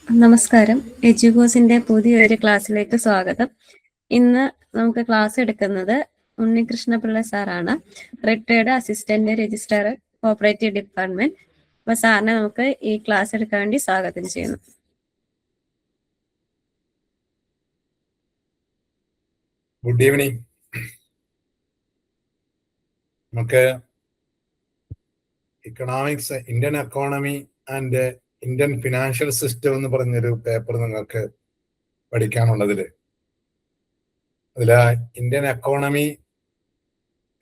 നമസ്കാരം. എജ്യുകോസിന്റെ പുതിയൊരു ക്ലാസ്സിലേക്ക് സ്വാഗതം. ഇന്ന് നമുക്ക് ക്ലാസ് എടുക്കുന്നത് ഉണ്ണികൃഷ്ണപിള്ള സാറാണ്, retired assistant registrar cooperative department. അപ്പൊ സാറിനെ നമുക്ക് ഈ ക്ലാസ് എടുക്കാൻ വേണ്ടി സ്വാഗതം ചെയ്യുന്നു. Good evening. നമുക്ക് economics, Indian economy and Indian financial system എന്ന് പറഞ്ഞൊരു പേപ്പർ നിങ്ങൾക്ക് പഠിക്കാനുള്ളതില് ഇന്ത്യൻ എക്കോണമി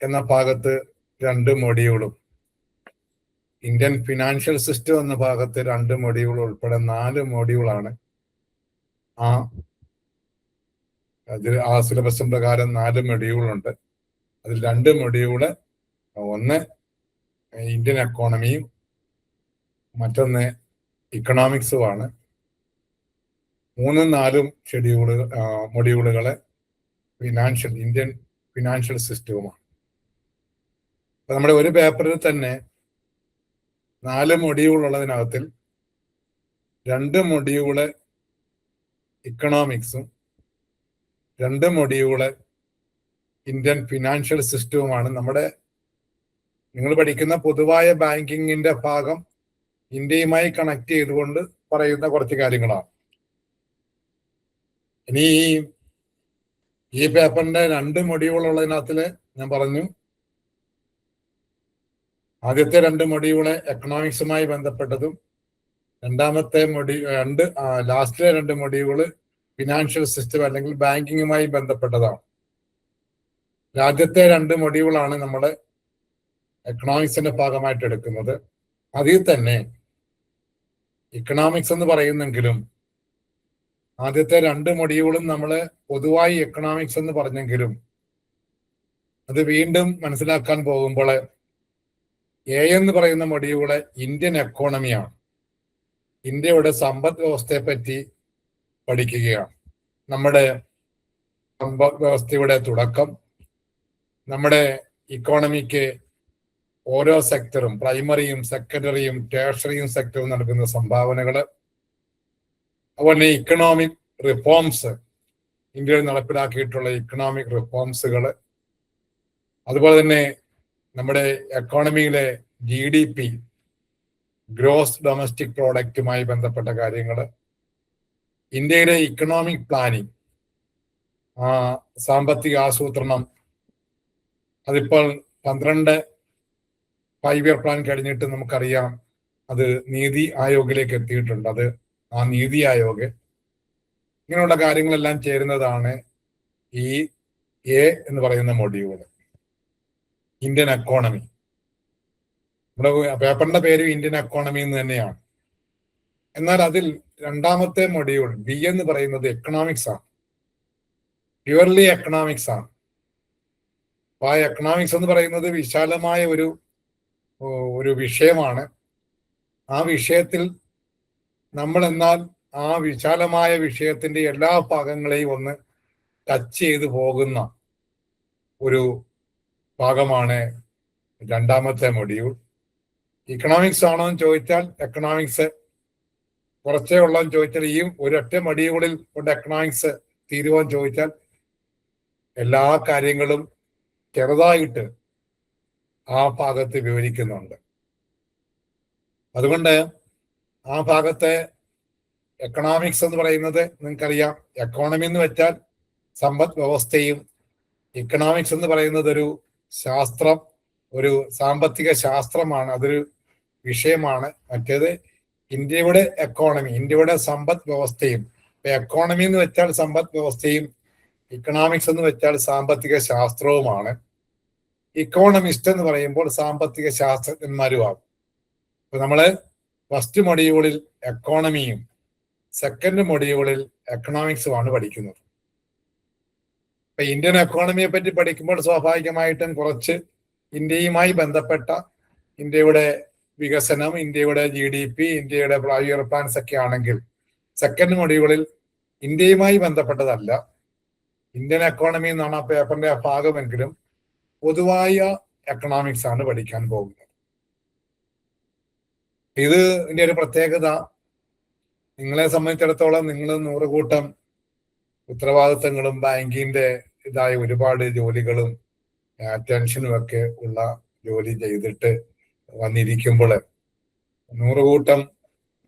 എന്ന ഭാഗത്ത് 2 മൊഡ്യൂളും ഇന്ത്യൻ ഫിനാൻഷ്യൽ സിസ്റ്റം എന്ന ഭാഗത്ത് 2 മൊഡ്യൂളും ഉൾപ്പെടെ 4 മൊഡ്യൂളാണ് ആ സിലബസും പ്രകാരം 4 മൊഡ്യൂളുണ്ട്. അതിൽ 2 മൊഡ്യൂള്, ഒന്ന് ഇന്ത്യൻ എക്കോണമിയും മറ്റൊന്ന് ഇക്കണോമിക്സുമാണ്. 3ഉം 4ഉം മൊഡ്യൂളുകള് ഇന്ത്യൻ ഫിനാൻഷ്യൽ സിസ്റ്റവുമാണ്. അപ്പൊ നമ്മുടെ ഒരു പേപ്പറിൽ തന്നെ 4 മൊഡ്യൂൾ ഉള്ളതിനകത്തിൽ 2 മൊഡ്യൂള് ഇക്കണോമിക്സും 2 മൊഡ്യൂള് ഇന്ത്യൻ ഫിനാൻഷ്യൽ സിസ്റ്റവുമാണ്. നിങ്ങൾ പഠിക്കുന്ന പൊതുവായ ബാങ്കിങ്ങിന്റെ ഭാഗം ഇന്ത്യയുമായി കണക്ട് ചെയ്തുകൊണ്ട് പറയുന്ന കുറച്ച് കാര്യങ്ങളാണ്. ഇനി ഈ പേപ്പറിന്റെ 2 മൊഡ്യൂൾ ഉള്ളതിനകത്തില് ഞാൻ പറഞ്ഞു, ആദ്യത്തെ 2 മൊഡ്യൂള് എക്കണോമിക്സുമായി ബന്ധപ്പെട്ടതും ലാസ്റ്റിലെ 2 മൊഡ്യൂള് ഫിനാൻഷ്യൽ സിസ്റ്റം അല്ലെങ്കിൽ ബാങ്കിങ്ങുമായി ബന്ധപ്പെട്ടതാണ്. ആദ്യത്തെ 2 മൊഡ്യൂളാണ് നമ്മൾ എക്കണോമിക്സിന്റെ ഭാഗമായിട്ട് എടുക്കുന്നത്. അതിൽ തന്നെ ഇക്കണോമിക്സ് എന്ന് പറയുന്നെങ്കിലും ആദ്യത്തെ 2 മൊഡ്യൂളും നമ്മൾ പൊതുവായി എക്കണോമിക്സ് എന്ന് പറഞ്ഞെങ്കിലും അത് വീണ്ടും മനസ്സിലാക്കാൻ പോകുമ്പോൾ എന്ന് പറയുന്ന മൊഡ്യൂള് ഇന്ത്യൻ എക്കോണമിയാണ്. ഇന്ത്യയുടെ സമ്പദ് വ്യവസ്ഥയെ പറ്റി പഠിക്കുകയാണ്. നമ്മുടെ സമ്പദ് വ്യവസ്ഥയുടെ തുടക്കം, നമ്മുടെ ഇക്കോണമിക്ക് ഓരോ സെക്ടറും, പ്രൈമറിയും സെക്കൻഡറിയും ടേർഷറിയും സെക്ടറും നൽകുന്ന സംഭാവനകള്, അതുപോലെ ഇക്കണോമിക് റിഫോംസ്, ഇന്ത്യയിൽ നടപ്പിലാക്കിയിട്ടുള്ള ഇക്കണോമിക് റിഫോംസുകള്, അതുപോലെ തന്നെ നമ്മുടെ എക്കോണമിയിലെ GDP, ഗ്രോസ് ഡൊമസ്റ്റിക് പ്രോഡക്റ്റുമായി ബന്ധപ്പെട്ട കാര്യങ്ങള്, ഇന്ത്യയിലെ ഇക്കണോമിക് പ്ലാനിങ്, സാമ്പത്തിക ആസൂത്രണം, അതിപ്പോൾ 12 5 ഇയർ പ്ലാൻ കഴിഞ്ഞിട്ട് നമുക്കറിയാം അത് നീതി ആയോഗിലേക്ക് എത്തിയിട്ടുണ്ട്. അത് ആ നീതി ആയോഗ്, ഇങ്ങനെയുള്ള കാര്യങ്ങളെല്ലാം ചേരുന്നതാണ് ഈ എന്ന് പറയുന്ന മൊഡ്യൂള്, ഇന്ത്യൻ എക്കോണമി. നമ്മുടെ പേപ്പറിന്റെ പേര് ഇന്ത്യൻ എക്കോണമി എന്ന് തന്നെയാണ്. എന്നാൽ അതിൽ 2ാമത്തെ മൊഡ്യൂൾ B എന്ന് പറയുന്നത് എക്കണോമിക്സ് ആണ്, പ്യുവർലി എക്കണോമിക്സ് ആണ്. അപ്പൊ ആ എക്കണോമിക്സ് എന്ന് പറയുന്നത് വിശാലമായ ഒരു വിഷയമാണ്. ആ വിഷയത്തിൽ എന്നാൽ ആ വിശാലമായ വിഷയത്തിന്റെ എല്ലാ ഭാഗങ്ങളെയും ഒന്ന് ടച്ച് ചെയ്ത് പോകുന്ന ഒരു ഭാഗമാണ് 2ാമത്തെ മൊഡ്യൂൾ. ഇക്കണോമിക്സ് ആണോ എന്ന് ചോദിച്ചാൽ എക്കണോമിക്സ് കുറച്ചേ ഉള്ളതെന്ന് ചോദിച്ചാൽ ഈ ഒരൊറ്റ മൊഡ്യൂളിൽ കൊണ്ട് എക്കണോമിക്സ് തീരുവാൻ ചോദിച്ചാൽ എല്ലാ കാര്യങ്ങളും ചെറുതായിട്ട് ആ ഭാഗത്ത് വിവരിക്കുന്നുണ്ട്. അതുകൊണ്ട് ആ ഭാഗത്തെ എക്കണോമിക്സ് എന്ന് പറയുന്നത് നിങ്ങൾക്കറിയാം, എക്കോണമി എന്ന് വെച്ചാൽ സമ്പദ് വ്യവസ്ഥയും, ഇക്കണോമിക്സ് എന്ന് പറയുന്നത് ഒരു ശാസ്ത്രം, ഒരു സാമ്പത്തിക ശാസ്ത്രമാണ്, അതൊരു വിഷയമാണ്. മറ്റേത് ഇന്ത്യയുടെ എക്കോണമി, ഇന്ത്യയുടെ സമ്പദ് വ്യവസ്ഥയും. എക്കോണമി എന്ന് വെച്ചാൽ സമ്പദ് വ്യവസ്ഥയും, ഇക്കണോമിക്സ് എന്ന് വെച്ചാൽ സാമ്പത്തിക ശാസ്ത്രവുമാണ്. ഇക്കോണമിസ്റ്റ് എന്ന് പറയുമ്പോൾ സാമ്പത്തിക ശാസ്ത്രജ്ഞന്മാരുമാകും. അപ്പൊ നമ്മള് ഫസ്റ്റ് മൊഡ്യൂളിൽ എക്കോണമിയും സെക്കൻഡ് മൊഡ്യൂളിൽ എക്കണോമിക്സുമാണ് പഠിക്കുന്നത്. ഇപ്പൊ ഇന്ത്യൻ എക്കോണമിയെ പറ്റി പഠിക്കുമ്പോൾ സ്വാഭാവികമായിട്ടും കുറച്ച് ഇന്ത്യയുമായി ബന്ധപ്പെട്ട ഇന്ത്യയുടെ വികസനം, ഇന്ത്യയുടെ GDP, ഇന്ത്യയുടെ 5 ഇയർ പ്ലാൻസ് ഒക്കെ ആണെങ്കിൽ സെക്കൻഡ് മൊഡ്യൂളിൽ ഇന്ത്യയുമായി ബന്ധപ്പെട്ടതല്ല, ഇന്ത്യൻ എക്കോണമി എന്നാണ് ആ പേപ്പറിന്റെ ആ ഭാഗമെങ്കിലും പൊതുവായ എക്കണോമിക്സ് ആണ് പഠിക്കാൻ പോകുന്നത്. ഇതിന്റെ ഒരു പ്രത്യേകത, നിങ്ങളെ സംബന്ധിച്ചിടത്തോളം നിങ്ങൾ 100 കൂട്ടം ഉത്തരവാദിത്തങ്ങളും ബാങ്കിന്റെ ഇതായ ഒരുപാട് ജോലികളും ടെൻഷനും ഒക്കെ ഉള്ള ജോലി ചെയ്തിട്ട് വന്നിരിക്കുമ്പോൾ 100 കൂട്ടം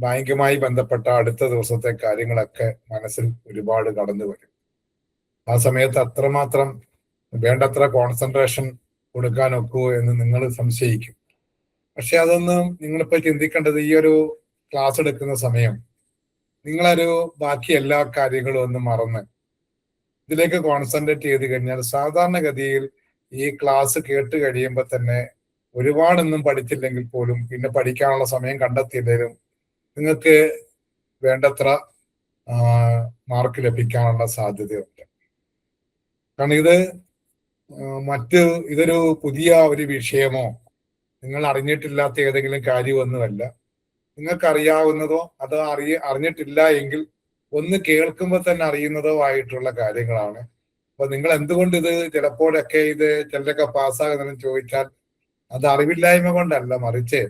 ബാങ്കുമായി ബന്ധപ്പെട്ട അടുത്ത ദിവസത്തെ കാര്യങ്ങളൊക്കെ മനസ്സിൽ ഒരുപാട് കടന്നു വരും. ആ സമയത്ത് അത്രമാത്രം വേണ്ടത്ര കോൺസെൻട്രേഷൻ കൊടുക്കാൻ ഒക്കുമോ എന്ന് നിങ്ങൾ സംശയിക്കും. പക്ഷെ അതൊന്നും നിങ്ങളിപ്പോ ചിന്തിക്കേണ്ടത്, ഈ ഒരു ക്ലാസ് എടുക്കുന്ന സമയം നിങ്ങളൊരു ബാക്കി എല്ലാ കാര്യങ്ങളും ഒന്ന് മറന്ന് ഇതിലേക്ക് കോൺസെൻട്രേറ്റ് ചെയ്ത് കഴിഞ്ഞാൽ സാധാരണഗതിയിൽ ഈ ക്ലാസ് കേട്ട് കഴിയുമ്പോൾ തന്നെ ഒരുപാടൊന്നും പഠിച്ചില്ലെങ്കിൽ പോലും പിന്നെ പഠിക്കാനുള്ള സമയം കണ്ടെത്തിയില്ലെങ്കിലും നിങ്ങൾക്ക് വേണ്ടത്ര മാർക്ക് ലഭിക്കാനുള്ള സാധ്യതയുണ്ട്. കാരണം ഇതൊരു പുതിയ ഒരു വിഷയമോ നിങ്ങൾ അറിഞ്ഞിട്ടില്ലാത്ത ഏതെങ്കിലും കാര്യമൊന്നുമല്ല. നിങ്ങൾക്ക് അറിയാവുന്നതോ അതോ അറിഞ്ഞിട്ടില്ല എങ്കിൽ ഒന്ന് കേൾക്കുമ്പോൾ തന്നെ അറിയുന്നതോ ആയിട്ടുള്ള കാര്യങ്ങളാണ്. അപ്പൊ നിങ്ങൾ എന്തുകൊണ്ട് ഇത് ചിലപ്പോഴൊക്കെ ചിലരൊക്കെ പാസ്സാകുന്നതെന്ന് ചോദിച്ചാൽ അത് അറിവില്ലായ്മ കൊണ്ടല്ല, മറിച്ച്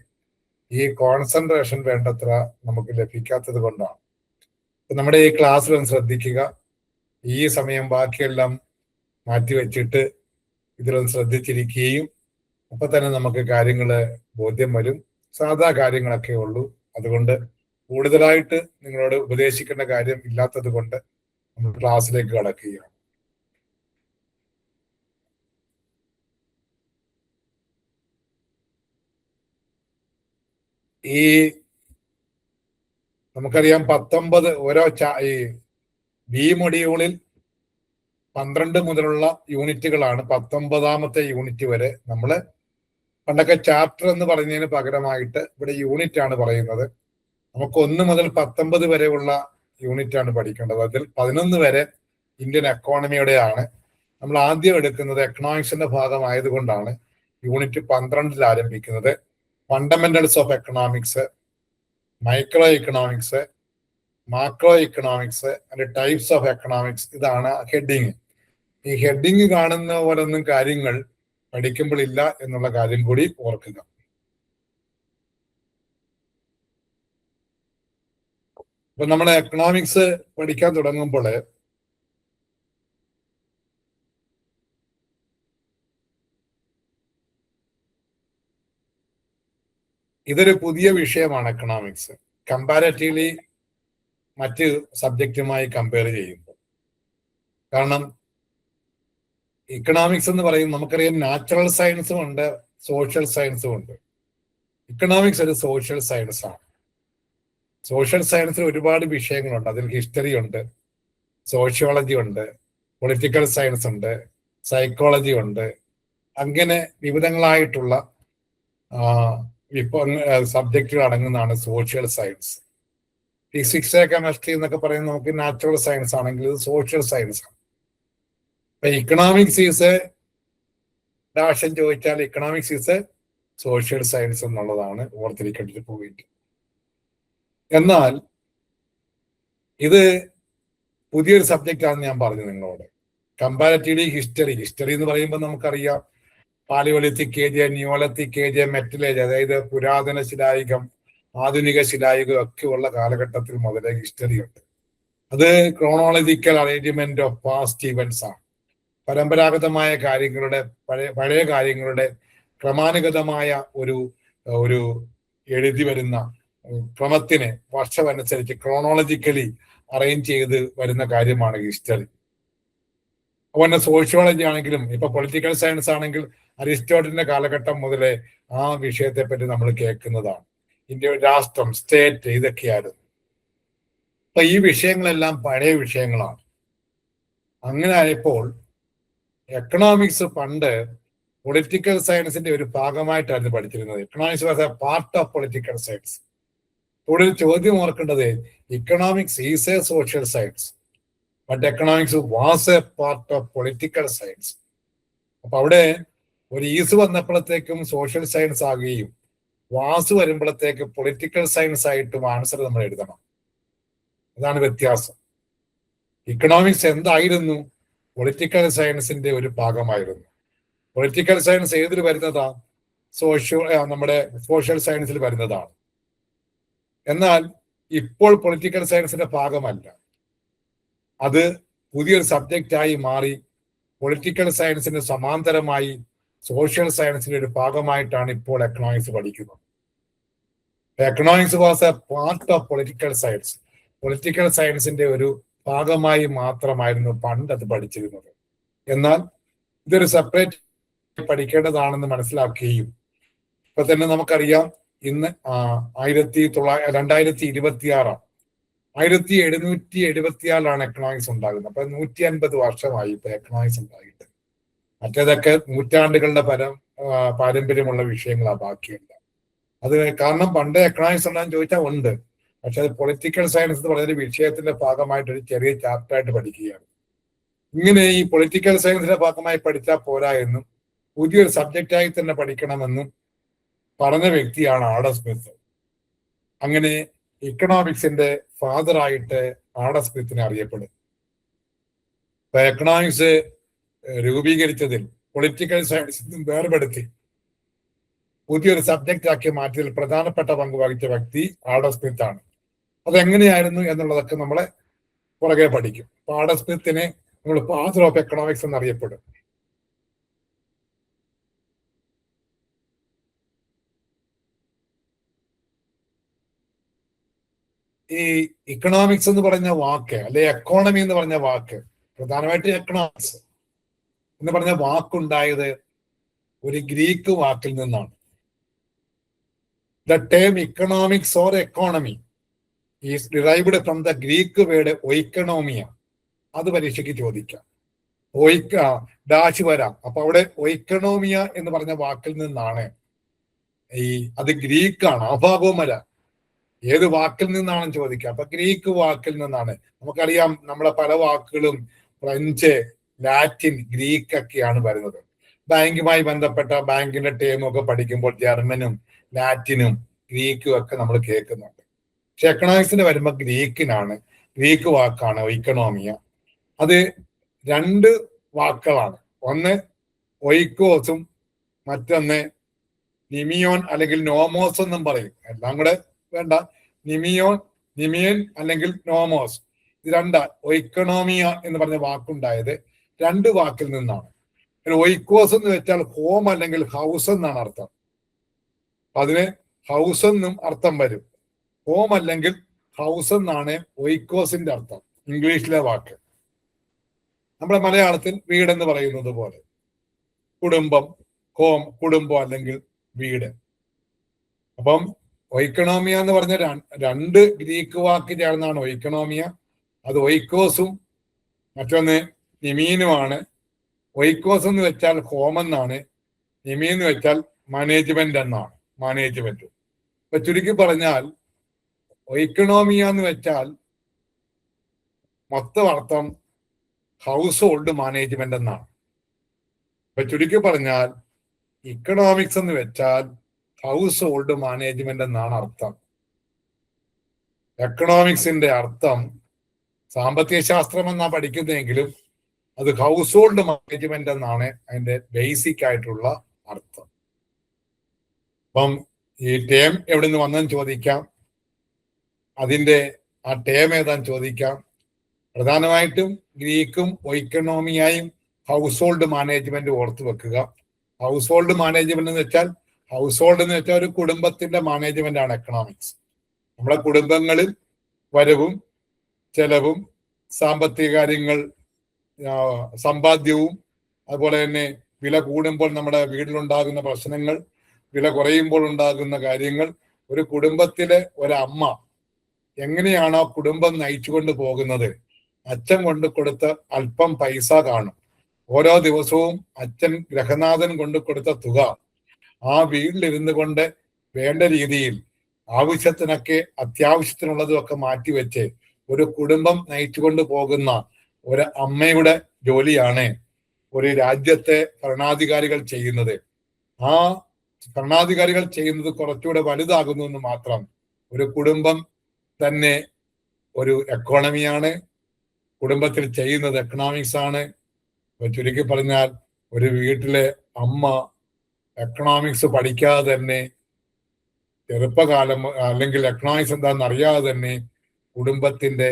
ഈ കോൺസെൻട്രേഷൻ വേണ്ടത്ര നമുക്ക് ലഭിക്കാത്തത് കൊണ്ടാണ്. നമ്മുടെ ഈ ക്ലാസ്സിലൊന്ന് ശ്രദ്ധിക്കുക. ഈ സമയം ബാക്കിയെല്ലാം മാറ്റിവെച്ചിട്ട് ഇതിലൊന്ന് ശ്രദ്ധിച്ചിരിക്കുകയും അപ്പൊ തന്നെ നമുക്ക് കാര്യങ്ങള് ബോധ്യം വരും. സാധാ കാര്യങ്ങളൊക്കെ ഉള്ളൂ. അതുകൊണ്ട് കൂടുതലായിട്ട് നിങ്ങളോട് ഉപദേശിക്കേണ്ട കാര്യം ഇല്ലാത്തത് കൊണ്ട് നമ്മൾ ക്ലാസ്സിലേക്ക് കടക്കുകയാണ്. ഈ നമുക്കറിയാം 19 ഈ ബി മൊഡ്യൂളിൽ 12 മുതലുള്ള യൂണിറ്റുകളാണ്. 19ാമത്തെ യൂണിറ്റ് വരെ നമ്മള് പണ്ടൊക്കെ ചാപ്റ്റർ എന്ന് പറഞ്ഞതിന് പകരമായിട്ട് ഇവിടെ യൂണിറ്റ് ആണ് പറയുന്നത്. നമുക്ക് 1 മുതൽ 19 വരെയുള്ള യൂണിറ്റ് ആണ് പഠിക്കേണ്ടത്. അതിൽ 11 വരെ ഇന്ത്യൻ എക്കോണമിയുടെ ആണ്. നമ്മൾ ആദ്യം എടുക്കുന്നത് എക്കണോമിക്സിന്റെ ഭാഗമായതുകൊണ്ടാണ് യൂണിറ്റ് 12ൽ ആരംഭിക്കുന്നത്. Fundamentals of economics, micro economics, macro economics and types of economics, ഇതാണ് ഹെഡിങ്. ഈ ഹെഡിങ് കാണുന്ന പോലൊന്നും കാര്യങ്ങൾ പഠിക്കുമ്പോഴില്ല എന്നുള്ള കാര്യം കൂടി ഓർക്കുക. അപ്പൊ നമ്മൾ എക്കണോമിക്സ് പഠിക്കാൻ തുടങ്ങുമ്പോൾ ഇതൊരു പുതിയ വിഷയമാണ് എക്കണോമിക്സ്, കമ്പാരറ്റീവ്ലി മറ്റ് സബ്ജക്റ്റുമായി കമ്പയർ ചെയ്യുമ്പോൾ. കാരണം ഇക്കണോമിക്സ് എന്ന് പറയുന്നത് നമുക്കറിയാം നാച്ചുറൽ സയൻസും ഉണ്ട്, സോഷ്യൽ സയൻസും ഉണ്ട്. ഇക്കണോമിക്സ് ഒരു സോഷ്യൽ സയൻസ് ആണ്. സോഷ്യൽ സയൻസിൽ ഒരുപാട് വിഷയങ്ങളുണ്ട്. അതിൽ ഹിസ്റ്ററി ഉണ്ട്, സോഷ്യോളജി ഉണ്ട്, പൊളിറ്റിക്കൽ സയൻസ് ഉണ്ട്, സൈക്കോളജി ഉണ്ട്. അങ്ങനെ വിവിധങ്ങളായിട്ടുള്ള സബ്ജക്റ്റുകൾ അടങ്ങുന്നതാണ് സോഷ്യൽ സയൻസ്. ഫിസിക്സ്, കെമിസ്ട്രി എന്നൊക്കെ പറയുന്നത് നമുക്ക് നാച്ചുറൽ സയൻസ് ആണെങ്കിൽ ഇത് സോഷ്യൽ സയൻസ് ആണ്. അപ്പൊ ഇക്കണോമിക്സ് ഈസ് ഡാഷൻ ചോദിച്ചാൽ ഇക്കണോമിക്സ് ഈസ് സോഷ്യൽ സയൻസ് എന്നുള്ളതാണ് ഓർത്തിരിക്കേണ്ട ഒരു പോയിന്റ്. എന്നാൽ ഇത് പുതിയൊരു സബ്ജക്റ്റ് ആണെന്ന് ഞാൻ പറഞ്ഞു നിങ്ങളോട്. കമ്പാരറ്റീവ്ലി ഹിസ്റ്ററി എന്ന് പറയുമ്പോൾ നമുക്കറിയാം palaeolithic age, neolithic age, metal age, അതായത് പുരാതന ശിലായുഗം, ആധുനിക ശിലായുഗം ഒക്കെ ഉള്ള കാലഘട്ടത്തിൽ മുതലേ ഹിസ്റ്ററി ഉണ്ട്. അത് chronological arrangement of past events ആണ്. പരമ്പരാഗതമായ കാര്യങ്ങളുടെ പഴയ കാര്യങ്ങളുടെ ക്രമാനുഗതമായ ഒരു എഴുതി വരുന്ന ക്രമത്തിന് വർഷമനുസരിച്ച് ക്രോണോളജിക്കലി അറേഞ്ച് ചെയ്ത് വരുന്ന കാര്യമാണ് ഹിസ്റ്ററി. അതുപോലെ സോഷ്യോളജി ആണെങ്കിലും ഇപ്പൊ പൊളിറ്റിക്കൽ സയൻസ് ആണെങ്കിൽ അരിസ്റ്റോട്ടലിന്റെ കാലഘട്ടം മുതലേ ആ വിഷയത്തെ പറ്റി നമ്മൾ കേൾക്കുന്നതാണ്. ഇന്ത്യ, രാഷ്ട്രം, സ്റ്റേറ്റ്, ഇതൊക്കെയായിരുന്നു. അപ്പൊ ഈ വിഷയങ്ങളെല്ലാം പഴയ വിഷയങ്ങളാണ്. അങ്ങനെ ആയപ്പോൾ എക്കണോമിക്സ് പണ്ട് പൊളിറ്റിക്കൽ സയൻസിന്റെ ഒരു ഭാഗമായിട്ടായിരുന്നു പഠിച്ചിരുന്നത്. Economics was a part of political science. ഇവിടെ ഒരു ചോദ്യം ഓർക്കേണ്ടത്, economics is a social science but economics was a part of political science. അപ്പൊ അവിടെ ഒരു ഈസ് വന്നപ്പോഴത്തേക്കും സോഷ്യൽ സയൻസ് ആകുകയും വാസ് വരുമ്പോഴത്തേക്ക് പൊളിറ്റിക്കൽ സയൻസ് ആയിട്ടും ആൻസർ നമ്മൾ എഴുതണം. അതാണ് വ്യത്യാസം. ഇക്കണോമിക്സ് എന്തായിരുന്നു? പൊളിറ്റിക്കൽ സയൻസിന്റെ ഒരു ഭാഗമായിരുന്നു. പൊളിറ്റിക്കൽ സയൻസ് ഏതിൽ വരുന്നതാ? നമ്മുടെ സോഷ്യൽ സയൻസിൽ വരുന്നതാണ്. എന്നാൽ ഇപ്പോൾ പൊളിറ്റിക്കൽ സയൻസിന്റെ ഭാഗമല്ല. അത് പുതിയൊരു സബ്ജക്റ്റായി മാറി പൊളിറ്റിക്കൽ സയൻസിന് സമാന്തരമായി സോഷ്യൽ സയൻസിന്റെ ഒരു ഭാഗമായിട്ടാണ് ഇപ്പോൾ എക്കണോമിക്സ് പഠിക്കുന്നത്. Economics was a part of political science. Political സയൻസിന്റെ ഒരു ഭാഗമായി മാത്രമായിരുന്നു പണ്ട് അത് പഠിച്ചിരുന്നത്. എന്നാൽ ഇതൊരു സെപ്പറേറ്റ് പഠിക്കേണ്ടതാണെന്ന് മനസ്സിലാക്കുകയും ഇപ്പൊ തന്നെ നമുക്കറിയാം ഇന്ന് 1776 എക്കണോമിക്സ് ഉണ്ടാകുന്നത്. അപ്പൊ 150 വർഷമായി ഇപ്പൊ എക്കണോമിക്സ് ഉണ്ടായിട്ട്. മറ്റേതൊക്കെ നൂറ്റാണ്ടുകളുടെ പാരമ്പര്യമുള്ള വിഷയങ്ങളാണ് ബാക്കിയുണ്ട്. അത് കാരണം പണ്ട് എക്കണോമിക്സ് ഉണ്ടെന്ന് ചോദിച്ചാൽ ഉണ്ട്. പക്ഷെ അത് പൊളിറ്റിക്കൽ സയൻസ് എന്ന് പറയുന്ന വിഷയത്തിന്റെ ഭാഗമായിട്ട് ഒരു ചെറിയ ചാപ്റ്ററായിട്ട് പഠിക്കുകയാണ്. ഇങ്ങനെ ഈ പൊളിറ്റിക്കൽ സയൻസിന്റെ ഭാഗമായി പഠിച്ചാൽ പോരാ എന്നും പുതിയൊരു സബ്ജക്റ്റായി തന്നെ പഠിക്കണമെന്നും പറഞ്ഞ വ്യക്തിയാണ് ആഡം സ്മിത്ത്. അങ്ങനെ ഇക്കണോമിക്സിന്റെ ഫാദറായിട്ട് ആഡം സ്മിത്തിനെ അറിയപ്പെടും. ഇപ്പൊ എക്കണോമിക്സ് രൂപീകരിച്ചതിൽ പൊളിറ്റിക്കൽ സയൻസിൽ വേർപെടുത്തി പുതിയൊരു സബ്ജക്റ്റ് ആക്കി മാറ്റിയതിൽ പ്രധാനപ്പെട്ട പങ്ക് വഹിച്ച വ്യക്തി ആഡം സ്മിത്ത് ആണ്. അതെങ്ങനെയായിരുന്നു എന്നുള്ളതൊക്കെ നമ്മളെ പുറകെ പഠിക്കും. അപ്പൊ ആഡം സ്മിത്തിനെ നമ്മൾ ഫാദർ ഓഫ് എക്കണോമിക്സ് എന്നറിയപ്പെടും. ഈ ഇക്കണോമിക്സ് എന്ന് പറഞ്ഞ വാക്ക് അല്ലെ എക്കോണമി എന്ന് പറഞ്ഞ വാക്ക്, പ്രധാനമായിട്ട് എക്കണോമിക്സ് എന്ന് പറഞ്ഞ വാക്കുണ്ടായത് ഒരു ഗ്രീക്ക് വാക്കിൽ നിന്നാണ്. The term economics or economy is derived from the Greek word oikonomia. അത് പരീക്ഷയ്ക്ക് ചോദിക്കാം. ഡാഷ് വരാം. അപ്പൊ അവിടെ ഒയ്ക്കണോമിയ എന്ന് പറഞ്ഞ വാക്കിൽ നിന്നാണ് അത് ഗ്രീക്കാണ്. ആ ഭാഗവും വരാം. ഏത് വാക്കിൽ നിന്നാണെന്ന് ചോദിക്കാം. അപ്പൊ ഗ്രീക്ക് വാക്കിൽ നിന്നാണ്. നമുക്കറിയാം നമ്മളെ പല വാക്കുകളും ഫ്രഞ്ച്, ലാറ്റിൻ, ഗ്രീക്ക് ഒക്കെയാണ് വരുന്നത്. ബാങ്കുമായി ബന്ധപ്പെട്ട ബാങ്കിന്റെ ടേമൊക്കെ പഠിക്കുമ്പോൾ ജർമ്മനും ലാറ്റിനും ഗ്രീക്കും ഒക്കെ നമ്മൾ കേൾക്കുന്നുണ്ട്. പക്ഷെ എക്കണോമിക്സിന് വരുമ്പോൾ ഗ്രീക്ക് വാക്കാണ് ഇക്കണോമിയ. അത് 2 വാക്കുകളാണ്. ഒന്ന് ഒയ്ക്കോസും മറ്റൊന്ന് നിമിയോൻ അല്ലെങ്കിൽ നോമോസ് എന്നും പറയും. എല്ലാം കൂടെ വേണ്ട. നിമിയൻ അല്ലെങ്കിൽ നോമോസ്, ഇത് 2. ഒയ്ക്കണോമിയ എന്ന് പറഞ്ഞ വാക്കുണ്ടായത് 2 വാക്കിൽ നിന്നാണ്. ഒയ്ക്കോസ് എന്ന് വെച്ചാൽ ഹോം അല്ലെങ്കിൽ ഹൗസ് എന്നാണ് അർത്ഥം. അതിന് ഹൗസ് എന്നും അർത്ഥം വരും. ഹോം അല്ലെങ്കിൽ ഹൗസ് എന്നാണ് ഒയ്ക്കോസിന്റെ അർത്ഥം, ഇംഗ്ലീഷിലെ വാക്ക്. നമ്മുടെ മലയാളത്തിൽ വീടെന്ന് പറയുന്നത് പോലെ കുടുംബം, ഹോം, കുടുംബം അല്ലെങ്കിൽ വീട്. അപ്പം ഒയ്ക്കണോമിയ എന്ന് പറഞ്ഞ 2 ഗ്രീക്ക് വാക്ക് ചേർന്നാണ് ഒയ്ക്കണോമിയ. അത് ഒയ്ക്കോസും മറ്റൊന്ന് നിമീനുമാണ്. ഒയ്ക്കോസ് എന്ന് വെച്ചാൽ ഹോം എന്നാണ്, നിമീൻ എന്ന് വെച്ചാൽ മാനേജ്മെന്റ് എന്നാണ്, മാനേജ്മെന്റ്. ഇപ്പൊ ചുരുക്കി പറഞ്ഞാൽ ഒയ്ക്കണോമിയ എന്ന് വെച്ചാൽ മൊത്തം അർത്ഥം ഹൗസ് ഹോൾഡ് മാനേജ്മെന്റ് എന്നാണ്. ഇപ്പൊ ചുരുക്കി പറഞ്ഞാൽ ഇക്കണോമിക്സ് എന്ന് വെച്ചാൽ ഹൗസ് ഹോൾഡ് മാനേജ്മെന്റ് എന്നാണ് അർത്ഥം. എക്കണോമിക്സിന്റെ അർത്ഥം സാമ്പത്തിക ശാസ്ത്രം എന്നാ പഠിക്കുന്നതെങ്കിലും അത് ഹൗസ് ഹോൾഡ് മാനേജ്മെന്റ് എന്നാണ് അതിന്റെ ബേസിക് ആയിട്ടുള്ള അർത്ഥം. അപ്പം ഈ ടേം എവിടെ നിന്ന് വന്നെന്ന് ചോദിക്കാം. അതിന്റെ ആ ടേം ഏതാന്ന് ചോദിക്കാം. പ്രധാനമായിട്ടും ഗ്രീക്കും ഒയ്ക്കണോമിയായും ഹൗസ് ഹോൾഡ് മാനേജ്മെന്റ് ഓർത്തു വെക്കുക. ഹൗസ് ഹോൾഡ് മാനേജ്മെന്റ് എന്ന് വെച്ചാൽ ഒരു കുടുംബത്തിന്റെ മാനേജ്മെന്റ് ആണ് എക്കണോമിക്സ്. നമ്മുടെ കുടുംബങ്ങളിൽ വരവും ചെലവും സാമ്പത്തിക കാര്യങ്ങൾ, സമ്പാദ്യവും, അതുപോലെ തന്നെ വില കൂടുമ്പോൾ നമ്മുടെ വീട്ടിലുണ്ടാകുന്ന പ്രശ്നങ്ങൾ, വില കുറയുമ്പോൾ ഉണ്ടാകുന്ന കാര്യങ്ങൾ, ഒരു കുടുംബത്തിലെ ഒരമ്മ എങ്ങനെയാണോ കുടുംബം നയിച്ചുകൊണ്ട് പോകുന്നത്, അച്ഛൻ കൊണ്ട് കൊടുത്ത അല്പം പൈസ കാണും. ഓരോ ദിവസവും അച്ഛൻ ഗ്രഹനാഥൻ കൊണ്ട് കൊടുത്ത തുക ആ വീട്ടിലിരുന്ന് കൊണ്ട് വേണ്ട രീതിയിൽ ആവശ്യത്തിനൊക്കെ അത്യാവശ്യത്തിനുള്ളതും ഒക്കെ മാറ്റിവെച്ച് ഒരു കുടുംബം നയിച്ചുകൊണ്ട് പോകുന്ന ഒരു അമ്മയുടെ ജോലിയാണ് ഒരു രാജ്യത്തെ ഭരണാധികാരികൾ ചെയ്യുന്നത്. ആ ഭരണാധികാരികൾ ചെയ്യുന്നത് കുറച്ചുകൂടെ വലുതാകുന്നു എന്ന് മാത്രം. ഒരു കുടുംബം തന്നെ ഒരു എക്കോണമിയാണ്, കുടുംബത്തിൽ ചെയ്യുന്നത് എക്കണോമിക്സ് ആണ്. ചുരുക്കി പറഞ്ഞാൽ ഒരു വീട്ടിലെ അമ്മ എക്കണോമിക്സ് പഠിക്കാതെ തന്നെ ചെറുപ്പകാലം അല്ലെങ്കിൽ എക്കണോമിക്സ് എന്താണെന്ന് അറിയാതെ തന്നെ കുടുംബത്തിന്റെ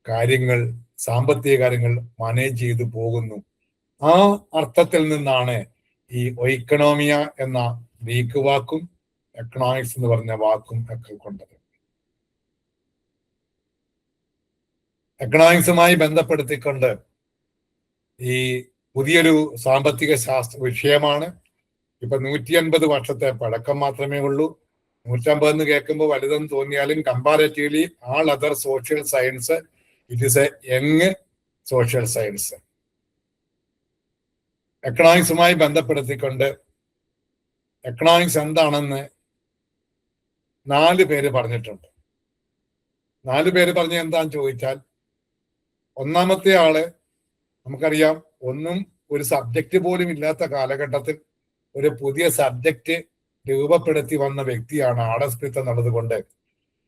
കാര്യങ്ങൾ, സാമ്പത്തിക കാര്യങ്ങൾ മാനേജ് ചെയ്തു പോകുന്നു. ആ അർത്ഥത്തിൽ നിന്നാണ് ഈ ഒയിക്കണോമിയ എന്ന ഗ്രീക്ക് വാക്കും എക്കണോമിക്സ് എന്ന് പറഞ്ഞ വാക്കും ഒക്കെ കൊണ്ടത്. എക്കണോമിക്സുമായി ബന്ധപ്പെടുത്തിക്കൊണ്ട് ഈ പുതിയൊരു സാമ്പത്തിക ശാസ്ത്ര വിഷയമാണ്. ഇപ്പൊ 150 വർഷത്തെ പഴക്കം മാത്രമേ ഉള്ളൂ. 150 എന്ന് കേൾക്കുമ്പോൾ വലുതെന്ന് തോന്നിയാലും comparatively all other social science it is a young social science. എക്കണോമിക്സുമായി ബന്ധപ്പെടുത്തിക്കൊണ്ട് എക്കണോമിക്സ് എന്താണെന്ന് 4 പേര് പറഞ്ഞിട്ടുണ്ട്. 4 പേര് പറഞ്ഞ എന്താന്ന് ചോദിച്ചാൽ, ഒന്നാമത്തെ ആള് നമുക്കറിയാം, ഒന്നും ഒരു സബ്ജക്റ്റ് പോലും ഇല്ലാത്ത കാലഘട്ടത്തിൽ ഒരു പുതിയ സബ്ജക്റ്റ് രൂപപ്പെടുത്തി വന്ന വ്യക്തിയാണ് ആഡം സ്മിത്ത് എന്നുള്ളത് കൊണ്ട്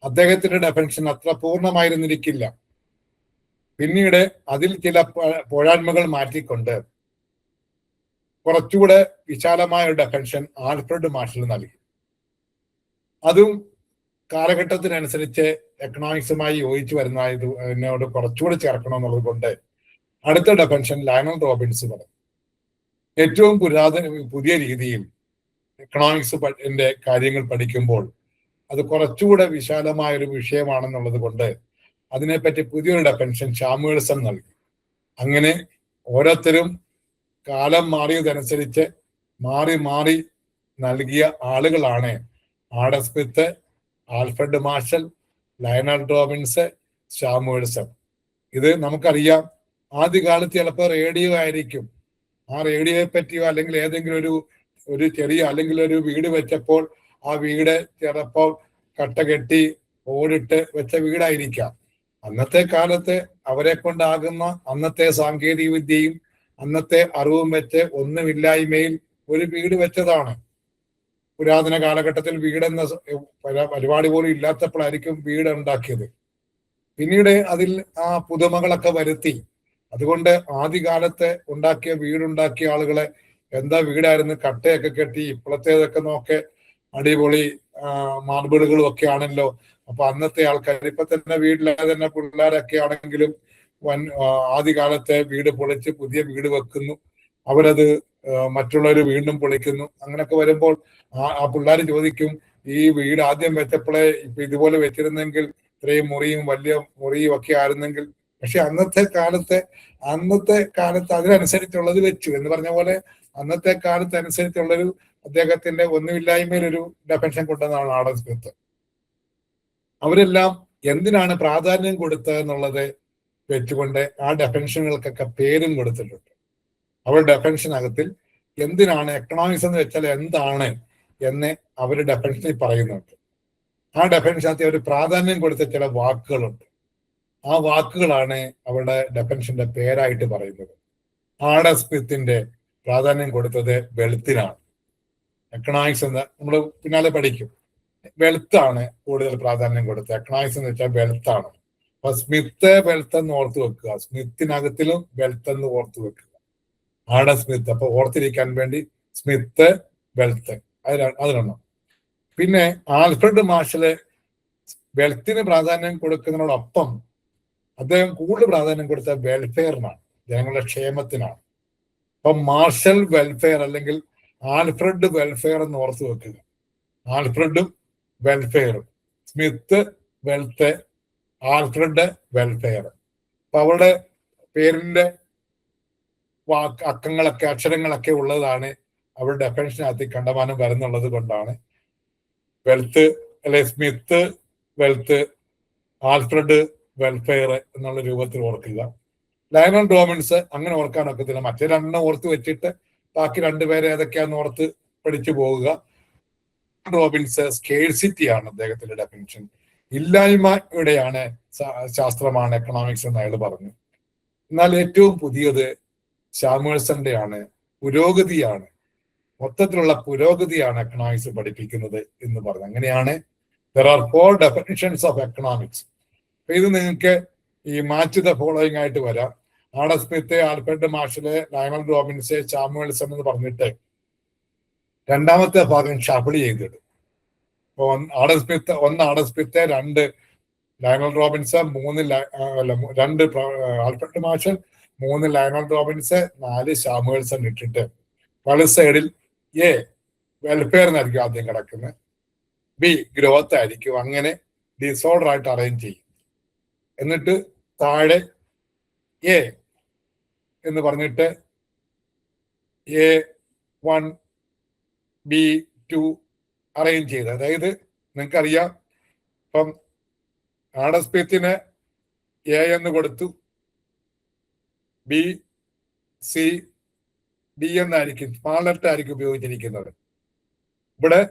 അദ്ദേഹത്തിന്റെ ഡെഫിനിഷൻ അത്ര പൂർണ്ണമായിരുന്നിരിക്കില്ല. പിന്നീട് അതിൽ ചില പോരായ്മകൾ മാറ്റിക്കൊണ്ട് കുറച്ചുകൂടെ വിശാലമായ ഒരു ഡെഫിനിഷൻ ആൽഫ്രഡ് മാർഷൽ നൽകി. അതും കാലഘട്ടത്തിനനുസരിച്ച് എക്കണോമിക്സുമായി യോജിച്ചു വരുന്നതിനോട് കുറച്ചുകൂടി ചേർക്കണം എന്നുള്ളത് കൊണ്ട് അടുത്ത ഡെഫിനിഷൻ ലയണൽ റോബിൻസ് പറഞ്ഞു. ഏറ്റവും പുതിയ രീതിയിൽ എക്കണോമിക്സിന്റെ കാര്യങ്ങൾ പഠിക്കുമ്പോൾ അത് കുറച്ചുകൂടെ വിശാലമായ ഒരു വിഷയമാണെന്നുള്ളത് കൊണ്ട് അതിനെപ്പറ്റി പുതിയൊരു ഡെഫിനിഷൻ സാമുവൽസൺ നൽകി. അങ്ങനെ ഓരോരുത്തരും കാലം മാറിയതനുസരിച്ച് മാറി മാറി നൽകിയ ആളുകളാണ് Adam Smith, Alfred Marshall, Lionel Robbins, Samuelson. ഇത് നമുക്കറിയാം, ആദ്യകാലത്ത് ചിലപ്പോൾ റേഡിയോ ആയിരിക്കും. ആ റേഡിയോയെ പറ്റിയോ അല്ലെങ്കിൽ ഏതെങ്കിലും ഒരു ചെറിയ അല്ലെങ്കിൽ ഒരു വീട് വെച്ചപ്പോൾ ആ വീട് ചിലപ്പോൾ കട്ട കെട്ടി ഓടിട്ട് വെച്ച വീടായിരിക്കാം. അന്നത്തെ കാലത്ത് അവരെ കൊണ്ടാകുന്ന അന്നത്തെ സാങ്കേതിക വിദ്യയും അന്നത്തെ അറിവും വെച്ച് ഒന്നുമില്ലായ്മയിൽ ഒരു വീട് വെച്ചതാണ്. പുരാതന കാലഘട്ടത്തിൽ വീടെന്ന പരിപാടി പോലും ഇല്ലാത്തപ്പോഴായിരിക്കും വീട് ഉണ്ടാക്കിയത്. പിന്നീട് അതിൽ ആ പുതുമകളൊക്കെ വരുത്തി. അതുകൊണ്ട് ആദ്യകാലത്ത് വീടുണ്ടാക്കിയ ആളുകളെ എന്താ വീടായിരുന്നു, കട്ടയൊക്കെ കെട്ടി. ഇപ്പോഴത്തേതൊക്കെ നോക്കെ അടിപൊളി മാർബിളുകളും ഒക്കെ ആണല്ലോ. അപ്പൊ അന്നത്തെ ആൾക്കാർ ഇപ്പൊ തന്നെ വീട്ടിലെ തന്നെ പിള്ളേരൊക്കെ ആണെങ്കിലും ആദ്യകാലത്തെ വീട് പൊളിച്ച് പുതിയ വീട് വെക്കുന്നു. അവരത് മറ്റുള്ളവർ വീണ്ടും പൊളിക്കുന്നു. അങ്ങനെയൊക്കെ വരുമ്പോൾ ആ പിള്ളേർ ചോദിക്കും, ഈ വീട് ആദ്യം വെച്ചപ്പോഴേ ഇപ്പൊ ഇതുപോലെ വെച്ചിരുന്നെങ്കിൽ ഇത്രയും മുറിയും വലിയ മുറിയും ഒക്കെ ആയിരുന്നെങ്കിൽ. പക്ഷെ അന്നത്തെ കാലത്ത് അതിനനുസരിച്ചുള്ളത് വെച്ചു എന്ന് പറഞ്ഞ പോലെ അന്നത്തെ കാലത്ത് അനുസരിച്ചുള്ളൊരു അദ്ദേഹത്തിന്റെ ഒന്നുമില്ലായ്മയിലൊരു ഡെഫിനിഷൻ കൊണ്ടുവന്നതാണ് ആഡം സ്മിത്ത്. അവരെല്ലാം എന്തിനാണ് പ്രാധാന്യം കൊടുത്തത് എന്നുള്ളത് വെച്ചുകൊണ്ട് ആ ഡെഫിനിഷനുകൾക്കൊക്കെ പേരും കൊടുത്തിട്ടുണ്ട്. അവരുടെ ഡെഫിനിഷനകത്തിൽ എന്തിനാണ് എക്കണോമിക്സ് എന്ന് വെച്ചാൽ എന്താണ് എന്ന് അവർ ഡെഫിനിഷനിൽ പറയുന്നുണ്ട്. ആ ഡെഫിനിഷനകത്ത് അവർ പ്രാധാന്യം കൊടുത്ത ചില വാക്കുകളുണ്ട്. ആ വാക്കുകളാണ് അവരുടെ ഡെഫിനിഷന്റെ പേരായിട്ട് പറയുന്നത്. ആഡം സ്മിത്തിന്റെ പ്രാധാന്യം കൊടുത്തത് വെൽത്തിനാണ്. എക്കണോമിക്സ് എന്ന് നമ്മൾ പിന്നാലെ പഠിക്കും. വെൽത്താണ് കൂടുതൽ പ്രാധാന്യം കൊടുത്തത്. എക്കണോമിക്സ് എന്ന് വെച്ചാൽ വെൽത്താണ്. അപ്പൊ സ്മിത്ത് വെൽത്ത് എന്ന് ഓർത്ത് വെക്കുക, സ്മിത്തിനകത്തിലും വെൽത്ത് എന്ന് ഓർത്ത് വെക്കുക. ആഡം സ്മിത്ത്, അപ്പൊ ഓർത്തിരിക്കാൻ വേണ്ടി സ്മിത്ത്, വെൽത്ത്, അതിലെണ്ണം. പിന്നെ ആൽഫ്രഡ് മാർഷല് വെൽത്തിന് പ്രാധാന്യം കൊടുക്കുന്നതിനോടൊപ്പം അദ്ദേഹം കൂടുതൽ പ്രാധാന്യം കൊടുത്ത വെൽഫെയറിനാണ്, ജനങ്ങളുടെ ക്ഷേമത്തിനാണ്. അപ്പൊ മാർഷൽ വെൽഫെയർ അല്ലെങ്കിൽ ആൽഫ്രഡ് വെൽഫെയർ എന്ന് ഓർത്ത് വെക്കുക. ആൽഫ്രഡും വെൽഫെയറും, സ്മിത്ത് വെൽത്ത്, ആൽഫ്രഡ് വെൽഫെയർ. അപ്പൊ അവരുടെ പേരിന്റെ അക്ഷരങ്ങളൊക്കെ ഉള്ളതാണ് അവരുടെ ഡെഫിനിഷനകത്ത് കണ്ടമാനം വരുന്നുള്ളത് കൊണ്ടാണ് വെൽത്ത് അല്ലെ സ്മിത്ത് വെൽത്ത്, ആൽഫ്രഡ് വെൽഫെയർ എന്നുള്ള രൂപത്തിൽ ഓർക്കുക. ലയണൽ റോബിൻസ് അങ്ങനെ ഓർക്കാൻ ഒക്കത്തില്ല. മറ്റേ രണ്ടെണ്ണം ഓർത്ത് വെച്ചിട്ട് ബാക്കി രണ്ടുപേരെ ഏതൊക്കെയാന്ന് ഓർത്ത് പഠിച്ചു പോകുക. റോബിൻസ് സ്കേഴ്സിറ്റി ആണ് അദ്ദേഹത്തിന്റെ ഡെഫിനിഷൻ. ഇല്ലായ്മയുടെയാണ് ശാസ്ത്രമാണ് എക്കണോമിക്സ് എന്ന് അയാൾ പറഞ്ഞു. എന്നാൽ ഏറ്റവും പുതിയത് സാമുവൽസന്റെ ആണ്, പുരോഗതിയാണ്, മൊത്തത്തിലുള്ള പുരോഗതിയാണ് എക്കണോമിക്സ് പഠിപ്പിക്കുന്നത് എന്ന് പറഞ്ഞു. അങ്ങനെയാണ് there are 4 definitions of economics. ഇത് നിങ്ങൾക്ക് ഈ മാച്ച് ദ ഫോളോയിങ് ആയിട്ട് വരാം. Adam Smith, Alfred Marshall, Lionel Robbins, Samuelson എന്ന് പറഞ്ഞിട്ട് രണ്ടാമത്തെ ഭാഗം ഷഫിൾ ചെയ്തിടും. Adam Smith, Adam Smith, 2 Lionel Robbins, 2 Alfred Marshall, 3 Lionel Robbins, 4 Samuelson ഇട്ടിട്ട് വലത് സൈഡിൽ എ വെൽഫെയർ എന്നായിരിക്കും ആദ്യം കിടക്കുന്നത്, ബി ഗ്രോത്ത് ആയിരിക്കും. അങ്ങനെ ഡിസോർഡർ ആയിട്ട് അറേഞ്ച് ചെയ്യും. എന്നിട്ട് താഴെ എ എന്ന് പറഞ്ഞിട്ട് A1 B2 അറേഞ്ച് ചെയ്ത്, അതായത് നിങ്ങൾക്കറിയാം ഇപ്പം ആഡം സ്മിത്തിന് എ എന്ന് കൊടുത്തു, ബി സി ഡി എന്നായിരിക്കും സ്മാൾ ലെറ്റർ ആയിരിക്കും ഉപയോഗിച്ചിരിക്കുന്നത്. ഇവിടെ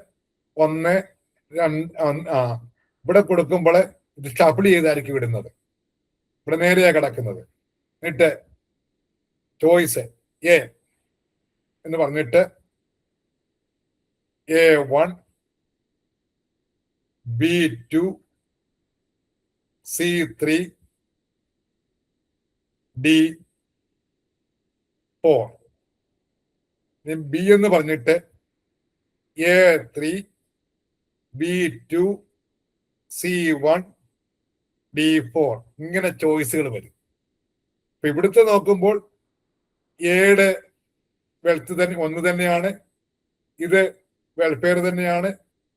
1 2 ഇവിടെ കൊടുക്കുമ്പോൾ ഇത് ഷഫിൾ ചെയ്തായിരിക്കും ഇടുന്നത്. ഇവിടെ നേരെയാ കിടക്കുന്നത്. എന്നിട്ട് ചോയ്സ് എ എന്ന് പറഞ്ഞിട്ട് A1 B2 C3 D4. B എന്ന് പറഞ്ഞിട്ട് A3 B2 C1 D4 ഇങ്ങനെ ചോയ്സുകൾ വരും. അപ്പൊ ഇവിടുത്തെ നോക്കുമ്പോൾ എയുടെ വെൽത്ത് തന്നെ ഒന്ന് തന്നെയാണ്, ഇത് വെൽഫെയർ തന്നെയാണ്,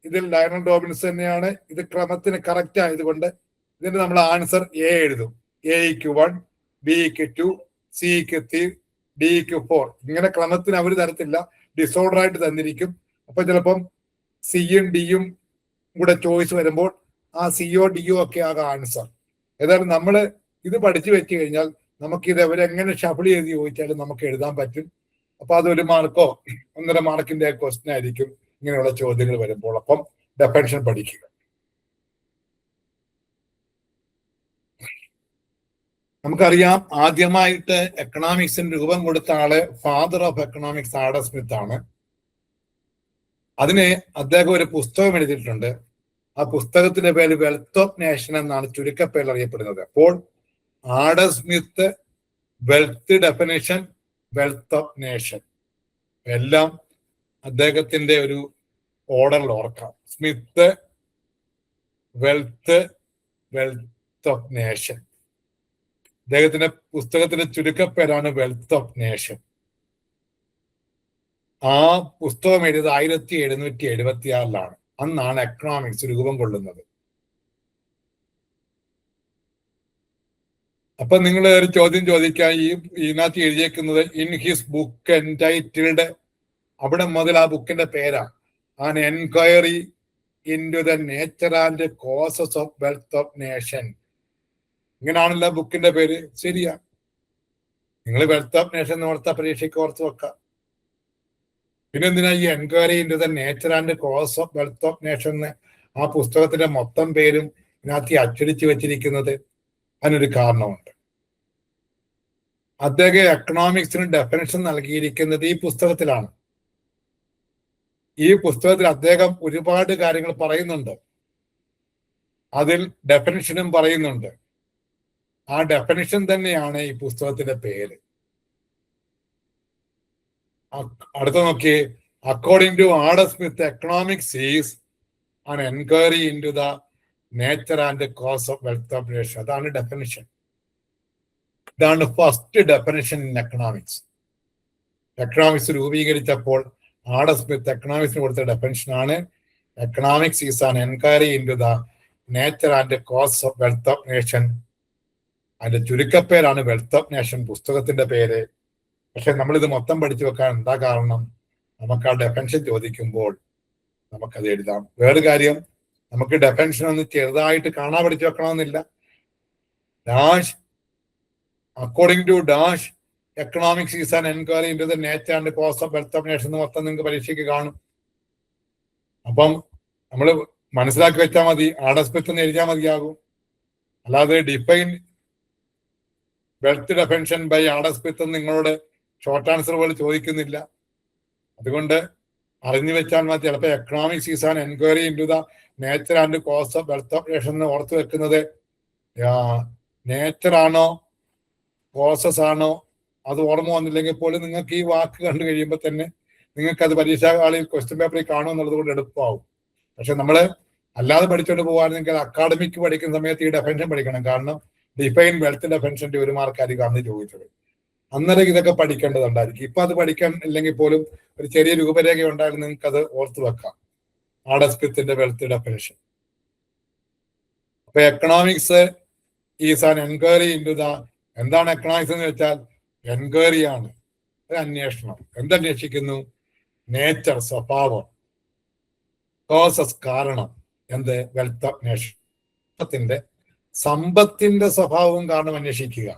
ഇതിൽ ലയണൽ റോബിൻസ് തന്നെയാണ്. ഇത് ക്രമത്തിന് കറക്റ്റ് ആയതുകൊണ്ട് ഇതിന്റെ നമ്മൾ ആൻസർ എ എഴുതും. എക്ക് 1, ബിക്ക് 2, സിക്ക് 3, ഡിക്ക് 4. ഇങ്ങനെ ക്രമത്തിന് അവർ തരത്തില്ല, ഡിസോർഡർ ആയിട്ട് തന്നിരിക്കും. അപ്പൊ ചിലപ്പം സിയും ഡിയും കൂടെ ചോയ്സ് വരുമ്പോൾ ആ സിയോ ഡിയോ ഒക്കെ ആകാം ആൻസർ. ഏതായാലും നമ്മൾ ഇത് പഠിച്ചു വെച്ച് കഴിഞ്ഞാൽ നമുക്കിത് അവരെങ്ങനെ ഷഫിൾ ചെയ്ത് ചോദിച്ചാലും നമുക്ക് എഴുതാൻ പറ്റും. അപ്പൊ അത് 1 മാർക്കോ 1.5 മാർക്കിന്റെ ക്വസ്റ്റ്യൻ ആയിരിക്കും ഇങ്ങനെയുള്ള ചോദ്യങ്ങൾ വരുമ്പോൾ. അപ്പം ഡെഫിനിഷൻ പഠിക്കുക. നമുക്കറിയാം ആദ്യമായിട്ട് എക്കണോമിക്സിന് രൂപം കൊടുത്ത ആള് father of economics Adam Smith ആണ്. അതിന് അദ്ദേഹം ഒരു പുസ്തകം എഴുതിയിട്ടുണ്ട്. ആ പുസ്തകത്തിന്റെ പേര് വെൽത്ത് ഓഫ് നേഷൻ എന്നാണ് ചുരുക്കപ്പേരിൽ അറിയപ്പെടുന്നത്. അപ്പോൾ Adam Smith, wealth definition, wealth of nation എല്ലാം അദ്ദേഹത്തിന്റെ ഒരു ഓർഡറിൽ ഓർക്കാം. Smith, wealth, wealth of nation. അദ്ദേഹത്തിന്റെ പുസ്തകത്തിന്റെ ചുരുക്കപ്പേരാണ് വെൽത്ത് ഓഫ് നേഷൻ. ആ പുസ്തകം എഴുതിയത് 1776 അന്നാണ് എക്കണോമിക്സ് രൂപം കൊള്ളുന്നത്. അപ്പൊ നിങ്ങൾ ഒരു ചോദ്യം ചോദിക്കാൻ, ഇതിനകത്ത് എഴുതിയേക്കുന്നത് ഇൻ ഹിസ് ബുക്ക് എൻടൈറ്റിൽഡ്, അവിടെ മുതൽ ആ ബുക്കിന്റെ പേരാ an enquiry into the nature and causes of wealth of nation. ഇങ്ങനെയാണല്ലോ ബുക്കിന്റെ പേര്. ശരിയാ, നിങ്ങൾ വെൽത്ത് ഓഫ് നേഷൻ ഓർത്ത പരീക്ഷയ്ക്ക് ഓർത്ത് വെക്കാം. പിന്നെ എന്തിനാ ഈ enquiry into the nature and cause of wealth of nation എന്ന് ആ പുസ്തകത്തിന്റെ മൊത്തം പേരും ഇതിനകത്ത് അച്ചടിച്ചു വെച്ചിരിക്കുന്നത്? അതിനൊരു കാരണമുണ്ട്. അദ്ദേഹം എക്കണോമിക്സിന് ഡെഫിനിഷൻ നൽകിയിരിക്കുന്നത് ഈ പുസ്തകത്തിലാണ്. ഈ പുസ്തകത്തിൽ അദ്ദേഹം ഒരുപാട് കാര്യങ്ങൾ പറയുന്നുണ്ട്. അതിൽ ഡെഫിനിഷനും പറയുന്നുണ്ട്. ആ ഡെഫിനിഷൻ തന്നെയാണ് ഈ പുസ്തകത്തിന്റെ പേര്. അടുത്ത നോക്കി, according to Adam Smith economics is an enquiry into the nature and cause of wealth of nation. അതാണ് ഡെഫിനിഷൻ. ഇതാണ് first definition in economics. Economics രൂപീകരിച്ചപ്പോൾ ആഡം സ്മിത്ത് എക്കണോമിക്സിന് കൊടുത്ത ഡെഫിനിഷൻ ആണ് economics is an enquiry into the nature and cause of wealth of nation. അതിന്റെ ചുരുക്കപ്പേരാണ് wealth of nation പുസ്തകത്തിന്റെ പേര്. പക്ഷെ നമ്മളിത് മൊത്തം പഠിച്ചു വെക്കാൻ എന്താ കാരണം? നമുക്ക് ആ ഡെഫിനിഷൻ ചോദിക്കുമ്പോൾ നമുക്കത് എഴുതാം. വേറൊരു കാര്യം, നമുക്ക് ഡെഫിനിഷൻ ഒന്ന് ചെറുതായിട്ട് കാണാൻ പഠിച്ചു വെക്കണമെന്നില്ല. Dash according to dash economics is an enquiry into the nature and cause of wealth of nation എന്ന് മൊത്തം നിങ്ങൾക്ക് പരീക്ഷയ്ക്ക് കാണും. അപ്പം നമ്മൾ മനസ്സിലാക്കി വെച്ചാൽ മതി, ആഡം സ്മിത്ത് എന്ന് എഴുതിയാൽ മതിയാകും. അല്ലാതെ define wealth definition by Adam Smith എന്ന് നിങ്ങളോട് ഷോർട്ട് ആൻസർ പോലെ ചോദിക്കുന്നില്ല. അതുകൊണ്ട് അറിഞ്ഞു വെച്ചാൽ മതി. ചിലപ്പോൾ economics is an enquiry into the nature and cause of wealth of nation എന്ന് ഓർത്ത് വെക്കുന്നത് നേച്ചർ ആണോ കോസസ് ആണോ അത് ഓർമ്മ വന്നില്ലെങ്കിൽ പോലും നിങ്ങൾക്ക് ഈ വാക്ക് കണ്ടു കഴിയുമ്പോൾ തന്നെ നിങ്ങൾക്ക് അത് പരീക്ഷാകാളിൽ ക്വസ്റ്റ്യൻ പേപ്പറിൽ കാണുമെന്നുള്ളത് കൊണ്ട് എളുപ്പമാവും. പക്ഷെ നമ്മള് അല്ലാതെ പഠിച്ചുകൊണ്ട് പോകാണെങ്കിൽ അക്കാഡമിക് പഠിക്കുന്ന സമയത്ത് ഈ ഡെഫിനിഷൻ പഠിക്കണം. കാരണം ഡിഫൈൻ വെൽത്ത് ഡെഫിനിഷന്റെ 1 മാർക്ക് ആയിരിക്കും അന്ന് ചോദിച്ചത്. അന്നേരം ഇതൊക്കെ പഠിക്കേണ്ടതുണ്ടായിരിക്കും. ഇപ്പൊ അത് പഠിക്കാൻ ഇല്ലെങ്കിൽ പോലും ഒരു ചെറിയ രൂപരേഖ ഉണ്ടായാലും നിങ്ങൾക്ക് അത് ഓർത്തു വെക്കാം. ആഡം സ്മിത്തിന്റെ വെൽത്ത് ഡെഫിനിഷൻ. അപ്പൊ economics is an enquiry into the, എന്താണ് എക്കണോമിക്സ് എന്ന് വെച്ചാൽ എൻക്വയറി ആണ്, ഒരു അന്വേഷണം. എന്തന്വേഷിക്കുന്നു? നേച്ചർ, സ്വഭാവം, കോസസ്, കാരണം. എന്ത്? വെൽത്ത് അന്വേഷണത്തിന്റെ സമ്പത്തിന്റെ സ്വഭാവവും കാരണം അന്വേഷിക്കുക.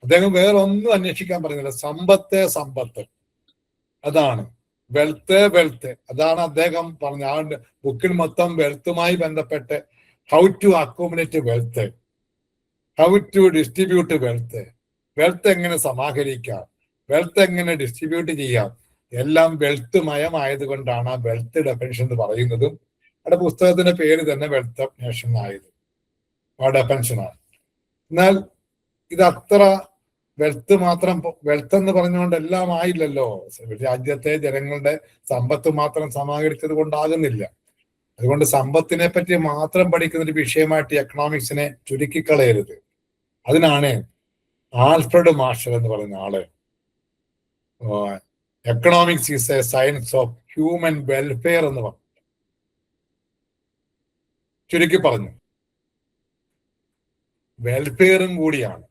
അദ്ദേഹം വേറെ ഒന്നും അന്വേഷിക്കാൻ പറയുന്നില്ല. സമ്പത്ത് അതാണ് വെൽത്ത്. അതാണ് അദ്ദേഹം പറഞ്ഞ ആ ബുക്കിൽ മൊത്തം വെൽത്തുമായി ബന്ധപ്പെട്ട് how to accommodate wealth, how to distribute wealth എങ്ങനെ സമാഹരിക്കാം, വെൽത്ത് എങ്ങനെ ഡിസ്ട്രിബ്യൂട്ട് ചെയ്യാം, എല്ലാം വെൽത്ത് മയമായതുകൊണ്ടാണ് ആ വെൽത്ത് ഡെഫിനിഷൻ എന്ന് പറയുന്നതും അവിടെ പുസ്തകത്തിന്റെ പേര് തന്നെ വെൽത്ത് ഡെഫിനിഷൻ ആയത്. ആ ഡെഫിനിഷനാണ്. എന്നാൽ ഇത് അത്ര വെൽത്ത് മാത്രം, വെൽത്ത് എന്ന് പറഞ്ഞുകൊണ്ട് എല്ലാം ആയില്ലല്ലോ. രാജ്യത്തെ ജനങ്ങളുടെ സമ്പത്ത് മാത്രം സമാഹരിച്ചത് കൊണ്ടാകുന്നില്ല. അതുകൊണ്ട് സമ്പത്തിനെ പറ്റി മാത്രം പഠിക്കുന്ന ഒരു വിഷയമായിട്ട് എക്കണോമിക്സിനെ ചുരുക്കിക്കളയരുത്. അതിനാണ് ആൽഫ്രഡ് മാർഷൽ എന്ന് പറയുന്ന ആള് economics is a science of human welfare എന്ന് പറഞ്ഞു. ചുരുക്കി പറഞ്ഞു, വെൽഫെയറും കൂടിയാണ്.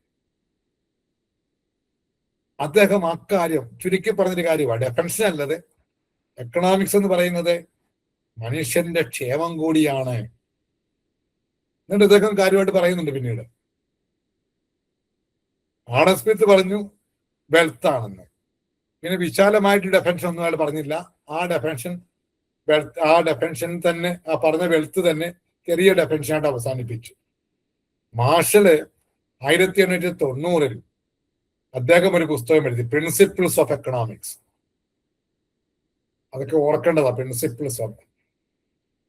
അദ്ദേഹം അക്കാര്യം ചുരുക്കി പറഞ്ഞൊരു കാര്യമാണ്. ഡെഫിനിഷൻ അല്ലത്. എക്കണോമിക്സ് എന്ന് പറയുന്നത് മനുഷ്യന്റെ ക്ഷേമം കൂടിയാണ്. എന്നിട്ട് ഇദ്ദേഹം കാര്യമായിട്ട് പറയുന്നുണ്ട് പിന്നീട്. ആഡം സ്മിത്ത് പറഞ്ഞു വെൽത്ത് ആണെന്ന്. പിന്നെ വിശാലമായിട്ട് ഡെഫിനിഷൻ ഒന്നും അയാൾ പറഞ്ഞില്ല. ആ ഡെഫിനിഷൻ തന്നെ, ആ പറഞ്ഞ വെൽത്ത് തന്നെ ചെറിയ ഡെഫിനിഷനായിട്ട് അവസാനിപ്പിച്ചു. മാർഷല് 1890 അദ്ദേഹം ഒരു പുസ്തകം എഴുതി, പ്രിൻസിപ്പിൾസ് ഓഫ് എക്കണോമിക്സ്. അതൊക്കെ ഓർക്കേണ്ടതാ. പ്രിൻസിപ്പിൾസ് ഓഫ്,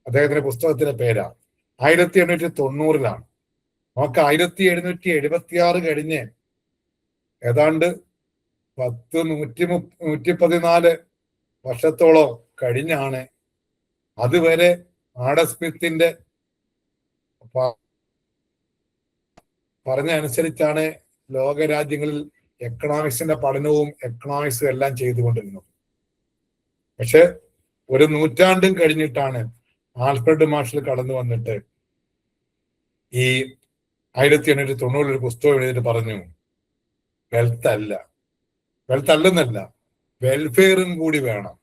അദ്ദേഹത്തിന്റെ പുസ്തകത്തിന്റെ പേരാണ്. 1890 നമുക്ക് 1776 കഴിഞ്ഞ് ഏതാണ്ട് 114 വർഷത്തോളം കഴിഞ്ഞാണ് അതുവരെ ആഡം സ്മിത്തിന്റെ പറഞ്ഞ അനുസരിച്ചാണ് ലോകരാജ്യങ്ങളിൽ എക്കണോമിക്സിന്റെ പഠനവും എക്കണോമിക്സും എല്ലാം ചെയ്തുകൊണ്ടിരുന്നത്. പക്ഷെ ഒരു നൂറ്റാണ്ടും കഴിഞ്ഞിട്ടാണ് ആൽഫ്രഡ് മാർഷൽ കടന്നു വന്നിട്ട് ഈ 1890 ഒരു പുസ്തകം എഴുതിയിട്ട് പറഞ്ഞു, വെൽത്ത് അല്ലെന്നല്ല, വെൽഫെയറും കൂടി വേണം.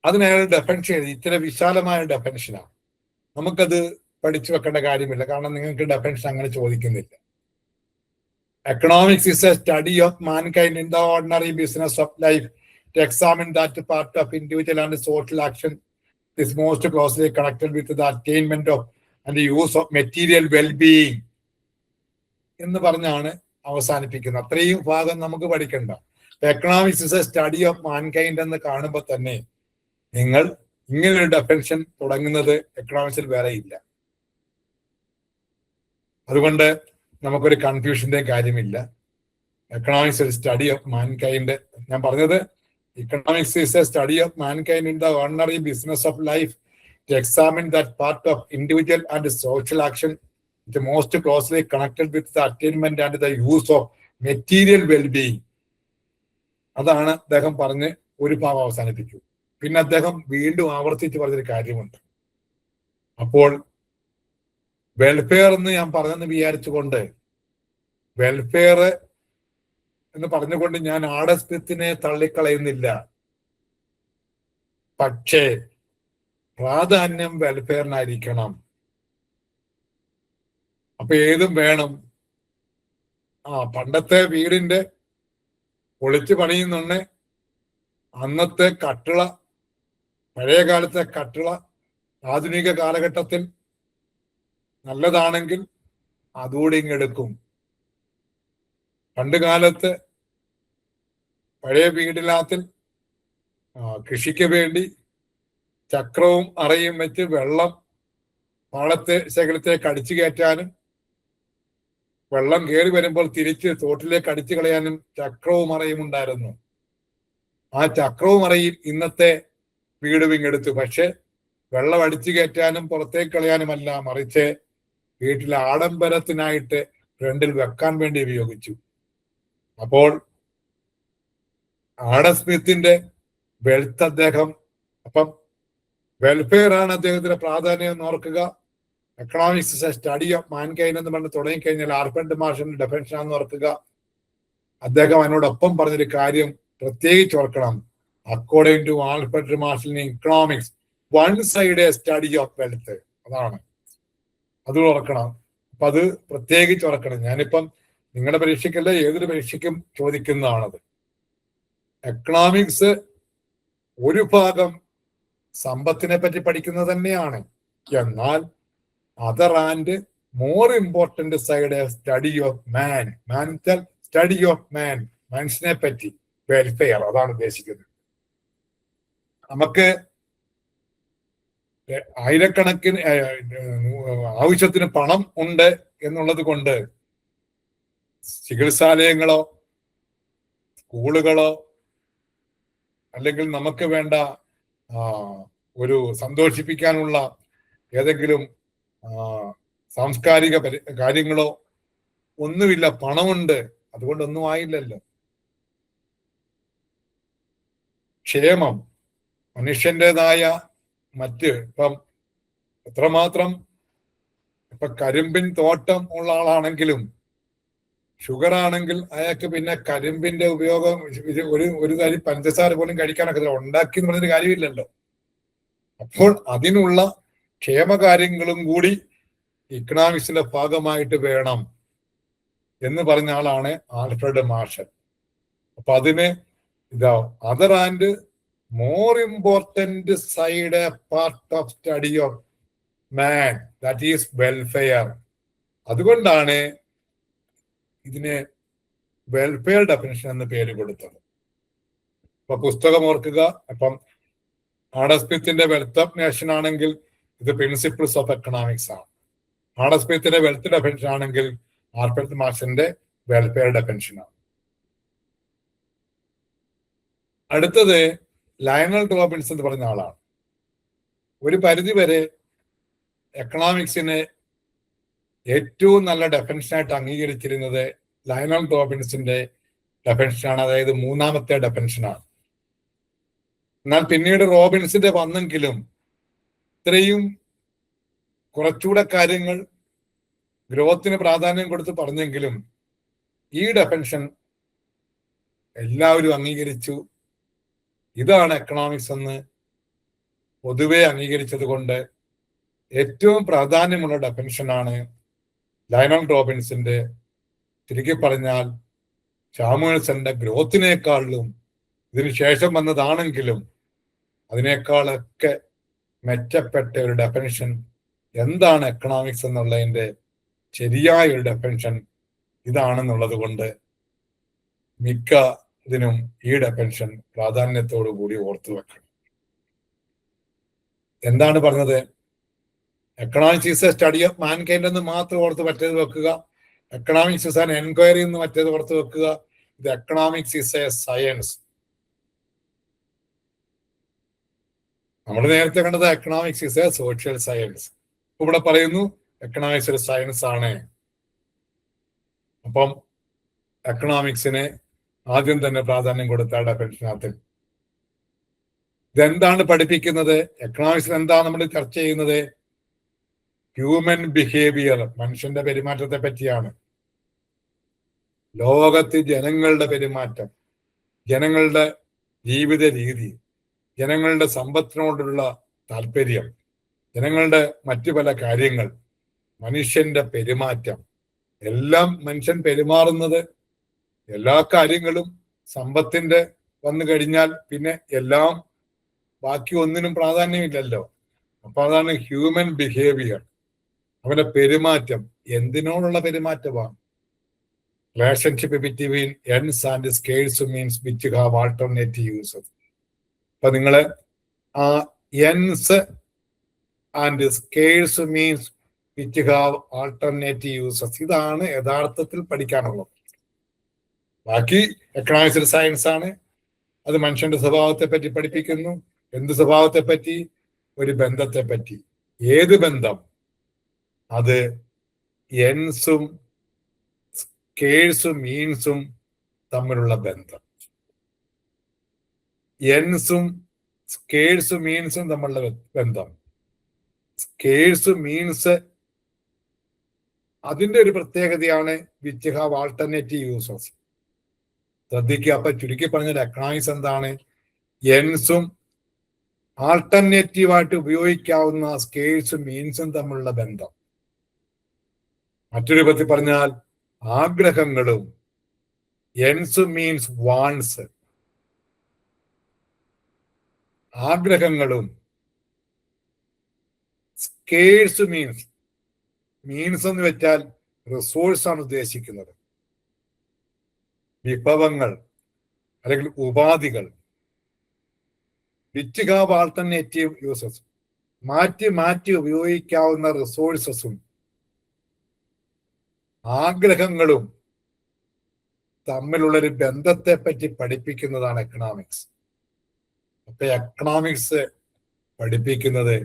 അതിനയാൾ ഡെഫിനിഷൻ എഴുതി. ഇത്ര വിശാലമായ ഡെഫിനിഷനാണ്. നമുക്കത് പഠിച്ചു വെക്കേണ്ട കാര്യമില്ല, കാരണം നിങ്ങൾക്ക് ഡെഫിനിഷൻ അങ്ങനെ ചോദിക്കുന്നില്ല. Economics is a study of mankind in the ordinary business of life, to examine that part of individual and social action is most closely connected with the attainment of and the use of material well-being എന്ന് പറഞ്ഞാണ് അവസാനിപ്പിക്കുന്നത്. അത്രയും ഭാഗം നമുക്ക് പഠിക്കണ്ട. Economics is a study of mankind എന്ന് കാണുമ്പോൾ തന്നെ നിങ്ങൾ ഇങ്ങനൊരു ഡെഫിനിഷൻ തുടങ്ങുന്നത് എക്കണോമിക്സിൽ വേറെ ഇല്ല. അതുകൊണ്ട് നമുക്കൊരു കൺഫ്യൂഷന്റെ കാര്യമില്ല. എക്കണോമിക്സ് ഒരു സ്റ്റഡി ഓഫ് മാൻകൈൻഡ്. ഞാൻ പറഞ്ഞത് economics is a study of mankind in the ordinary business of life, to examine that part of individual and social action which is most closely connected with the attainment and the use of material well-being. അതാണ് അദ്ദേഹം പറഞ്ഞ് ഒരു ഭാഗം അവസാനിപ്പിച്ചു. പിന്നെ അദ്ദേഹം വീണ്ടും ആവർത്തിച്ച് പറഞ്ഞൊരു കാര്യമുണ്ട്. അപ്പോൾ വെൽഫെയർ എന്ന് ഞാൻ പറഞ്ഞെന്ന് വിചാരിച്ചുകൊണ്ട്, വെൽഫെയർ എന്ന് പറഞ്ഞുകൊണ്ട് ഞാൻ ആഡം സ്മിത്തിനെ തള്ളിക്കളയുന്നില്ല. പക്ഷേ പ്രാധാന്യം വെൽഫെയറിനായിരിക്കണം. അപ്പൊ ഏതും വേണം. പണ്ടത്തെ വീടിന്റെ പൊളിച്ചു പണിയുന്നുണ്ട്. അന്നത്തെ കട്ടിള, പഴയ കാലത്തെ കട്ടിള ആധുനിക കാലഘട്ടത്തിൽ നല്ലതാണെങ്കിൽ അതുകൂടി ഇങ്ങെടുക്കും. പണ്ട് കാലത്ത് പഴയ വീടിനകത്തിൽ കൃഷിക്ക് വേണ്ടി ചക്രവും അറയും വെച്ച് വെള്ളം പാളത്തെ ശേഖരത്തേക്ക് അടിച്ചു കയറ്റാനും വെള്ളം കയറി വരുമ്പോൾ തിരിച്ച് തോട്ടിലേക്ക് അടിച്ചു കളയാനും ചക്രവും അറയും ഉണ്ടായിരുന്നു. ആ ചക്രവും അറിയിൽ ഇന്നത്തെ വീട് വിങ്ങെടുത്തു. പക്ഷെ വെള്ളം അടിച്ചു കയറ്റാനും പുറത്തേക്ക് കളയാനുമല്ല, മറിച്ച് വീട്ടിലെ ആഡംബരത്തിനായിട്ട് ഫ്രണ്ടിൽ വെക്കാൻ വേണ്ടി ഉപയോഗിച്ചു. അപ്പോൾ ആഡം സ്മിത്തിന്റെ വെൽത്ത് അദ്ദേഹം, അപ്പം വെൽഫെയർ ആണ് അദ്ദേഹത്തിന്റെ പ്രാധാന്യം എന്ന് ഓർക്കുക. Economics is a study of mankind എന്ന് പറഞ്ഞ് തുടങ്ങിക്കഴിഞ്ഞാൽ ആൽഫ്രഡ് മാർഷലിന്റെ ഡെഫിനിഷൻ ആണെന്ന് ഓർക്കുക. അദ്ദേഹം അതിനോടൊപ്പം പറഞ്ഞൊരു കാര്യം പ്രത്യേകിച്ച് ഓർക്കണം. According to Alfred Marshall in economics one side a study of wealth. അതാണ്, അത് ഓർക്കണം. അപ്പൊ അത് പ്രത്യേകിച്ച് ഓർക്കണം. ഞാനിപ്പം നിങ്ങളുടെ പരീക്ഷയ്ക്കല്ല, ഏതൊരു പരീക്ഷയ്ക്കും ചോദിക്കുന്നതാണത്. എക്കണോമിക്സ് ഒരു ഭാഗം സമ്പത്തിനെ പറ്റി പഠിക്കുന്നത് തന്നെയാണ്. എന്നാൽ other and more important side study of man. Study of മാൻ, മനുഷ്യനെ പറ്റി, വെൽഫെയർ, അതാണ് ഉദ്ദേശിക്കുന്നത്. നമുക്ക് ആയിരക്കണക്കിന് ആവശ്യത്തിന് പണം ഉണ്ട് എന്നുള്ളത് കൊണ്ട് ചികിത്സാലയങ്ങളോ സ്കൂളുകളോ അല്ലെങ്കിൽ നമുക്ക് വേണ്ട ഒരു സന്തോഷിപ്പിക്കാനുള്ള ഏതെങ്കിലും സാംസ്കാരിക കാര്യങ്ങളോ ഒന്നുമില്ല. പണമുണ്ട്, അതുകൊണ്ടൊന്നും ആയില്ലല്ലോ. ക്ഷേമം, മനുഷ്യൻ്റെതായ മറ്റ്, ഇപ്പം എത്രമാത്രം ഇപ്പൊ കരിമ്പിൻ തോട്ടം ഉള്ള ആളാണെങ്കിലും ഷുഗർ ആണെങ്കിൽ അയാൾക്ക് പിന്നെ കരിമ്പിന്റെ ഉപയോഗം ഒരു തരി പഞ്ചസാര പോലും കഴിക്കാനൊക്കെ ഉണ്ടാക്കി എന്ന് പറഞ്ഞൊരു കാര്യമില്ലല്ലോ. അപ്പോൾ അതിനുള്ള ക്ഷേമകാര്യങ്ങളും കൂടി ഇക്കണോമിക്സിന്റെ ഭാഗമായിട്ട് വേണം എന്ന് പറഞ്ഞ ആളാണ് ആൽഫ്രഡ് മാർഷൽ. അപ്പൊ അതിന് ഇതാ other and more important side part of study of man, that is welfare. അതുകൊണ്ടാണ് ഇതിന് വെൽഫെയർ ഡെഫിനിഷൻ എന്ന് പേര് കൊടുത്തത്. അപ്പൊ പുസ്തകം ഓർക്കുക. അപ്പം ആഡം സ്മിത്തിന്റെ വെൽത്ത് ഓഫ് നേഷൻ ആണെങ്കിൽ ഇത് പ്രിൻസിപ്പിൾസ് ഓഫ് എക്കണോമിക്സ് ആണ്. ആഡം സ്മിത്തിന്റെ വെൽത്ത് ഡെഫിനിഷൻ ആണെങ്കിൽ ആൽഫ്രഡ് മാർഷലിന്റെ വെൽഫെയർ ഡെഫിനിഷൻ ആണ്. അടുത്തത് ലയണൽ റോബിൻസ് എന്ന് പറഞ്ഞ ആളാണ്. ഒരു പരിധി വരെ എക്കണോമിക്സിന് ഏറ്റവും നല്ല ഡെഫിനിഷനായിട്ട് അംഗീകരിച്ചിരുന്നത് ലയണൽ റോബിൻസിന്റെ ഡെഫിനിഷനാണ്, അതായത് മൂന്നാമത്തെ ഡെഫിനിഷനാണ്. എന്നാൽ പിന്നീട് റോബിൻസിന്റെ വന്നെങ്കിലും ഇത്രയും കുറച്ചുകൂടെ കാര്യങ്ങൾ ഗ്രോത്തിന് പ്രാധാന്യം കൊടുത്ത് പറഞ്ഞെങ്കിലും ഈ ഡെഫിനിഷൻ എല്ലാവരും അംഗീകരിച്ചു. ഇതാണ് എക്കണോമിക്സ് എന്ന് പൊതുവെ അംഗീകരിച്ചത് കൊണ്ട് ഏറ്റവും പ്രാധാന്യമുള്ള ഡെഫിനിഷനാണ് ലയണൽ റോബിൻസിന്റെ. തിരികെ പറഞ്ഞാൽ സാമുവൽസന്റെ ഗ്രോത്തിനേക്കാളും ഇതിനു ശേഷം വന്നതാണെങ്കിലും അതിനേക്കാളൊക്കെ മെച്ചപ്പെട്ട ഒരു ഡെഫിനിഷൻ എന്താണ് എക്കണോമിക്സ് എന്നുള്ളതിന്റെ ശരിയായ ഒരു ഡെഫിനിഷൻ ഇതാണെന്നുള്ളത് കൊണ്ട് മിക്ക ഇതിനും ഈ ഡെഫിനിഷൻ പ്രാധാന്യത്തോടു കൂടി ഓർത്തു വെക്കണം. എന്താണ് പറഞ്ഞത്? Economics is A study of mankind എന്ന് മാത്രം ഓർത്ത് മറ്റേത് വെക്കുക. എക്കണോമിക്സ് ഈസ് ആൻ എൻക്വയറി എന്ന് മറ്റേത് ഓർത്ത് വെക്കുക. ഇത് എക്കണോമിക്സ് ഈസ് എ സയൻസ്. നമ്മൾ നേരത്തെ കണ്ടത് economics is a social science. ഇവിടെ പറയുന്നു എക്കണോമിക്സ് ഒരു സയൻസ് ആണ്. അപ്പം എക്കണോമിക്സിന് ആദ്യം തന്നെ പ്രാധാന്യം കൊടുത്ത ഡെഫിനിഷനകത്ത് ഇതെന്താണ് പഠിപ്പിക്കുന്നത്? എക്കണോമിക്സിൽ എന്താണ് നമ്മൾ ചർച്ച ചെയ്യുന്നത്? ഹ്യൂമൻ ബിഹേവിയർ, മനുഷ്യന്റെ പെരുമാറ്റത്തെ പറ്റിയാണ്. ലോകത്ത് ജനങ്ങളുടെ പെരുമാറ്റം, ജനങ്ങളുടെ ജീവിത രീതി, ജനങ്ങളുടെ സമ്പത്തിനോടുള്ള താല്പര്യം, ജനങ്ങളുടെ മറ്റു പല കാര്യങ്ങൾ, മനുഷ്യന്റെ പെരുമാറ്റം, എല്ലാം മനുഷ്യൻ പെരുമാറുന്നത് എല്ലാ കാര്യങ്ങളും സമ്പത്തിന്റെ വന്നു കഴിഞ്ഞാൽ പിന്നെ എല്ലാം ബാക്കി ഒന്നിനും പ്രാധാന്യമില്ലല്ലോ. അപ്പൊ അതാണ് ഹ്യൂമൻ ബിഹേവിയർ, അവന്റെ പെരുമാറ്റം. എന്തിനോടുള്ള പെരുമാറ്റമാണ്? Relationship between ends and scarce means which have alternative uses. അപ്പൊ നിങ്ങള് ആ ends and scarce means which have alternative uses, ഇതാണ് യഥാർത്ഥത്തിൽ പഠിക്കാനുള്ളത്. ബാക്കി എക്കണോമിക്സ് സയൻസ് ആണ്, അത് മനുഷ്യന്റെ സ്വഭാവത്തെ പറ്റി പഠിപ്പിക്കുന്നു. എന്ത് സ്വഭാവത്തെ പറ്റി? ഒരു ബന്ധത്തെ പറ്റി. ഏത് ബന്ധം? അത് എൻസും സ്കേഴ്സും മീൻസും തമ്മിലുള്ള ബന്ധം. എൻസും സ്കേഴ്സും മീൻസും തമ്മിലുള്ള ബന്ധം. സ്കേഴ്സ് മീൻസ് അതിന്റെ ഒരു പ്രത്യേകതയാണ് വിച്ച് ഹാവ് ആൾട്ടർനേറ്റീവ് യൂസേഴ്സ്. ശ്രദ്ധിക്കുക. അപ്പൊ ചുരുക്കി പറഞ്ഞ എക്കണോമിക്സ് എന്താണ്? എൻസും ആൾട്ടർനേറ്റീവായിട്ട് ഉപയോഗിക്കാവുന്ന സ്കേഴ്സും മീൻസും തമ്മിലുള്ള ബന്ധം. മറ്റൊരു രൂപത്തിൽ പറഞ്ഞാൽ ആഗ്രഹങ്ങളും എൻസ് മീൻസ് വാൺസ്, ആഗ്രഹങ്ങളും സ്കേഴ്സ് മീൻസ് എന്ന് വെച്ചാൽ റിസോഴ്സ് ആണ് ഉദ്ദേശിക്കുന്നത്. വിഭവങ്ങൾ അല്ലെങ്കിൽ ഉപാധികൾ. വിച്ച് ഹാവ് ആൾട്ടർനേറ്റീവ് യൂസസ്, മാറ്റി മാറ്റി ഉപയോഗിക്കാവുന്ന റിസോഴ്സസും ആഗ്രഹങ്ങളും തമ്മിലുള്ളൊരു ബന്ധത്തെ പറ്റി പഠിപ്പിക്കുന്നതാണ് എക്കണോമിക്സ്. അപ്പൊ എക്കണോമിക്സ് പഠിപ്പിക്കുന്നത്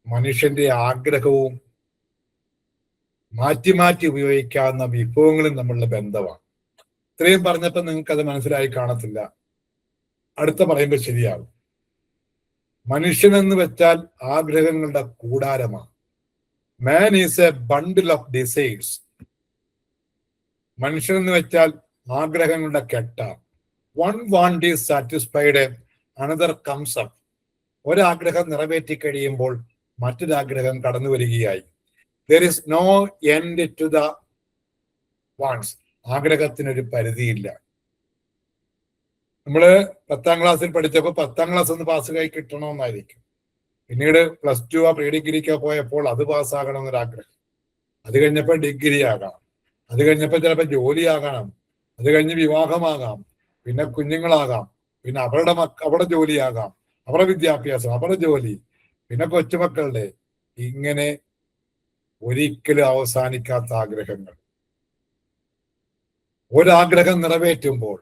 മനുഷ്യന്റെ ആഗ്രഹവും മാറ്റി മാറ്റി ഉപയോഗിക്കാവുന്ന വിഭവങ്ങളും തമ്മിലുള്ള ബന്ധമാണ്. ഇത്രയും പറഞ്ഞപ്പോൾ നിങ്ങൾക്ക് അത് മനസ്സിലായി കാണത്തില്ല. അടുത്ത പറയുമ്പോൾ ശരിയാകും. മനുഷ്യനെന്ന് വെച്ചാൽ ആഗ്രഹങ്ങളുടെ കൂടാരമാണ്. Man is a bundle of desires. മനുഷ്യനെന്ന് വെച്ചാൽ ആഗ്രഹങ്ങളുടെ കെട്ടാണ്. One want is satisfied, another comes up. ഒരാഗ്രഹം നിറവേറ്റി കഴിയുമ്പോൾ മറ്റൊരാഗ്രഹം കടന്നു വരികയായി. There is no end to the wants. ആഗ്രഹത്തിനൊരു പരിധിയില്ല. നമ്മള് 10ാം ക്ലാസ്സിൽ പഠിച്ചപ്പോൾ 10ാം ക്ലാസ് ഒന്ന് പാസ്സായി കിട്ടണമെന്നായിരിക്കും. പിന്നീട് +2 പ്രീ ഡിഗ്രിക്കോ പോയപ്പോൾ അത് പാസ്സാകണമെന്നൊരാഗ്രഹം. അത് കഴിഞ്ഞപ്പോൾ ഡിഗ്രി ആകാം, അത് കഴിഞ്ഞപ്പോൾ ചിലപ്പോൾ ജോലിയാകണം, അത് കഴിഞ്ഞ് വിവാഹമാകാം, പിന്നെ കുഞ്ഞുങ്ങളാകാം, പിന്നെ അവരുടെ ജോലിയാകാം, അവരുടെ വിദ്യാഭ്യാസം, അവരുടെ ജോലി, പിന്നെ കൊച്ചുമക്കളുടെ. ഇങ്ങനെ ഒരിക്കലും അവസാനിക്കാത്ത ആഗ്രഹങ്ങൾ. ഒരാഗ്രഹം നിറവേറ്റുമ്പോൾ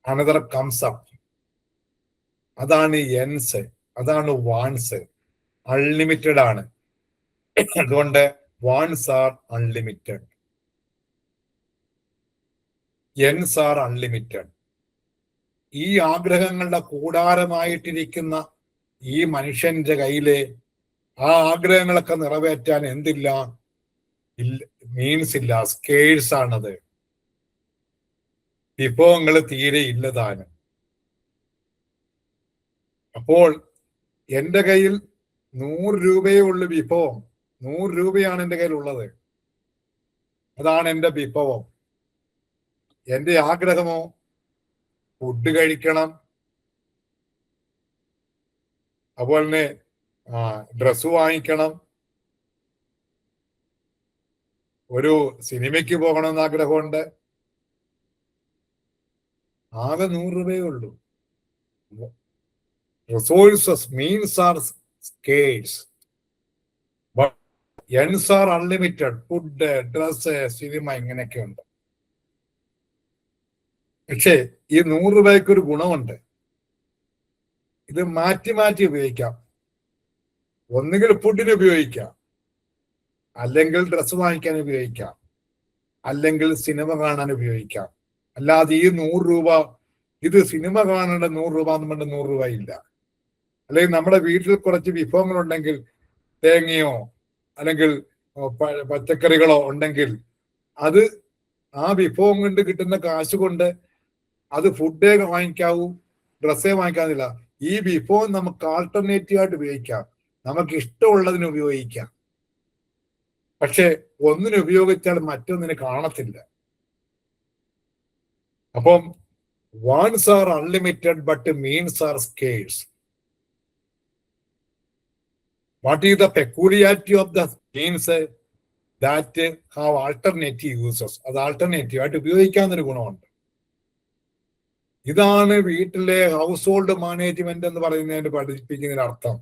അനദർ കംസ് അപ്പ്. അതാണ് എൻസ്, അതാണ് വാൺസ്. അൺലിമിറ്റഡ് ആണ്. അതുകൊണ്ട് wands are unlimited, എൻസ് are unlimited. ഈ ആഗ്രഹങ്ങളുടെ കൂടാരമായിട്ടിരിക്കുന്ന ഈ മനുഷ്യന്റെ കയ്യില് ആ ആഗ്രഹങ്ങളൊക്കെ നിറവേറ്റാൻ എന്തില്ല? മീൻസ് ഇല്ല, സ്കേഴ്സ് ആണത്. വിഭവങ്ങൾ തീരെ ഇല്ലതാനും. അപ്പോൾ എന്റെ കയ്യിൽ 100 രൂപയേ ഉള്ളു വിഭവം. 100 രൂപയാണ് എൻ്റെ കയ്യിലുള്ളത്. അതാണ് എൻ്റെ വിഭവം. എൻ്റെ ആഗ്രഹമോ ഫുഡ് കഴിക്കണം, അതുപോലെ തന്നെ ഡ്രസ്സ് വാങ്ങിക്കണം, ഒരു സിനിമയ്ക്ക് പോകണമെന്ന് ആഗ്രഹമുണ്ട്. ആകെ 100 രൂപയേ ഉള്ളൂ. Resources means are scarce, ends are unlimited. Food, dress, cinema, ഇങ്ങനെയൊക്കെ ഉണ്ട്. പക്ഷേ ഈ 100 രൂപയ്ക്ക് ഒരു ഗുണമുണ്ട്. ഇത് മാറ്റി മാറ്റി ഉപയോഗിക്കാം. ഒന്നുകിൽ ഫുഡിന് ഉപയോഗിക്കാം, അല്ലെങ്കിൽ ഡ്രസ്സ് വാങ്ങിക്കാൻ ഉപയോഗിക്കാം, അല്ലെങ്കിൽ സിനിമ കാണാൻ ഉപയോഗിക്കാം. അല്ലാതെ ഈ 100 രൂപ ഇത് സിനിമ കാണേണ്ട 100 രൂപ എന്ന് പറഞ്ഞ 100 രൂപ ഇല്ല. അല്ലെങ്കിൽ നമ്മുടെ വീട്ടിൽ കുറച്ച് വിഭവങ്ങളുണ്ടെങ്കിൽ, തേങ്ങയോ അല്ലെങ്കിൽ പച്ചക്കറികളോ ഉണ്ടെങ്കിൽ, അത് ആ വിഭവം കൊണ്ട് കിട്ടുന്ന കാശ് കൊണ്ട് അത് ഫുഡേ വാങ്ങിക്കാവൂ, ഡ്രസ്സേ വാങ്ങിക്കാന്നില്ല. ഈ വിഭവം നമുക്ക് ആൾട്ടർനേറ്റീവായിട്ട് ഉപയോഗിക്കാം, നമുക്ക് ഇഷ്ടമുള്ളതിന് ഉപയോഗിക്കാം. പക്ഷെ ഒന്നിന് ഉപയോഗിച്ചാൽ മറ്റൊന്നിന് കാണത്തില്ല. അപ്പം wants are unlimited but means are scarce. What is the peculiarity of the means that have alternative uses? അത് ആൾട്ടർനേറ്റീവ് ആയിട്ട് ഉപയോഗിക്കാവുന്നൊരു ഗുണമുണ്ട്. ഇതാണ് വീട്ടിലെ ഹൗസ് ഹോൾഡ് മാനേജ്മെന്റ് എന്ന് പറയുന്നതിന് പഠിപ്പിക്കുന്നതിന് അർത്ഥം.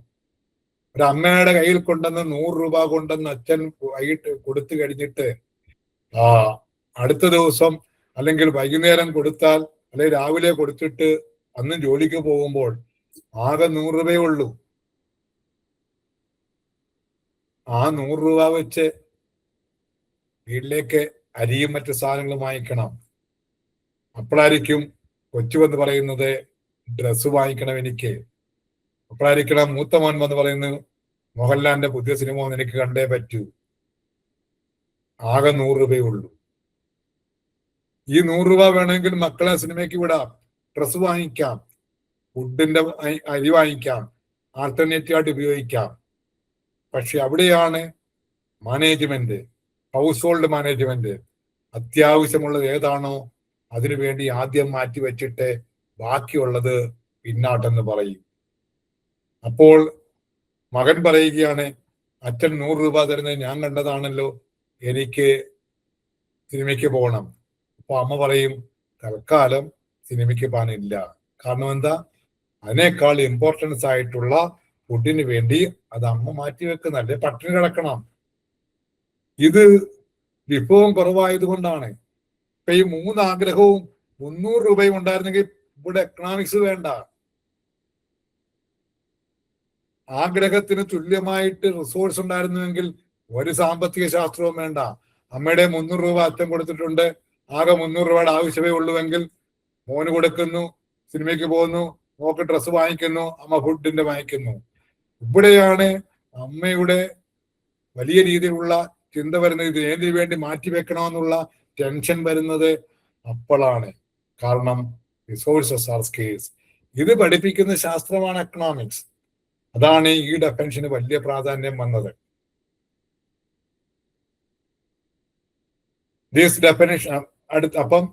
ഒരു അമ്മയുടെ കയ്യിൽ കൊണ്ടുവന്ന് 100 രൂപ കൊണ്ടുവന്ന് അച്ഛൻ വൈകിട്ട് കൊടുത്തു കഴിഞ്ഞിട്ട് അടുത്ത ദിവസം അല്ലെങ്കിൽ വൈകുന്നേരം കൊടുത്താൽ അല്ലെങ്കിൽ രാവിലെ കൊടുത്തിട്ട് അന്ന് ജോലിക്ക് പോകുമ്പോൾ ആകെ 100 രൂപയേ ഉള്ളൂ. ആ 100 രൂപ വെച്ച് വീട്ടിലേക്ക് അരിയും മറ്റു സാധനങ്ങളും വാങ്ങിക്കണം. അപ്പോഴായിരിക്കും കൊച്ചു എന്ന് പറയുന്നത് ഡ്രസ്സ് വാങ്ങിക്കണം എനിക്ക്. അപ്പോഴായിരിക്കണം മൂത്ത മോൻ എന്ന് പറയുന്നത് മോഹൻലാലിന്റെ പുതിയ സിനിമ ഒന്ന് എനിക്ക് കണ്ടേ പറ്റൂ. ആകെ 100 രൂപയേ ഉള്ളൂ. ഈ 100 രൂപ വേണമെങ്കിൽ മക്കളെ സിനിമയ്ക്ക് വിടാം, ഡ്രസ്സ് വാങ്ങിക്കാം, ഫുഡിന്റെ അരി വാങ്ങിക്കാം, ആൾട്ടർനേറ്റീവ് ആയിട്ട് ഉപയോഗിക്കാം. പക്ഷെ അവിടെയാണ് മാനേജ്മെന്റ്, ഹൗസ് ഹോൾഡ് മാനേജ്മെന്റ് അത്യാവശ്യമുള്ളത് ഏതാണോ അതിനു വേണ്ടി ആദ്യം മാറ്റി വെച്ചിട്ട് ബാക്കിയുള്ളത് പിന്നാട്ടെന്ന് പറയും. അപ്പോൾ മകൻ പറയുകയാണ്, അച്ഛൻ 100 രൂപ തരുന്നത് ഞാൻ കണ്ടതാണല്ലോ, എനിക്ക് സിനിമയ്ക്ക് പോകണം. അപ്പൊ അമ്മ പറയും, തൽക്കാലം സിനിമയ്ക്ക് പോകാനില്ല. കാരണം എന്താ? അതിനേക്കാൾ ഇമ്പോർട്ടൻസ് ആയിട്ടുള്ള ഫുഡിന് വേണ്ടി അത് അമ്മ മാറ്റി വെക്കുന്നല്ലേ, പട്ടിണി കിടക്കണം. ഇത് വിഭവം കുറവായത് കൊണ്ടാണ്. ഇപ്പൊ ഈ 3 ആഗ്രഹവും 300 രൂപയും ഉണ്ടായിരുന്നെങ്കിൽ ഇവിടെ എക്കണോമിക്സ് വേണ്ട. ആഗ്രഹത്തിന് തുല്യമായിട്ട് റിസോഴ്സ് ഉണ്ടായിരുന്നുവെങ്കിൽ ഒരു സാമ്പത്തിക ശാസ്ത്രവും വേണ്ട. അമ്മയുടെ 300 രൂപ അച്ഛൻ കൊടുത്തിട്ടുണ്ട്, ആകെ 300 രൂപയുടെ ആവശ്യമേ ഉള്ളുവെങ്കിൽ മോന് കൊടുക്കുന്നു, സിനിമയ്ക്ക് പോകുന്നു, മോക്ക് ഡ്രസ്സ് വാങ്ങിക്കുന്നു, അമ്മ ഫുഡിന്റെ വാങ്ങിക്കുന്നു. ഇവിടെയാണ് അമ്മയുടെ വലിയ രീതിയിലുള്ള ചിന്ത വരുന്നത്. ഇത് ഏതിനു വേണ്ടി മാറ്റി വെക്കണമെന്നുള്ള ടെൻഷൻ വരുന്നത് അപ്പോഴാണ്. കാരണം റിസോഴ്സസ് ആർ സ്കേഴ്സ്. ഇത് പഠിപ്പിക്കുന്ന ശാസ്ത്രമാണ് എക്കണോമിക്സ്. അതാണ് ഈ ഡെഫിനിഷന് വലിയ പ്രാധാന്യം വന്നത്. ദിസ് ഡെഫിനിഷൻ അപ്പം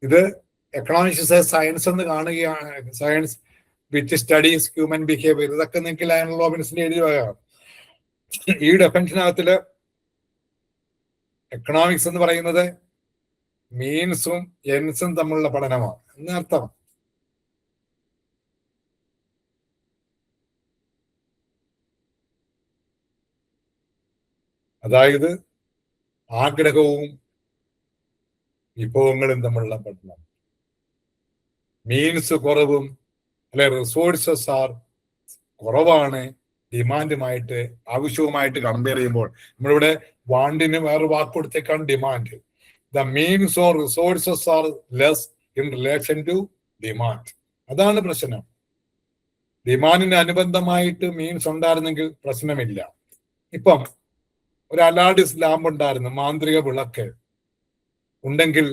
ഇത് എക്കണോമിക്സ് സയൻസ് എന്ന് കാണുകയാണ്. Science which studies human behaviour. ഇതൊക്കെ നിങ്ങൾക്ക് ലയണൽ റോബിൻസിന്റെ എഴുതി വരാം. ഈ ഡെഫിനിഷനകത്തില് എക്കണോമിക്സ് എന്ന് പറയുന്നത് മീൻസും എൻസും തമ്മിലുള്ള പഠനമാണ് എന്നർത്ഥം. അതായത് ആഗ്രഹവും വിഭവങ്ങളും തമ്മിലുള്ള പഠനം. മീൻസ് കുറവും അല്ലെ റിസോഴ്സസ് ആർ കുറവാണ് ഡിമാൻഡുമായിട്ട് ആവശ്യവുമായിട്ട് കമ്പയർ ചെയ്യുമ്പോൾ. നമ്മളിവിടെ വാണ്ടിന് വേറെ വാക്ക് കൊടുത്തേക്കാണ് demand. The means or resources are less in relation to demand. അതാണ് പ്രശ്നം. ഡിമാൻഡിന് അനുബന്ധമായിട്ട് മീൻസ് ഉണ്ടായിരുന്നെങ്കിൽ പ്രശ്നമില്ല. ഇപ്പം ഒരു അലാഡിസ് ലാമ്പ് ഉണ്ടായിരുന്നു, മാന്ത്രിക വിളക്ക് ഉണ്ടെങ്കിൽ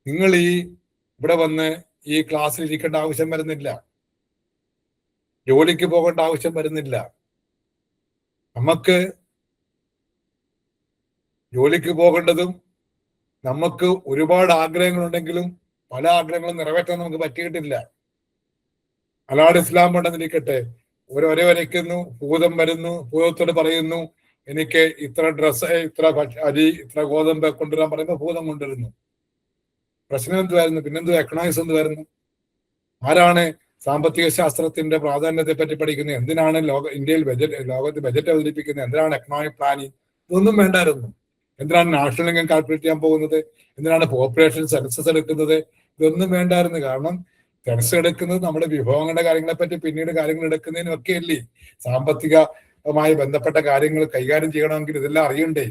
നിങ്ങൾ ഇവിടെ വന്ന് ഈ ക്ലാസ്സിൽ ഇരിക്കേണ്ട ആവശ്യം വരുന്നില്ല, ജോലിക്ക് പോകേണ്ട ആവശ്യം വരുന്നില്ല. നമുക്ക് ജോലിക്ക് പോകേണ്ടതും നമുക്ക് ഒരുപാട് ആഗ്രഹങ്ങളുണ്ടെങ്കിലും പല ആഗ്രഹങ്ങളും നിറവേറ്റാൻ നമുക്ക് പറ്റിയിട്ടില്ല. അലാഡ് ഇസ്ലാം ഉണ്ടെന്നിരിക്കട്ടെ, ഒരേ വരയ്ക്കുന്നു, ഭൂതം വരുന്നു, ഭൂതത്തോട് പറയുന്നു എനിക്ക് ഇത്ര ഡ്രസ്സ്, ഇത്ര അരി, ഇത്ര ഗോതമ്പ് കൊണ്ടുവരാൻ പറയുമ്പോൾ ഭൂതം കൊണ്ടുവരുന്നു. പ്രശ്നം എന്തുവായിരുന്നു? പിന്നെന്തു എക്കണോമിക്സ് എന്തുവായിരുന്നു? ആരാണ് സാമ്പത്തിക ശാസ്ത്രത്തിന്റെ പ്രാധാന്യത്തെ പറ്റി പഠിക്കുന്നത്? എന്തിനാണ് ഇന്ത്യയിൽ ലോകത്ത് ബജറ്റ് അവതരിപ്പിക്കുന്നത്? എന്തിനാണ് എക്കണോമിക് പ്ലാനിങ്? ഇതൊന്നും വേണ്ടായിരുന്നു. എന്തിനാണ് നാഷണൽ ഇൻകം കാൽക്കുലേറ്റ് ചെയ്യാൻ പോകുന്നത്? എന്തിനാണ് പോപ്പുലേഷൻ സെൻസസ് എടുക്കുന്നത്? ഇതൊന്നും വേണ്ടായിരുന്നു. കാരണം സെൻസസ് എടുക്കുന്നത് നമ്മുടെ വിഭവങ്ങളുടെ കാര്യങ്ങളെ പറ്റി പിന്നീട് കാര്യങ്ങൾ എടുക്കുന്നതിനും ഒക്കെ അല്ലേ. സാമ്പത്തികമായി ബന്ധപ്പെട്ട കാര്യങ്ങൾ കൈകാര്യം ചെയ്യണമെങ്കിൽ ഇതെല്ലാം അറിയണ്ടേ.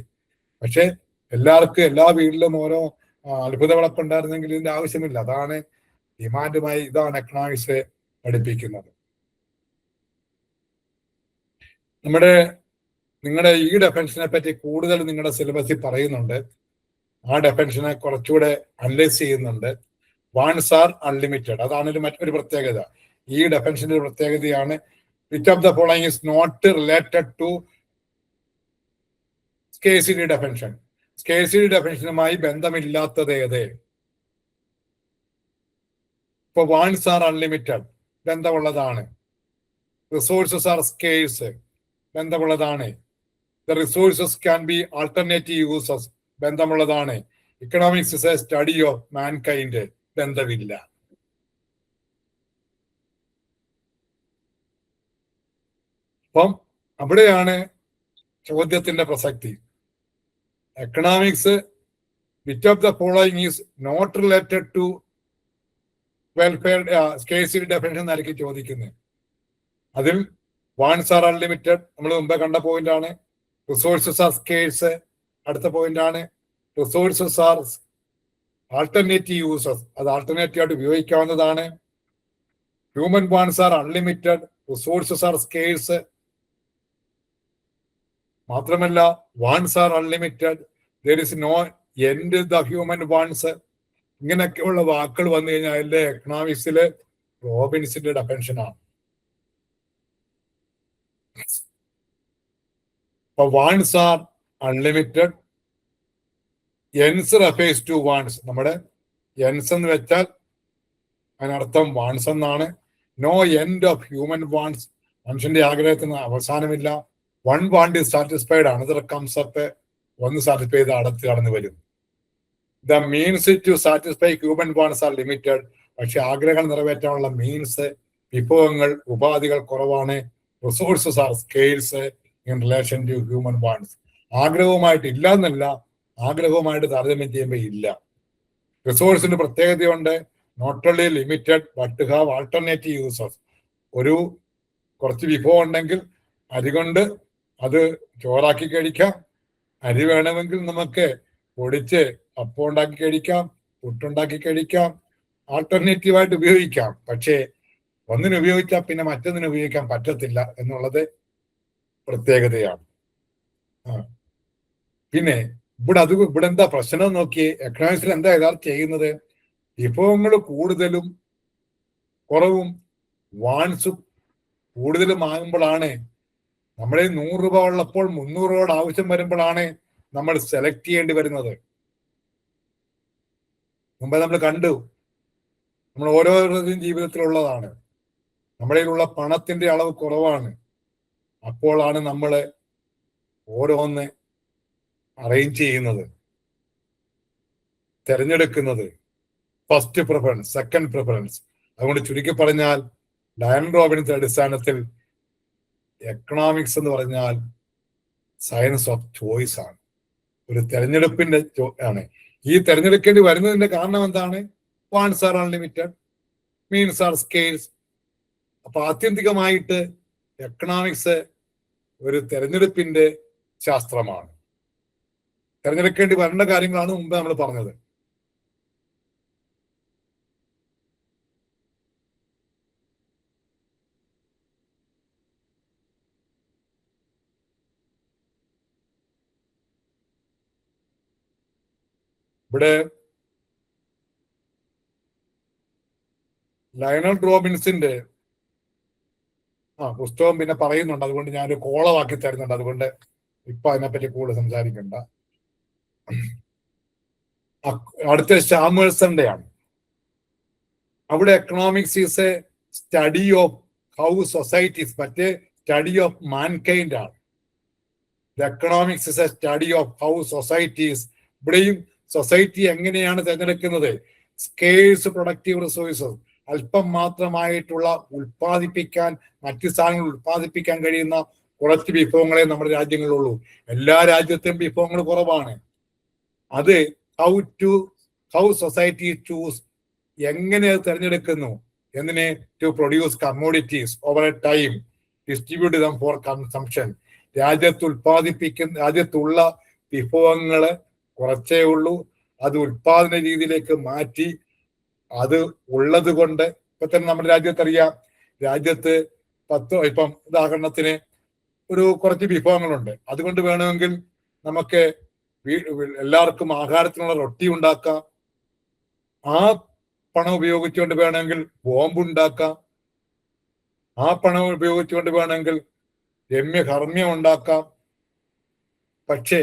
പക്ഷെ എല്ലാവർക്കും എല്ലാ വീട്ടിലും ഓരോ അത്ഭുത വിളക്കുണ്ടായിരുന്നെങ്കിൽ ഇതിന്റെ ആവശ്യമില്ല. അതാണ് ഡിമാൻഡുമായി ഇതാണ് എക്കണോമിക്സ് പഠിപ്പിക്കുന്നത്. നിങ്ങളുടെ ഈ ഡെഫിനിഷനെ പറ്റി കൂടുതൽ നിങ്ങളുടെ സിലബസിൽ പറയുന്നുണ്ട്. ആ ഡെഫിനിഷനെ കുറച്ചുകൂടെ അനലൈസ് ചെയ്യുന്നുണ്ട്. Wants are unlimited. അതാണ് മറ്റൊരു പ്രത്യേകത. ഈ ഡെഫിനിഷന്റെ ഒരു പ്രത്യേകതയാണ് which of the following is not related to scarcity definition. Scarcity ഡെഫിനിഷനുമായി ബന്ധമില്ലാത്തത് ഏത്? ഇപ്പൊ വാണ്ട്സ് ആർ അൺലിമിറ്റഡ് ബന്ധമുള്ളതാണ്. റിസോഴ്സസ് ആർ സ്കേഴ്സ് ബന്ധമുള്ളതാണ്. The resources can be alternative uses ബന്ധമുള്ളതാണ്. Economics is a study of mankind ബന്ധമില്ല. അപ്പം അവിടെയാണ് ചോദ്യത്തിന്റെ പ്രസക്തി. Economics which of the following is not related to welfare scarcity definition എന്നായിരിക്കും ചോദിക്കുന്നത്. അതിൽ വാണ്ട്സ് ആർ അൺലിമിറ്റഡ് നമ്മൾ മുമ്പേ കണ്ട പോയിന്റ് ആണ്. റിസോഴ്സസ് ആർ സ്കേഴ്സ് അടുത്ത പോയിന്റ് ആണ്. റിസോഴ്സസ് ആർ ആൾട്ടർനേറ്റീവ് യൂസസ്, അത് ആൾട്ടർനേറ്റീവ് ആയിട്ട് ഉപയോഗിക്കാവുന്നതാണ്. Human wants are unlimited, resources are scarce. മാത്രമല്ല wants are unlimited, there is no end the human wants. ഇങ്ങനെയൊക്കെയുള്ള വാക്കുകൾ വന്നു കഴിഞ്ഞാൽ അതിന്റെ എക്കണോമിക്സില് റോബിൻസിന്റെ ഡെഫിനിഷനാണ്. അപ്പൊ wants are unlimited, ends refers to wants. നമ്മുടെ എൻസ് എന്ന് വെച്ചാൽ അതിനർത്ഥം വാണ്ട്സ് എന്നാണ്. No end of human wants, മനുഷ്യന്റെ ആഗ്രഹത്തിന് അവസാനമില്ല. One want is satisfied, another comes up, ഒന്ന് സാറ്റിസ്ഫൈ ചെയ്ത് അടുത്ത് കടന്നു വരും. The means to satisfy human wants are limited, പക്ഷെ ആഗ്രഹങ്ങൾ നിറവേറ്റാനുള്ള മീൻസ്, വിഭവങ്ങൾ, ഉപാധികൾ കുറവാണ്. Resources are scarce in relation to human wants. ആഗ്രഹവുമായിട്ട് ഇല്ല എന്നല്ല, ആഗ്രഹവുമായിട്ട് താരതമ്യം ചെയ്യുമ്പോൾ ഇല്ല. റിസോഴ്സിന്റെ പ്രത്യേകതയുണ്ട്. Not only limited but to have alternative uses. ഒരു കുറച്ച് വിഭവം ഉണ്ടെങ്കിൽ അരി കൊണ്ട് അത് ചോറാക്കി കഴിക്കാം. അരി വേണമെങ്കിൽ നമുക്ക് പൊടിച്ച് അപ്പം ഉണ്ടാക്കി കഴിക്കാം, പുട്ടുണ്ടാക്കി കഴിക്കാം, ആൾട്ടർനേറ്റീവായിട്ട് ഉപയോഗിക്കാം. പക്ഷേ ഒന്നിന് ഉപയോഗിച്ചാൽ പിന്നെ മറ്റൊന്നിന് ഉപയോഗിക്കാൻ പറ്റത്തില്ല എന്നുള്ളത് പ്രത്യേകതയാണ്. പിന്നെ ഇവിടെ എന്താ പ്രശ്നം നോക്കിയേ. എക്കണോമിക്സിൽ എന്താ യഥാർത്ഥം ചെയ്യുന്നത്? വിഭവങ്ങൾ കൂടുതലും കുറവും വാൻസ് കൂടുതലും ആകുമ്പോഴാണ്, നമ്മളെ 100 രൂപ ഉള്ളപ്പോൾ 300 രൂപയുടെ ആവശ്യം വരുമ്പോഴാണ് നമ്മൾ സെലക്ട് ചെയ്യേണ്ടി വരുന്നത്. മുമ്പേ നമ്മൾ കണ്ടു, നമ്മൾ ഓരോരുത്തരുടെയും ജീവിതത്തിലുള്ളതാണ്. നമ്മളിലുള്ള പണത്തിന്റെ അളവ് കുറവാണ്. അപ്പോഴാണ് നമ്മൾ ഓരോന്ന് അറേഞ്ച് ചെയ്യുന്നത്, തിരഞ്ഞെടുക്കുന്നത്. First preference, second preference. അതുകൊണ്ട് ചുരുക്കി പറഞ്ഞാൽ ഡയൻ റോബിൻസിന്റെ അടിസ്ഥാനത്തിൽ എക്കണോമിക്സ് എന്ന് പറഞ്ഞാൽ സയൻസ് ഓഫ് ചോയ്സ് ആണ്, ഒരു തെരഞ്ഞെടുപ്പിന്റെ ആണ്. ഈ തെരഞ്ഞെടുക്കേണ്ടി വരുന്നതിന്റെ കാരണം എന്താണ്? Wants are unlimited, means are scarce. അപ്പൊ ആത്യന്തികമായിട്ട് എക്കണോമിക്സ് ഒരു തെരഞ്ഞെടുപ്പിന്റെ ശാസ്ത്രമാണ്. തെരഞ്ഞെടുക്കേണ്ടി വരേണ്ട കാര്യങ്ങളാണ് മുമ്പ് നമ്മൾ പറഞ്ഞത്. ഇവിടെ ലയണൽ റോബിൻസിന്റെ പുസ്തകം പിന്നെ പറയുന്നുണ്ട്. അതുകൊണ്ട് ഞാനൊരു കോളമാക്കി തരുന്നുണ്ട്. അതുകൊണ്ട് ഇപ്പൊ അതിനെപ്പറ്റി കൂടുതൽ സംസാരിക്കണ്ട. അടുത്ത സാമുവൽസന്റെ ആണ്. അവിടെ economics is A study of how societies, മറ്റേ സ്റ്റഡി ഓഫ് മാൻകൈൻഡ് ആണ്. Economics is a study of how societies. ഇവിടെയും സൊസൈറ്റി എങ്ങനെയാണ് തിരഞ്ഞെടുക്കുന്നത്? സ്കേഴ്സ് പ്രൊഡക്റ്റീവ് റിസോഴ്സസ്, അല്പം മാത്രമായിട്ടുള്ള ഉൽപ്പാദിപ്പിക്കാൻ, മറ്റു സാധനങ്ങൾ ഉൽപ്പാദിപ്പിക്കാൻ കഴിയുന്ന കുറച്ച് വിഭവങ്ങളെ നമ്മുടെ രാജ്യങ്ങളിലുള്ളൂ. എല്ലാ രാജ്യത്തും വിഭവങ്ങൾ കുറവാണ്. അത് ഹൗ സൊസൈറ്റി ചൂസ്, എങ്ങനെ അത് തിരഞ്ഞെടുക്കുന്നു? എന്തിനെ? To produce commodities over a time, distribute them for consumption. രാജ്യത്തുള്ള വിഭവങ്ങള് കുറച്ചേ ഉള്ളൂ, അത് ഉൽപാദന രീതിയിലേക്ക് മാറ്റി അത് ഉള്ളത് കൊണ്ട്. ഇപ്പൊ തന്നെ നമ്മുടെ രാജ്യത്തറിയാം, രാജ്യത്ത് ഇപ്പം ഉദാഹരണത്തിന് ഒരു കുറച്ച് വിഭവങ്ങളുണ്ട്. അതുകൊണ്ട് വേണമെങ്കിൽ നമുക്ക് എല്ലാവർക്കും ആഹാരത്തിനുള്ള റൊട്ടി ഉണ്ടാക്കാം. ആ പണം ഉപയോഗിച്ചുകൊണ്ട് വേണമെങ്കിൽ ബോംബ് ഉണ്ടാക്കാം. ആ പണം ഉപയോഗിച്ചുകൊണ്ട് വേണമെങ്കിൽ രമ്യകർമ്മ്യം ഉണ്ടാക്കാം. പക്ഷേ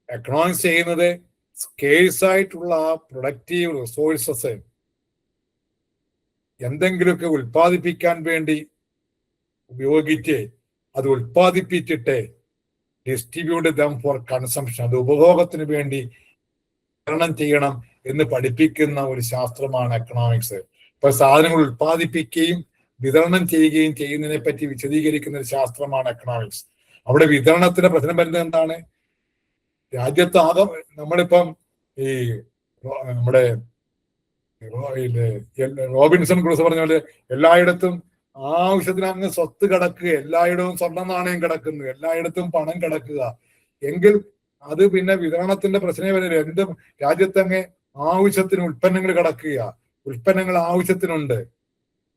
എക്കണോമിക്സ് ചെയ്യുന്നത് സ്കേഴ്സ് ആയിട്ടുള്ള ആ പ്രൊഡക്റ്റീവ് റിസോഴ്സസ് എന്തെങ്കിലുമൊക്കെ ഉൽപ്പാദിപ്പിക്കാൻ വേണ്ടി ഉപയോഗിച്ച് അത് ഉൽപ്പാദിപ്പിച്ചിട്ട് ഡിസ്ട്രിബ്യൂട്ട് ദം ഫോർ കൺസംഷൻ, അത് ഉപഭോഗത്തിന് വേണ്ടി വിതരണം ചെയ്യണം എന്ന് പഠിപ്പിക്കുന്ന ഒരു ശാസ്ത്രമാണ് എക്കണോമിക്സ്. ഇപ്പൊ സാധനങ്ങൾ ഉൽപ്പാദിപ്പിക്കുകയും വിതരണം ചെയ്യുകയും ചെയ്യുന്നതിനെ പറ്റി വിശദീകരിക്കുന്ന ഒരു ശാസ്ത്രമാണ് എക്കണോമിക്സ്. അവിടെ വിതരണത്തിന്റെ പ്രശ്നം വരുന്നത് എന്താണ്? രാജ്യത്താകെ നമ്മളിപ്പം ഈ നമ്മുടെ റോബിൻസൺ ക്രൂസോ പറഞ്ഞ പോലെ എല്ലായിടത്തും ആവശ്യത്തിന് അങ്ങ് സ്വത്ത് കിടക്കുക, എല്ലായിടവും സ്വർണ്ണ നാണയം കിടക്കുന്നു, എല്ലായിടത്തും പണം കിടക്കുക എങ്കിൽ അത് പിന്നെ വിതരണത്തിന്റെ പ്രശ്നമേ വരില്ല. എന്ത് രാജ്യത്തങ്ങ് ആവശ്യത്തിന് ഉൽപ്പന്നങ്ങൾ കിടക്കുക, ഉൽപ്പന്നങ്ങൾ ആവശ്യത്തിനുണ്ട്,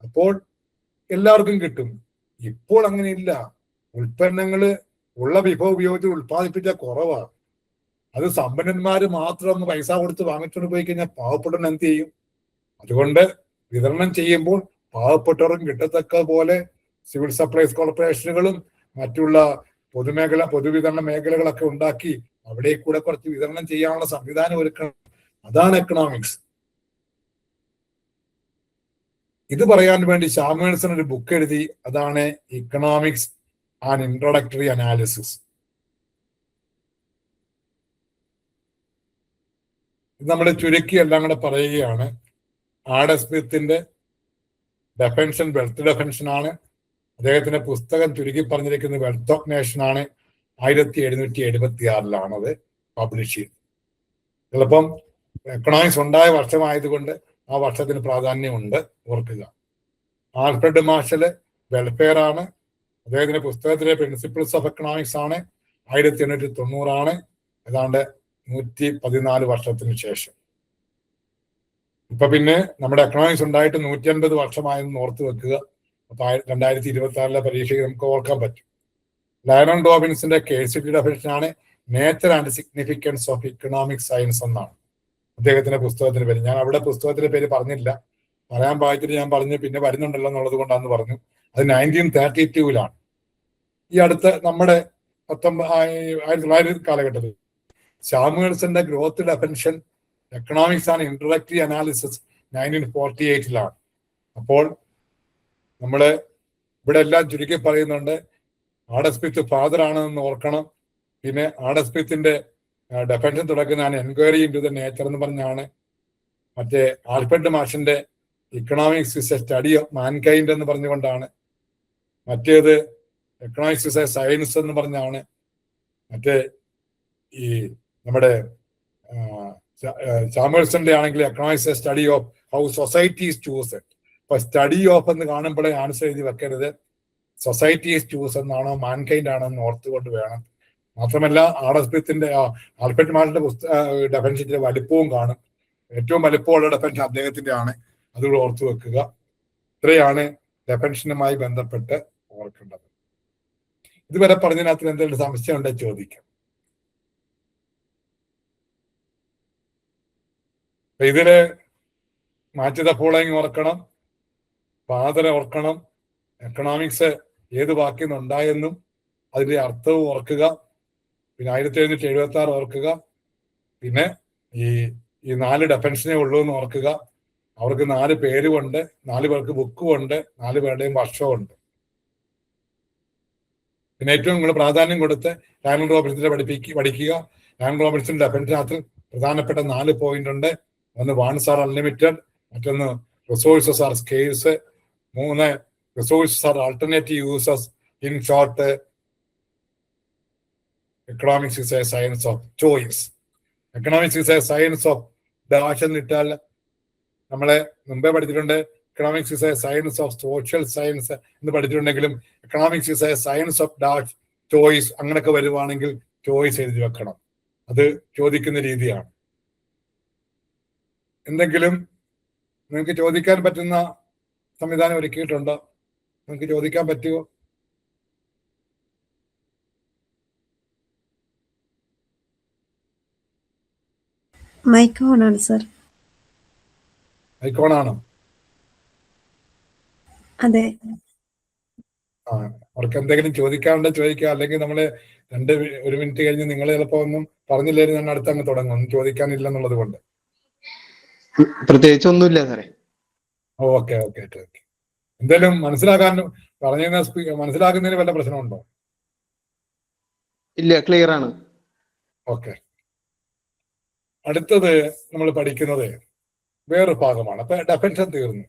അപ്പോൾ എല്ലാവർക്കും കിട്ടും. ഇപ്പോൾ അങ്ങനെയില്ല. ഉൽപ്പന്നങ്ങള് ഉള്ള വിഭവം ഉപയോഗിച്ച് ഉൽപ്പാദിപ്പിച്ച കുറവാണ്. അത് സമ്പന്നന്മാര് മാത്രം പൈസ കൊടുത്ത് വാങ്ങിച്ചുകൊണ്ട് പോയി കഴിഞ്ഞാൽ പാവപ്പെട്ടവൻ എന്ത് ചെയ്യും? അതുകൊണ്ട് വിതരണം ചെയ്യുമ്പോൾ പാവപ്പെട്ടവർക്കും കിട്ടത്തക്ക പോലെ സിവിൽ സപ്ലൈസ് കോർപ്പറേഷനുകളും മറ്റുള്ള പൊതുവിതരണ മേഖലകളൊക്കെ ഉണ്ടാക്കി അവിടെ കൂടെ കുറച്ച് വിതരണം ചെയ്യാനുള്ള സംവിധാനം ഒരുക്കണം. അതാണ് എക്കണോമിക്സ്. ഇത് പറയാൻ വേണ്ടി സാമുവൽസൺ ഒരു ബുക്ക് എഴുതി. അതാണ് ഇക്കണോമിക്സ് ആൻഡ് ഇൻട്രോഡക്ടറി അനാലിസിസ്. ഇത് നമ്മൾ ചുരുക്കി എല്ലാം കൂടെ പറയുകയാണ്. ആഡം സ്മിത്തിന്റെ ഡെഫൻഷൻ വെൽത്ത് ഡെഫൻഷൻ ആണ്. അദ്ദേഹത്തിന്റെ പുസ്തകം ചുരുക്കി പറഞ്ഞിരിക്കുന്നത് വെൽത്ത് ഓഫ് നേഷൻ ആണ്. 1776 അത് പബ്ലിഷ് ചെയ്തത്. ചിലപ്പം എക്കണോമിക്സ് ഉണ്ടായ വർഷമായതുകൊണ്ട് ആ വർഷത്തിന് പ്രാധാന്യമുണ്ട്, ഓർക്കുക. ആൽഫ്രഡ് മാർഷല് വെൽഫെയർ ആണ്. അദ്ദേഹത്തിന്റെ പുസ്തകത്തിലെ പ്രിൻസിപ്പിൾസ് ഓഫ് എക്കണോമിക്സ് ആണ്. 1890 ഏതാണ്ട് 114 വർഷത്തിന് ശേഷം. ഇപ്പൊ പിന്നെ നമ്മുടെ എക്കണോമിക്സ് ഉണ്ടായിട്ട് 150 വർഷമായെന്ന് ഓർത്ത് വെക്കുക. അപ്പൊ 2026 പരീക്ഷയ്ക്ക് നമുക്ക് ഓർക്കാൻ പറ്റും. ലയണൽ റോബിൻസിന്റെ കേസിറ്റി ഡെഫിനിഷൻ ആണ് nature and significance of economic science എന്നാണ് അദ്ദേഹത്തിന്റെ പുസ്തകത്തിന്റെ പേര്. ഞാൻ അവിടെ പുസ്തകത്തിന്റെ പേര് പറഞ്ഞില്ല, പറയാൻ പാകത്തിന് ഞാൻ പറഞ്ഞു, പിന്നെ വരുന്നുണ്ടല്ലോ എന്നുള്ളത് കൊണ്ടാന്ന് പറഞ്ഞു. അത് 1932 ഈ അടുത്ത നമ്മുടെ 1900 കാലഘട്ടത്തിൽ സാമുവൽസന്റെ growth definition economics and introductory analysis 1948 അപ്പോൾ നമ്മള് ഇവിടെ എല്ലാം ചുരുക്കി പറയുന്നുണ്ട്. ആഡം സ്മിത്ത് ഫാദർ ആണെന്ന് ഓർക്കണം. പിന്നെ ആഡം സ്മിത്തിന്റെ ഡെഫൻഷൻ തുടക്കുന്നതാണ് enquiry into the nature എന്ന് പറഞ്ഞാണ്. മറ്റേ ആൽഫ്രഡ് മാർഷിന്റെ economics is a study of mankind എന്ന് പറഞ്ഞുകൊണ്ടാണ്. മറ്റേത് എക്കണോമിക്സ് ഇസ് എ സയൻസ് എന്ന് പറഞ്ഞാണ്. മറ്റേ ഈ നമ്മുടെ സാമുവൽസന്റെ ആണെങ്കിൽ economics A study of how societies choose it. അപ്പൊ സ്റ്റഡി ഓഫ് എന്ന് കാണുമ്പോഴേ ആൻസർ എഴുതി വെക്കരുത്. സൊസൈറ്റീസ് ചൂസ് എന്നാണോ മാൻകൈൻഡ് ആണോ എന്ന് ഓർത്തുകൊണ്ട് വേണം. മാത്രമല്ല ആഡം സ്മിത്തിന്റെ ആൽഫ്രഡ് മാർഷിന്റെ ഡെഫൻഷന്റെ വലിപ്പവും കാണും. ഏറ്റവും വലിപ്പമുള്ള ഡെഫൻഷൻ അദ്ദേഹത്തിന്റെ ആണ്. അതുകൂടെ ഓർത്തു വെക്കുക. ഇത്രയാണ് ഡെഫൻഷനുമായി ബന്ധപ്പെട്ട് ഓർക്കേണ്ടത്. ഇതുവരെ പറഞ്ഞതിനകത്ത് എന്തെങ്കിലും സംശയം ഉണ്ടെങ്കിൽ ചോദിക്കാം. ഇതില് മാച്ച് ദ ഫോളോയിങ് ഓർക്കണം, ഫാദർ ഓർക്കണം, എക്കണോമിക്സ് ഏത് വാക്കിൽ നിന്നുണ്ടായെന്നും അതിന്റെ അർത്ഥവും ഓർക്കുക. പിന്നെ 1776 ഓർക്കുക. പിന്നെ ഈ 4 ഡെഫൻഷനേ ഉള്ളൂ എന്ന് ഓർക്കുക. അവർക്ക് 4 പേരുമുണ്ട്, 4 പേർക്ക് ബുക്കുമുണ്ട്, 4 പേരുടെയും വർഷമുണ്ട്. പിന്നെ ഏറ്റവും നിങ്ങൾ പ്രാധാന്യം കൊടുത്ത് ലയണൽ റോബിൻസിനെ പഠിക്കുക. ലയണൽ റോബിൻസിന്റെ ഡെഫൻഷനകത്ത് പ്രധാനപ്പെട്ട 4 പോയിന്റ് ഉണ്ട്. ഒന്ന് വാൺസ് ആർ അൺലിമിറ്റഡ്, മറ്റൊന്ന് resources are scarce, 3 resources are alternative uses. In short, economics is a science of choice. Economics is a science of dash എന്നിട്ടാൽ നമ്മളെ മുമ്പേ പഠിച്ചിട്ടുണ്ട്. Economics is a science of social science എന്ന് പഠിച്ചിട്ടുണ്ടെങ്കിലും economics is a science of dash choice അങ്ങനെയൊക്കെ വരുവാണെങ്കിൽ choice എഴുതി വെക്കണം. അത് ചോദിക്കുന്ന രീതിയാണ്. എന്തെങ്കിലും നിങ്ങൾക്ക് ചോദിക്കാൻ പറ്റുന്ന സംവിധാനം ഒരുക്കിയിട്ടുണ്ടോ? നിങ്ങൾക്ക് ചോദിക്കാൻ പറ്റുമോ? മൈക്ക് ഓൺ ആണ് സർ. മൈക്ക് ഓൺ ആണോ? അതെ. അവർക്ക് എന്തെങ്കിലും ചോദിക്കാനുണ്ടെങ്കിൽ ചോദിക്കുക. അല്ലെങ്കിൽ നമ്മള് 1 മിനിറ്റ് കഴിഞ്ഞ് നിങ്ങൾ ചിലപ്പോ ഒന്നും പറഞ്ഞില്ലെങ്കിൽ ഞാൻ അടുത്ത് അങ്ങ് തുടങ്ങും. ഒന്നും ചോദിക്കാനില്ല എന്നുള്ളത് കൊണ്ട്. പ്രത്യേകിച്ച് ഒന്നുമില്ല സാറേ. ഓക്കെ. എന്തായാലും മനസ്സിലാക്കുന്നതിന് വല്ല പ്രശ്നമുണ്ടോ? ഇല്ല, ക്ലിയർ ആണ്. ഓക്കെ. അടുത്തത് നമ്മൾ പഠിക്കുന്നത് വേറൊരു ഭാഗമാണ്. അപ്പൊ ഡെഫിനിഷൻ തീർന്നു.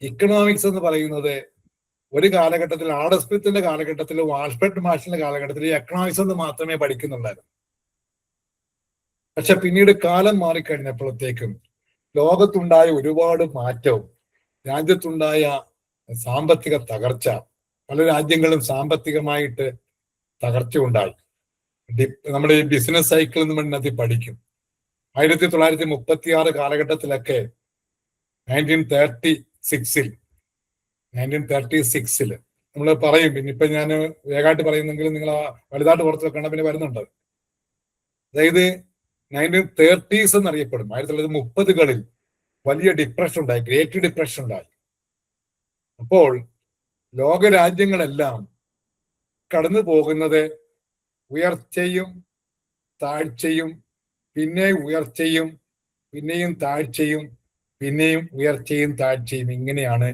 ഇക്കണോമിക്സ് എന്ന് പറയുന്നത് ഒരു കാലഘട്ടത്തിൽ ആഡം സ്മിത്തിന്റെ കാലഘട്ടത്തിലും ആൽഫ്രഡ് മാർഷിന്റെ കാലഘട്ടത്തിലും എക്കണോമിക്സ് എന്ന് മാത്രമേ പഠിക്കുന്നുണ്ടായിരുന്നു. പക്ഷെ പിന്നീട് കാലം മാറിക്കഴിഞ്ഞപ്പോഴത്തേക്കും ലോകത്തുണ്ടായ ഒരുപാട് മാറ്റവും രാജ്യത്തുണ്ടായ സാമ്പത്തിക തകർച്ച, പല രാജ്യങ്ങളും സാമ്പത്തികമായിട്ട് തകർച്ച ഉണ്ടായി. നമ്മുടെ ഈ ബിസിനസ് സൈക്കിൾ എന്ന് പറഞ്ഞത് പഠിക്കും. 1936 കാലഘട്ടത്തിലൊക്കെ 1936 നമ്മൾ പറയും. പിന്നെ ഇപ്പൊ ഞാൻ വേഗമായിട്ട് പറയുന്നെങ്കിലും നിങ്ങൾ വലുതായിട്ട് പുറത്ത് വെക്കണം, പിന്നെ വരുന്നുണ്ട്. അതായത് 1930s എന്നറിയപ്പെടും. 1930കളിൽ വലിയ ഡിപ്രഷൻ ഉണ്ടായി, ഗ്രേറ്റ് ഡിപ്രഷൻ ഉണ്ടായി. അപ്പോൾ ലോക രാജ്യങ്ങളെല്ലാം കടന്നു പോകുന്നത് ഉയർച്ചയും താഴ്ചയും, പിന്നെ ഉയർച്ചയും പിന്നെയും താഴ്ചയും, പിന്നെയും ഉയർച്ചയും താഴ്ചയും, ഇങ്ങനെയാണ്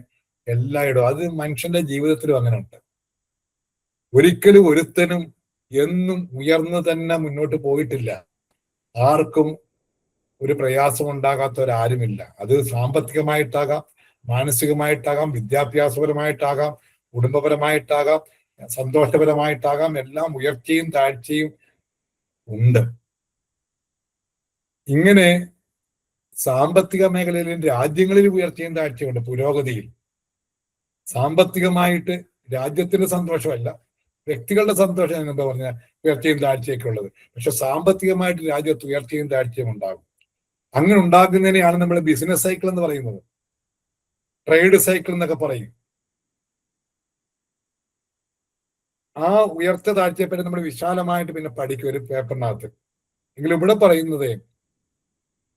എല്ലായിടവും. അത് മനുഷ്യന്റെ ജീവിതത്തിലും അങ്ങനെ ഉണ്ട്. ഒരിക്കലും ഒരുത്തനും എന്നും ഉയർന്നു തന്നെ മുന്നോട്ട് പോയിട്ടില്ല. ആർക്കും ഒരു പ്രയാസം ഉണ്ടാകാത്തവരാരുമില്ല. അത് സാമ്പത്തികമായിട്ടാകാം, മാനസികമായിട്ടാകാം, വിദ്യാഭ്യാസപരമായിട്ടാകാം, കുടുംബപരമായിട്ടാകാം, സന്തോഷപരമായിട്ടാകാം. എല്ലാം ഉയർച്ചയും താഴ്ചയും ഉണ്ട്. ഇങ്ങനെ സാമ്പത്തിക മേഖലയിലും രാജ്യങ്ങളിലും ഉയർച്ചയും താഴ്ചയുണ്ട്. പുരോഗതിയിൽ സാമ്പത്തികമായിട്ട് രാജ്യത്തിന്റെ സന്തോഷമല്ല, വ്യക്തികളുടെ സന്തോഷം എന്താ പറഞ്ഞാൽ ഉയർച്ചയും താഴ്ചയൊക്കെ ഉള്ളത്. പക്ഷെ സാമ്പത്തികമായിട്ട് രാജ്യത്ത് ഉയർച്ചയും താഴ്ചയും ഉണ്ടാകും. അങ്ങനെ ഉണ്ടാകുന്നതിനെയാണ് നമ്മൾ ബിസിനസ് സൈക്കിൾ എന്ന് പറയുന്നത്, ട്രേഡ് സൈക്കിൾ എന്നൊക്കെ പറയും. ആ ഉയർച്ച താഴ്ചയെ പറ്റി നമ്മൾ വിശാലമായിട്ട് പിന്നെ പഠിക്കും ഒരു പേപ്പറിനകത്ത്. എങ്കിലും ഇവിടെ പറയുന്നത്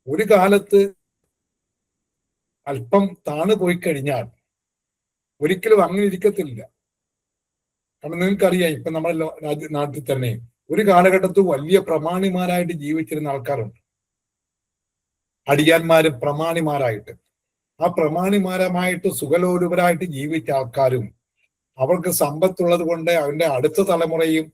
ഒരു കാലത്ത് അല്പം താണു പോയി കഴിഞ്ഞാൽ ഒരിക്കലും അങ്ങനെ ഇരിക്കത്തില്ല. കാരണം നിങ്ങൾക്കറിയാം, ഇപ്പൊ നമ്മുടെ നാട്ടിൽ തന്നെ ഒരു കാലഘട്ടത്തിൽ വലിയ പ്രമാണിമാരായിട്ട് ജീവിച്ചിരുന്ന ആൾക്കാരുണ്ട്. അടിയാന്മാരും പ്രമാണിമാരായിട്ട്, ആ പ്രമാണിമാരമായിട്ട് സുഖലോലുപരായിട്ട് ജീവിച്ച ആൾക്കാരും, അവർക്ക് സമ്പത്തുള്ളത് കൊണ്ട് അവന്റെ അടുത്ത തലമുറയും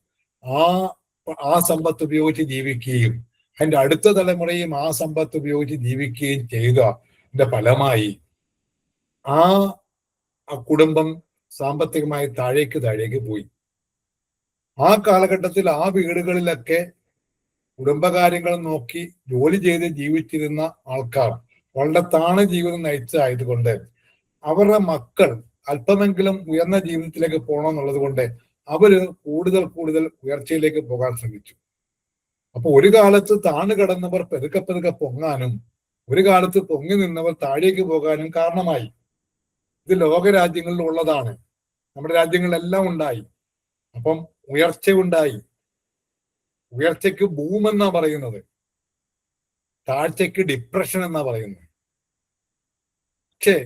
ആ സമ്പത്ത് ഉപയോഗിച്ച് ജീവിക്കുകയും അതിന്റെ അടുത്ത തലമുറയും ആ സമ്പത്ത് ഉപയോഗിച്ച് ജീവിക്കുകയും ചെയ്തതിന്റെ ഫലമായി ആ കുടുംബം സാമ്പത്തികമായി താഴേക്ക് പോയി. ആ കാലഘട്ടത്തിൽ ആ വീടുകളിലൊക്കെ കുടുംബകാര്യങ്ങൾ നോക്കി ജോലി ചെയ്ത് ജീവിച്ചിരുന്ന ആൾക്കാർ വളരെ താണ ജീവിതം നയിച്ചതായതുകൊണ്ട് അവരുടെ മക്കൾ അല്പമെങ്കിലും ഉയർന്ന ജീവിതത്തിലേക്ക് പോകണമെന്നുള്ളത് കൊണ്ട് അവര് കൂടുതൽ ഉയർച്ചയിലേക്ക് പോകാൻ ശ്രമിച്ചു. അപ്പൊ ഒരു കാലത്ത് താണു കിടന്നവർ പെതുക്കെ പൊങ്ങാനും ഒരു കാലത്ത് പൊങ്ങി നിന്നവർ താഴേക്ക് പോകാനും കാരണമായി. ഇത് ലോകരാജ്യങ്ങളിൽ ഉള്ളതാണ്, നമ്മുടെ രാജ്യങ്ങളിലെല്ലാം ഉണ്ടായി. അപ്പം ഉയർച്ച ഉണ്ടായി. ഉയർച്ചയ്ക്ക് ബൂം എന്നാ പറയുന്നത്, താഴ്ചയ്ക്ക് ഡിപ്രഷൻ എന്നാ പറയുന്നത്. പക്ഷേ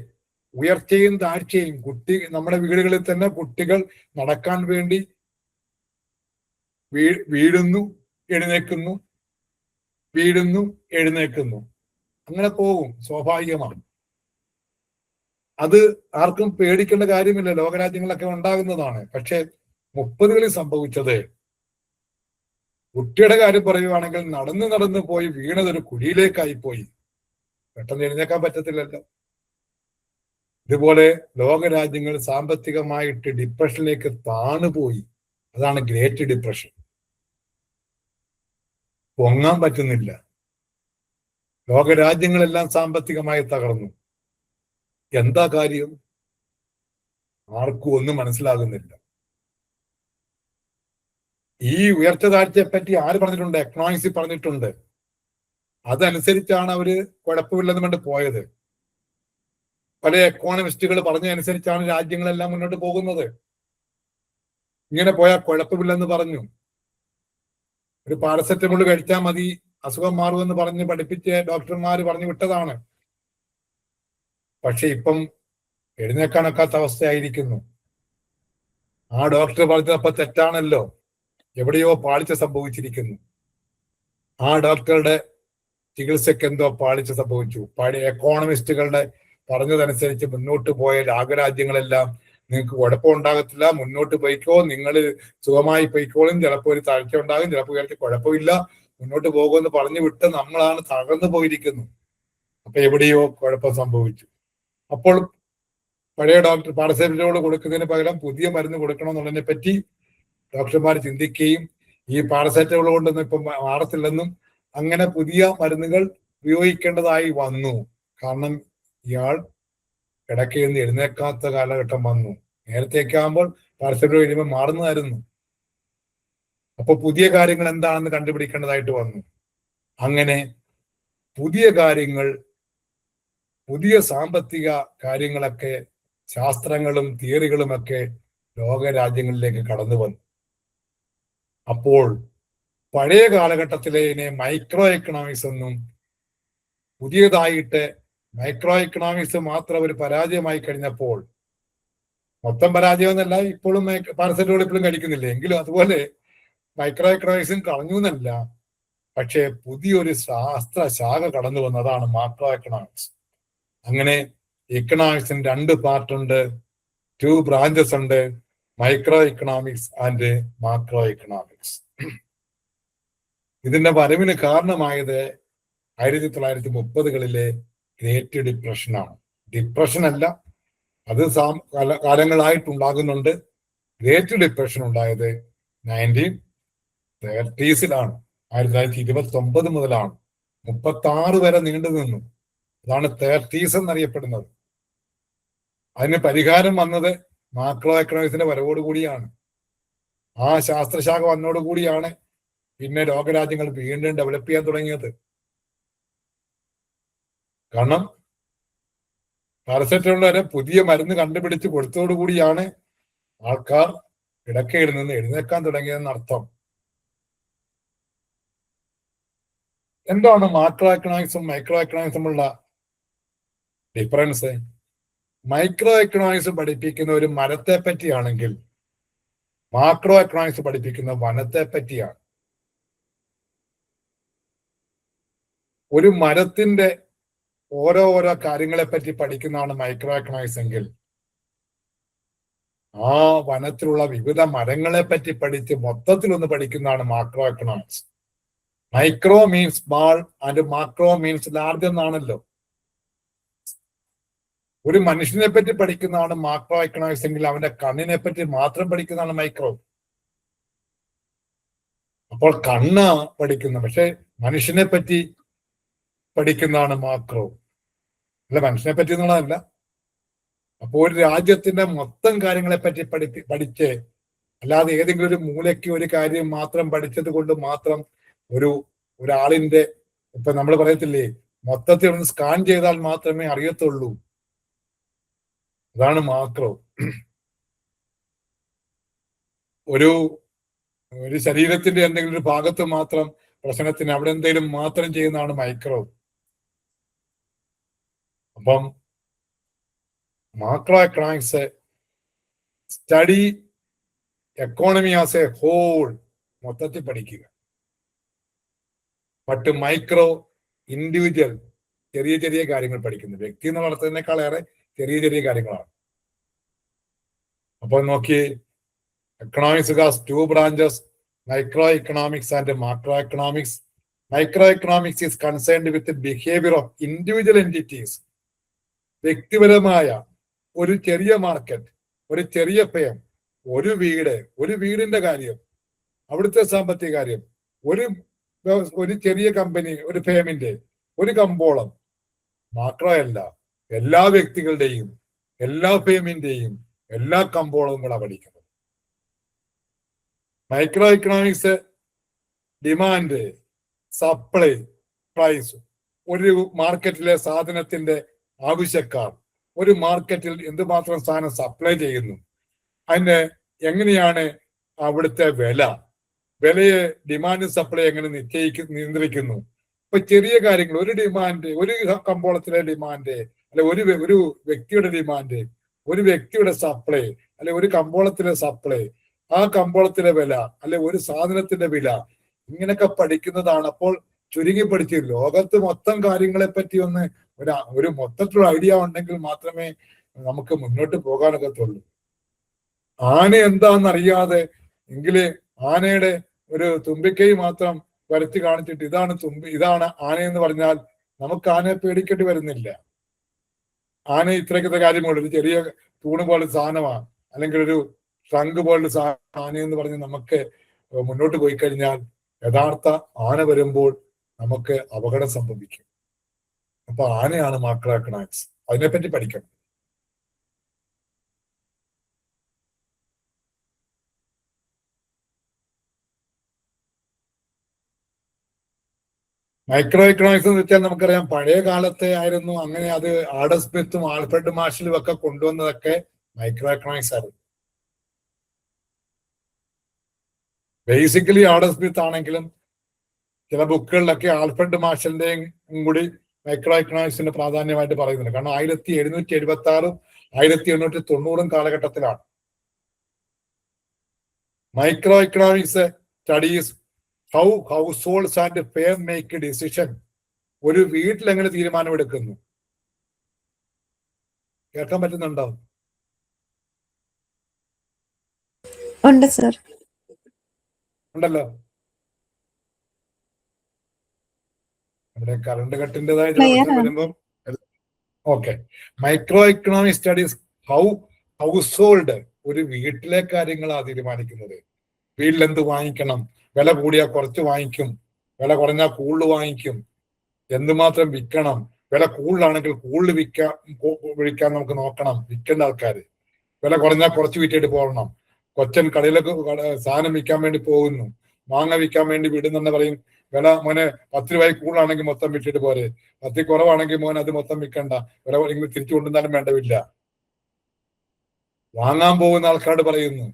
ഉയർച്ചയും താഴ്ചയും നമ്മുടെ വീടുകളിൽ തന്നെ കുട്ടികൾ നടക്കാൻ വേണ്ടി വീഴുന്നു എഴുന്നേക്കുന്നു, വീഴുന്നു എഴുന്നേക്കുന്നു, അങ്ങനെ പോകും, സ്വാഭാവികമാണ്. അത് ആർക്കും പേടിക്കേണ്ട കാര്യമില്ല, ലോകരാജ്യങ്ങളിലൊക്കെ ഉണ്ടാകുന്നതാണ്. പക്ഷെ 30കളിൽ സംഭവിച്ചത്, കുട്ടിയുടെ കാര്യം പറയുവാണെങ്കിൽ നടന്ന് പോയി വീണതൊരു കുഴിയിലേക്കായി പോയി, പെട്ടെന്ന് എഴുന്നേക്കാൻ പറ്റത്തില്ലല്ലോ. ഇതുപോലെ ലോകരാജ്യങ്ങൾ സാമ്പത്തികമായിട്ട് ഡിപ്രഷനിലേക്ക് താണുപോയി. അതാണ് ഗ്രേറ്റ് ഡിപ്രഷൻ. പൊങ്ങാൻ പറ്റുന്നില്ല. ലോകരാജ്യങ്ങളെല്ലാം സാമ്പത്തികമായി തകർന്നു. എന്താ കാര്യം? ആർക്കും ഒന്നും മനസ്സിലാകുന്നില്ല. ഈ ഉയർച്ച താഴ്ചയെ പറ്റി ആര് പറഞ്ഞിട്ടുണ്ട്? എക്കണോമിക്സിൽ പറഞ്ഞിട്ടുണ്ട്. അതനുസരിച്ചാണ് അവര് കുഴപ്പമില്ലെന്ന് കൊണ്ട് പോയത്. പല എക്കോണമിസ്റ്റുകൾ പറഞ്ഞതനുസരിച്ചാണ് രാജ്യങ്ങളെല്ലാം മുന്നോട്ട് പോകുന്നത്. ഇങ്ങനെ പോയാൽ കുഴപ്പമില്ലെന്ന് പറഞ്ഞു. ഒരു പാരസെറ്റമോൾ കഴിച്ചാൽ മതി, അസുഖം മാറുമെന്ന് പറഞ്ഞ് പഠിപ്പിച്ച് ഡോക്ടർമാർ പറഞ്ഞു വിട്ടതാണ്. പക്ഷെ ഇപ്പം എഴുന്നേക്കാനൊക്കാത്ത അവസ്ഥയായിരിക്കുന്നു. ആ ഡോക്ടർ പറഞ്ഞപ്പോ തെറ്റാണല്ലോ, എവിടെയോ പാളിച്ച സംഭവിച്ചിരിക്കുന്നു. ആ ഡോക്ടറുടെ ചികിത്സയ്ക്ക് എന്തോ പാളിച്ച സംഭവിച്ചു. പഴയ എക്കോണമിസ്റ്റുകളുടെ പറഞ്ഞതനുസരിച്ച് മുന്നോട്ട് പോയ ലോകരാജ്യങ്ങളെല്ലാം നിങ്ങൾക്ക് കുഴപ്പമുണ്ടാകത്തില്ല, മുന്നോട്ട് പോയിക്കോ, നിങ്ങൾ സുഖമായി പോയിക്കോളും, ചിലപ്പോൾ ഒരു താഴ്ച ഉണ്ടാകും, ചിലപ്പോൾ ഉയർച്ച, കുഴപ്പമില്ല, മുന്നോട്ട് പോകുമെന്ന് പറഞ്ഞു വിട്ട് നമ്മളാണ് തകർന്നു പോയിരിക്കുന്നു. അപ്പൊ എവിടെയോ കുഴപ്പം സംഭവിച്ചു. അപ്പോൾ പഴയ ഡോക്ടർ പാരസെറ്റമോൾ കൊടുക്കുന്നതിന് പകരം പുതിയ മരുന്ന് കൊടുക്കണമെന്നുള്ളതിനെ പറ്റി ഡോക്ടർമാർ ചിന്തിക്കുകയും ഈ പാരസെറ്റമോൾ കൊണ്ടൊന്നും ഇപ്പം മാറത്തില്ലെന്നും അങ്ങനെ പുതിയ മരുന്നുകൾ ഉപയോഗിക്കേണ്ടതായി വന്നു. കാരണം ഇയാൾ കിടക്കയിൽ നിന്ന് എഴുന്നേക്കാത്ത കാലഘട്ടം വന്നു. നേരത്തേക്ക് ആകുമ്പോൾ പാരസെറ്റമോൾ കഴിയുമ്പോൾ മാറുന്നതായിരുന്നു. അപ്പൊ പുതിയ കാര്യങ്ങൾ എന്താണെന്ന് കണ്ടുപിടിക്കേണ്ടതായിട്ട് വന്നു. അങ്ങനെ പുതിയ കാര്യങ്ങൾ, പുതിയ സാമ്പത്തിക കാര്യങ്ങളൊക്കെ, ശാസ്ത്രങ്ങളും തിയറികളുമൊക്കെ ലോകരാജ്യങ്ങളിലേക്ക് കടന്നു വന്നു. അപ്പോൾ പഴയ കാലഘട്ടത്തിലെ മൈക്രോ എക്കണോമിക്സ് എന്നും പുതിയതായിട്ട് മൈക്രോ എക്കണോമിക്സ് മാത്രം ഒരു പരാജയമായി കഴിഞ്ഞപ്പോൾ, മൊത്തം പരാജയം എന്നല്ല, ഇപ്പോഴും പാരസെറ്റമോൾ ഇപ്പോഴും കഴിക്കുന്നില്ല, എങ്കിലും അതുപോലെ മൈക്രോ എക്കണോമിക്സും കളഞ്ഞു എന്നല്ല, പക്ഷേ പുതിയൊരു ശാസ്ത്ര ശാഖ കടന്നു വന്നതാണ് മാക്രോ എക്കണോമിക്സ്. അങ്ങനെ എക്കണോമിക്സിന് 2 പാർട്ടുണ്ട്, 2 ബ്രാഞ്ചസ് ഉണ്ട്, micro economics and macro economics. ഇതിന്റെ വരവിന് കാരണമായത് 1930കളിലെ ഗ്രേറ്റ് ഡിപ്രഷനാണ്. ഡിപ്രഷൻ അല്ല, അത് കാലങ്ങളായിട്ടുണ്ടാകുന്നുണ്ട്. ഗ്രേറ്റ് ഡിപ്രഷൻ ഉണ്ടായത് 1930കളിലാണ്. 1929 മുതലാണ് 36 വരെ നീണ്ടു നിന്നു. അതാണ് 30s എന്നറിയപ്പെടുന്നത്. അതിന് പരിഹാരം വന്നത് മാക്രോ എക്കണോമിക്സിന്റെ വരവോടുകൂടിയാണ്. ആ ശാസ്ത്രശാഖ വന്നോടുകൂടിയാണ് പിന്നെ ലോകരാജ്യങ്ങൾ വീണ്ടും ഡെവലപ്പ് ചെയ്യാൻ തുടങ്ങിയത്. കാരണം പാരസെറ്റമോൾ വരെ പുതിയ മരുന്ന് കണ്ടുപിടിച്ച് കൊടുത്തതോടുകൂടിയാണ് ആൾക്കാർ കിടക്കയിൽ നിന്ന് എഴുന്നേക്കാൻ തുടങ്ങിയതെന്ന് അർത്ഥം. എന്താണ് മാക്രോ എക്കണോമിക്സും മൈക്രോ എക്കണോമിക്സും തമ്മിലുള്ള ഡിഫറൻസ്? മൈക്രോ എക്കണോമിക്സ് പഠിപ്പിക്കുന്ന ഒരു മരത്തെ പറ്റിയാണെങ്കിൽ മാക്രോ എക്കണോമിക്സ് പഠിപ്പിക്കുന്ന വനത്തെ പറ്റിയാണ്. ഒരു മരത്തിന്റെ ഓരോ കാര്യങ്ങളെ പറ്റി പഠിക്കുന്നതാണ് മൈക്രോ എക്കണോമിക്സ് എങ്കിൽ, ആ വനത്തിലുള്ള വിവിധ മരങ്ങളെ പറ്റി പഠിച്ച് മൊത്തത്തിലൊന്ന് പഠിക്കുന്നതാണ് macro economics. Micro means small and macro means large എന്നാണല്ലോ. ഒരു മനുഷ്യനെ പറ്റി പഠിക്കുന്നതാണ് മാക്രോ എക്കണോമിക്സ് എങ്കിൽ, അവന്റെ കണ്ണിനെ പറ്റി മാത്രം പഠിക്കുന്നതാണ് മൈക്രോ. അപ്പോൾ കണ്ണ് പഠിക്കുന്ന, പക്ഷെ മനുഷ്യനെ പറ്റി പഠിക്കുന്നതാണ് മാക്രോ. അല്ല, മനുഷ്യനെ പറ്റി എന്നുള്ളതല്ല. അപ്പോൾ ഒരു രാജ്യത്തിന്റെ മൊത്തം കാര്യങ്ങളെ പറ്റി പഠിച്ച്, അല്ലാതെ ഏതെങ്കിലും ഒരു മൂലയ്ക്ക് ഒരു കാര്യം മാത്രം പഠിച്ചത് കൊണ്ട് മാത്രം ഒരാളിന്റെ, ഇപ്പൊ നമ്മൾ പറയത്തില്ലേ, മൊത്തത്തിൽ ഒന്ന് സ്കാൻ ചെയ്താൽ മാത്രമേ അറിയത്തുള്ളൂ. അതാണ് മാക്രോ. ഒരു ശരീരത്തിന്റെ എന്തെങ്കിലും ഒരു ഭാഗത്ത് മാത്രം പ്രശ്നത്തിന് അവിടെ എന്തെങ്കിലും മാത്രം ചെയ്യുന്നതാണ് മൈക്രോ. അപ്പം macro economics study economy as a whole, മൊത്തത്തിൽ പഠിക്കുക. ബട്ട് മൈക്രോ ഇൻഡിവിജ്വൽ, ചെറിയ ചെറിയ കാര്യങ്ങൾ പഠിക്കുന്നു. വ്യക്തി എന്ന് വളർത്തുന്നതിനേക്കാളേറെ ചെറിയ ചെറിയ കാര്യങ്ങളാണ്. അപ്പോൾ നോക്കി, economics has 2 branches, micro economics and macro economics. Micro economics is concerned with behaviour of individual entities. വ്യക്തിപരമായ ഒരു ചെറിയ മാർക്കറ്റ്, ഒരു ചെറിയ ഫേം, ഒരു വീടിന്റെ കാര്യം, അവിടുത്തെ സാമ്പത്തിക കാര്യം, ഒരു ചെറിയ കമ്പനി, ഒരു ഫേമിന്റെ ഒരു കമ്പോളം. മാക്രോ അല്ല, എല്ലാ വ്യക്തികളുടെയും എല്ലാ ഫേമിന്റെയും എല്ലാ കമ്പോളവും കൂടെ പഠിക്കുന്നത്. Micro economics demand, supply, price. ഒരു മാർക്കറ്റിലെ സാധനത്തിന്റെ ആവശ്യക്കാർ ഒരു മാർക്കറ്റിൽ എന്തുമാത്രം സാധനം സപ്ലൈ ചെയ്യുന്നു, അതിന് എങ്ങനെയാണ് അവിടുത്തെ വിലയെ ഡിമാൻഡ് സപ്ലൈ എങ്ങനെ നിയന്ത്രിക്കുന്നു. ഇപ്പൊ ചെറിയ കാര്യങ്ങൾ, ഒരു ഡിമാൻഡ്, ഒരു കമ്പോളത്തിലെ ഡിമാൻഡ്, അല്ലെ ഒരു വ്യക്തിയുടെ ഡിമാൻഡ്, ഒരു വ്യക്തിയുടെ സപ്ലൈ, അല്ലെ ഒരു കമ്പോളത്തിലെ സപ്ലൈ, ആ കമ്പോളത്തിലെ വില, അല്ലെ ഒരു സാധനത്തിന്റെ വില, ഇങ്ങനെയൊക്കെ പഠിക്കുന്നതാണ്. അപ്പോൾ ചുരുങ്ങി പഠിച്ച് ലോകത്ത് മൊത്തം കാര്യങ്ങളെ പറ്റി ഒരു മൊത്തത്തിലുള്ള ഐഡിയ ഉണ്ടെങ്കിൽ മാത്രമേ നമുക്ക് മുന്നോട്ട് പോകാനൊക്കത്തുള്ളൂ. ആന എന്താണെന്നറിയാതെ എങ്കില് ആനയുടെ ഒരു തുമ്പിക്കൈ മാത്രം വരച്ച് കാണിച്ചിട്ട് ഇതാണ് ആനയെന്ന് പറഞ്ഞാൽ നമുക്ക് ആനയെ പേടിക്കേണ്ടി വരുന്നില്ല. ആന ഇത്രയ്ക്കത്തെ കാര്യമുള്ളൂ, ഒരു ചെറിയ തൂണ് പോലൊരു സാധനമാണ്, അല്ലെങ്കിൽ ഒരു ട്രങ്ക് പോലൊരു സാധനം ആനയെന്ന് പറഞ്ഞ് നമുക്ക് മുന്നോട്ട് പോയി കഴിഞ്ഞാൽ യഥാർത്ഥ ആന വരുമ്പോൾ നമുക്ക് അപകടം സംഭവിക്കും. അപ്പൊ ആനയാണ് മാക്രോ എക്കണോമിക്സ്. അതിനെപ്പറ്റി പഠിക്കണം. മൈക്രോ എക്കണോമിക്സ് എന്ന് വെച്ചാൽ നമുക്കറിയാം പഴയ കാലത്തെ ആയിരുന്നു. അങ്ങനെ അത് ആഡം സ്മിത്തും ആൽഫ്രഡ് മാർഷലും ഒക്കെ കൊണ്ടുവന്നതൊക്കെ മൈക്രോ എക്കണോമിക്സ് ആയിരുന്നു. ബേസിക്കലി ആഡം സ്മിത്ത് ആണെങ്കിലും ചില ബുക്കുകളിലൊക്കെ ആൽഫ്രഡ് മാർഷലിന്റെയും കൂടി മൈക്രോ എക്കണോമിക്സിന്റെ പ്രാധാന്യമായിട്ട് പറയുന്നുണ്ട്. കാരണം 1776 1890 കാലഘട്ടത്തിലാണ് micro economics studies how house holds and firm make decision. ഒരു വീട്ടിൽ എങ്ങനെ തീരുമാനമെടുക്കുന്നു. കേൾക്കാൻ പറ്റുന്നുണ്ടോ? ഉണ്ട് സർ. ഉണ്ടല്ലോ. അവിടെ കറണ്ട് കട്ടിൻ്റെതായ ചില ക്ലിയർ പ്രശ്നം ആണ്. വരുമ്പോൾ okay. Micro economic studies how house hold, ഒരു വീട്ടിലെ കാര്യങ്ങളാണ് തീരുമാനിക്കുന്നത്. വീട്ടിൽ എന്ത് വാങ്ങിക്കണം, വില കൂടിയാൽ കുറച്ച് വാങ്ങിക്കും, വില കുറഞ്ഞാൽ കൂടുതൽ വാങ്ങിക്കും, എന്തുമാത്രം വിൽക്കണം, വില കൂടുതലാണെങ്കിൽ കൂടുതൽ വിൽക്കാൻ നമുക്ക് നോക്കണം. വിൽക്കേണ്ട ആൾക്കാർ വില കുറഞ്ഞാൽ കുറച്ച് വിറ്റിട്ട് പോകണം. കൊച്ചൻ കടയിലേക്ക് സാധനം വിൽക്കാൻ വേണ്ടി പോകുന്നു, മാങ്ങ വിൽക്കാൻ വേണ്ടി വിടുന്നെന്ന് പറയും. വില മോനെ 10 രൂപ കൂടുതലാണെങ്കിൽ മൊത്തം വിറ്റിട്ട് പോരെ, 10 കുറവാണെങ്കിൽ മോൻ അത് മൊത്തം വിൽക്കണ്ട, വില ഇങ്ങനെ തിരിച്ചു കൊണ്ടുവന്നാലും വേണ്ടവില്ല. വാങ്ങാൻ പോകുന്ന ആൾക്കാരോട് പറയുന്നു.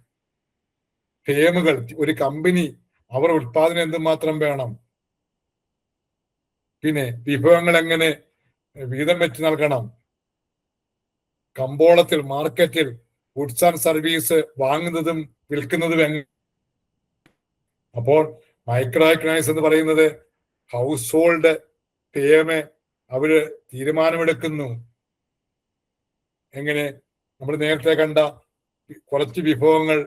ഫേമുകൾ, ഒരു കമ്പനി, അവർ ഉത്പാദനം എന്തുമാത്രം വേണം, പിന്നെ വിഭവങ്ങൾ എങ്ങനെ വീതം വെച്ച് നൽകണം, കമ്പോളത്തിൽ മാർക്കറ്റിൽ ഗുഡ്സ് ആൻഡ് സർവീസ് വാങ്ങുന്നതും വിൽക്കുന്നതും എങ്ങനെ. അപ്പോൾ മൈക്രോ എക്കണോമിക്സ് എന്ന് പറയുന്നത് ഹൗസ് ഹോൾഡ് ഫേമ് അവര് തീരുമാനമെടുക്കുന്നു. എങ്ങനെ? നമ്മൾ നേരത്തെ കണ്ട കുറച്ച് വിഭവങ്ങൾ,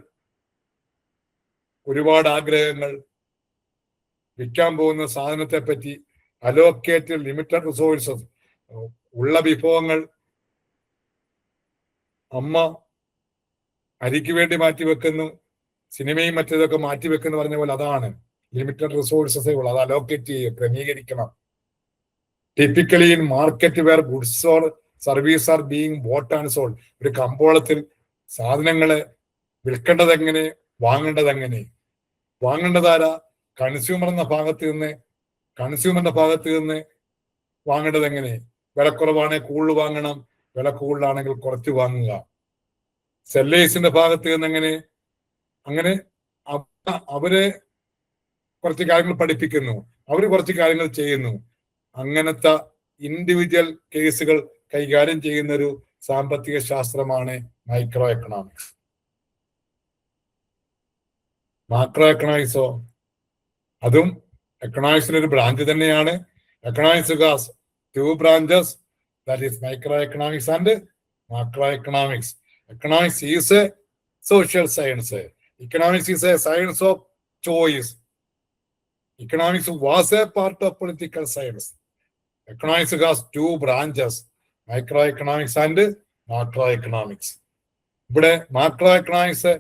ഒരുപാട് ആഗ്രഹങ്ങൾ, വിൽക്കാൻ പോകുന്ന സാധനത്തെ പറ്റി, അലോക്കേറ്റഡ് ലിമിറ്റഡ് റിസോഴ്സസ്, ഉള്ള വിഭവങ്ങൾ അമ്മ അരിക്ക് വേണ്ടി മാറ്റിവെക്കുന്നു, സിനിമയും മറ്റേതൊക്കെ മാറ്റിവെക്കുന്നു പറഞ്ഞ പോലെ അതാണ് ലിമിറ്റഡ് റിസോഴ്സസേ ഉള്ളൂ. അത് അലോക്കേറ്റ് ചെയ്യുക, ക്രമീകരിക്കണം. Typically in market where goods or service are being bought and sold, ഒരു കമ്പോളത്തിൽ സാധനങ്ങളെ വിൽക്കേണ്ടത് എങ്ങനെ, വാങ്ങേണ്ടത് എങ്ങനെ. വാങ്ങേണ്ടതാരാ? കൺസ്യൂമർ എന്ന ഭാഗത്ത് നിന്ന്, കൺസ്യൂമറിന്റെ ഭാഗത്ത് നിന്ന് വാങ്ങേണ്ടത് എങ്ങനെ. വിലക്കുറവാണെങ്കിൽ കൂടുതൽ വാങ്ങണം, വില കൂടുതലാണെങ്കിൽ കുറച്ച് വാങ്ങുക. സെല്ലേഴ്സിന്റെ ഭാഗത്ത് നിന്ന് എങ്ങനെ, അങ്ങനെ അവര് കുറച്ച് കാര്യങ്ങൾ പഠിപ്പിക്കുന്നു, അവര് കുറച്ച് കാര്യങ്ങൾ ചെയ്യുന്നു. അങ്ങനത്തെ ഇൻഡിവിജ്വൽ കേസുകൾ കൈകാര്യം ചെയ്യുന്ന ഒരു സാമ്പത്തിക ശാസ്ത്രമാണ് മൈക്രോ എക്കണോമിക്സ്. മാക്രോ എക്കണോമിക്സോ അതും എക്കണോമിക്സിന്റെ ഒരു ബ്രാഞ്ച് തന്നെയാണ്. Economics has 2 branches, that is microeconomics and macroeconomics. Economics is a social science. Economics is a science of choice. Economics was a part of political science. Economics has 2 branches, microeconomics and macroeconomics. ഇവിടെ macro economics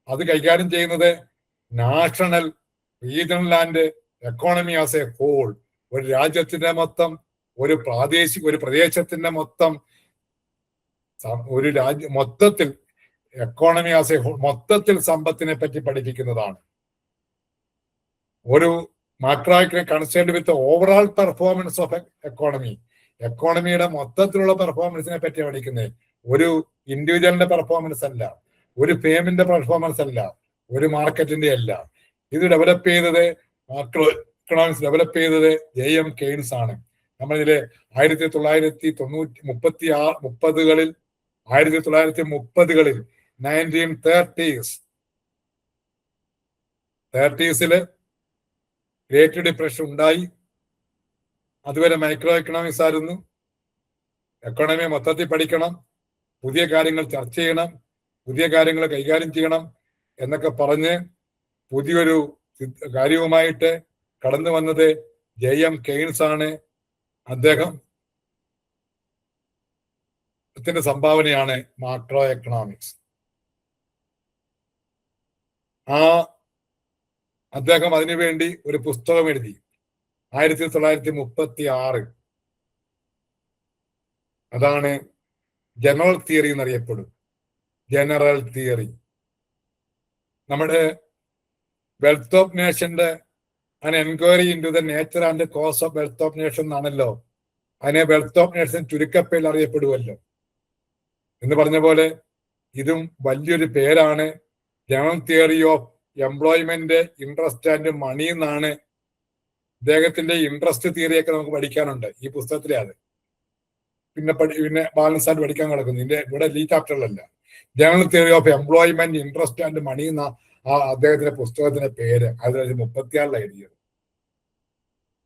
അത് കൈകാര്യം ചെയ്യുന്നത് national, regional and economy as a whole, ഒരു രാജ്യത്തിന്റെ മൊത്തം, ഒരു പ്രദേശത്തിന്റെ മൊത്തം, ഒരു മൊത്തത്തിൽ എക്കോണമി ആസ് എ ഹോൾ, മൊത്തത്തിൽ സമ്പത്തിനെ പറ്റി പഠിപ്പിക്കുന്നതാണ്. ഒരു macro concerned with overall performance of economy, എക്കോണമിയുടെ മൊത്തത്തിലുള്ള പെർഫോമൻസിനെ പറ്റി പഠിക്കുന്നത്. ഒരു ഇൻഡിവിജ്വലിന്റെ പെർഫോമൻസ് അല്ല, ഒരു ഫേമിന്റെ പെർഫോമൻസ് അല്ല, ഒരു മാർക്കറ്റിന്റെ അല്ല. ഇത് ഡെവലപ്പ് ചെയ്തത്, മാക്രോ എക്കണോമിക്സ് ഡെവലപ്പ് ചെയ്തത് JM കെയ്ൻസ് ആണ്. നമ്മളിതില് 1930-കളിൽ 1930-കളിൽ ഗ്രേറ്റ് ഡിപ്രഷൻ ഉണ്ടായി. അതുവരെ മൈക്രോ എക്കണോമിക്സ് ആയിരുന്നു. എക്കോണമി മൊത്തത്തിൽ പഠിക്കണം, പുതിയ കാര്യങ്ങൾ ചർച്ച ചെയ്യണം, പുതിയ കാര്യങ്ങൾ കൈകാര്യം ചെയ്യണം എന്നൊക്കെ പറഞ്ഞ് പുതിയൊരു കാര്യവുമായിട്ട് കടന്നു വന്നത് JM കെയ്ൻസ് ആണ്. അദ്ദേഹത്തിന്റെ സംഭാവനയാണ് മാക്രോ എക്കണോമിക്സ്. അദ്ദേഹം അതിനുവേണ്ടി ഒരു പുസ്തകം എഴുതി 1936. അതാണ് ജനറൽ തിയറി എന്നറിയപ്പെടും. General theory. നമ്മുടെ വെൽത്ത് ഓഫ് നേഷന്റെ an enquiry into the nature and cause of wealth of nation എന്നാണല്ലോ അതിനെ വെൽത്ത് ഓഫ് നേഷൻ ചുരുക്കപ്പേരിൽ അറിയപ്പെടുമല്ലോ. എന്ന് പറഞ്ഞ പോലെ ഇതും വലിയൊരു പേരാണ്. General theory of employment, interest and money എന്നാണ്. അദ്ദേഹത്തിന്റെ ഇൻട്രസ്റ്റ് തിയറിയൊക്കെ നമുക്ക് പഠിക്കാനുണ്ട് ഈ പുസ്തകത്തിലെ. അത് പിന്നെ ബാലൻസ് ആയിട്ട് പഠിക്കാൻ കിടക്കുന്നു. ഇതിന്റെ ഇവിടെ ഈ ചാപ്റ്ററിലല്ല. General theory of employment, interest and money എന്ന അദ്ദേഹത്തിന്റെ പുസ്തകത്തിന്റെ പേര് 1936 എഴുതിയത്.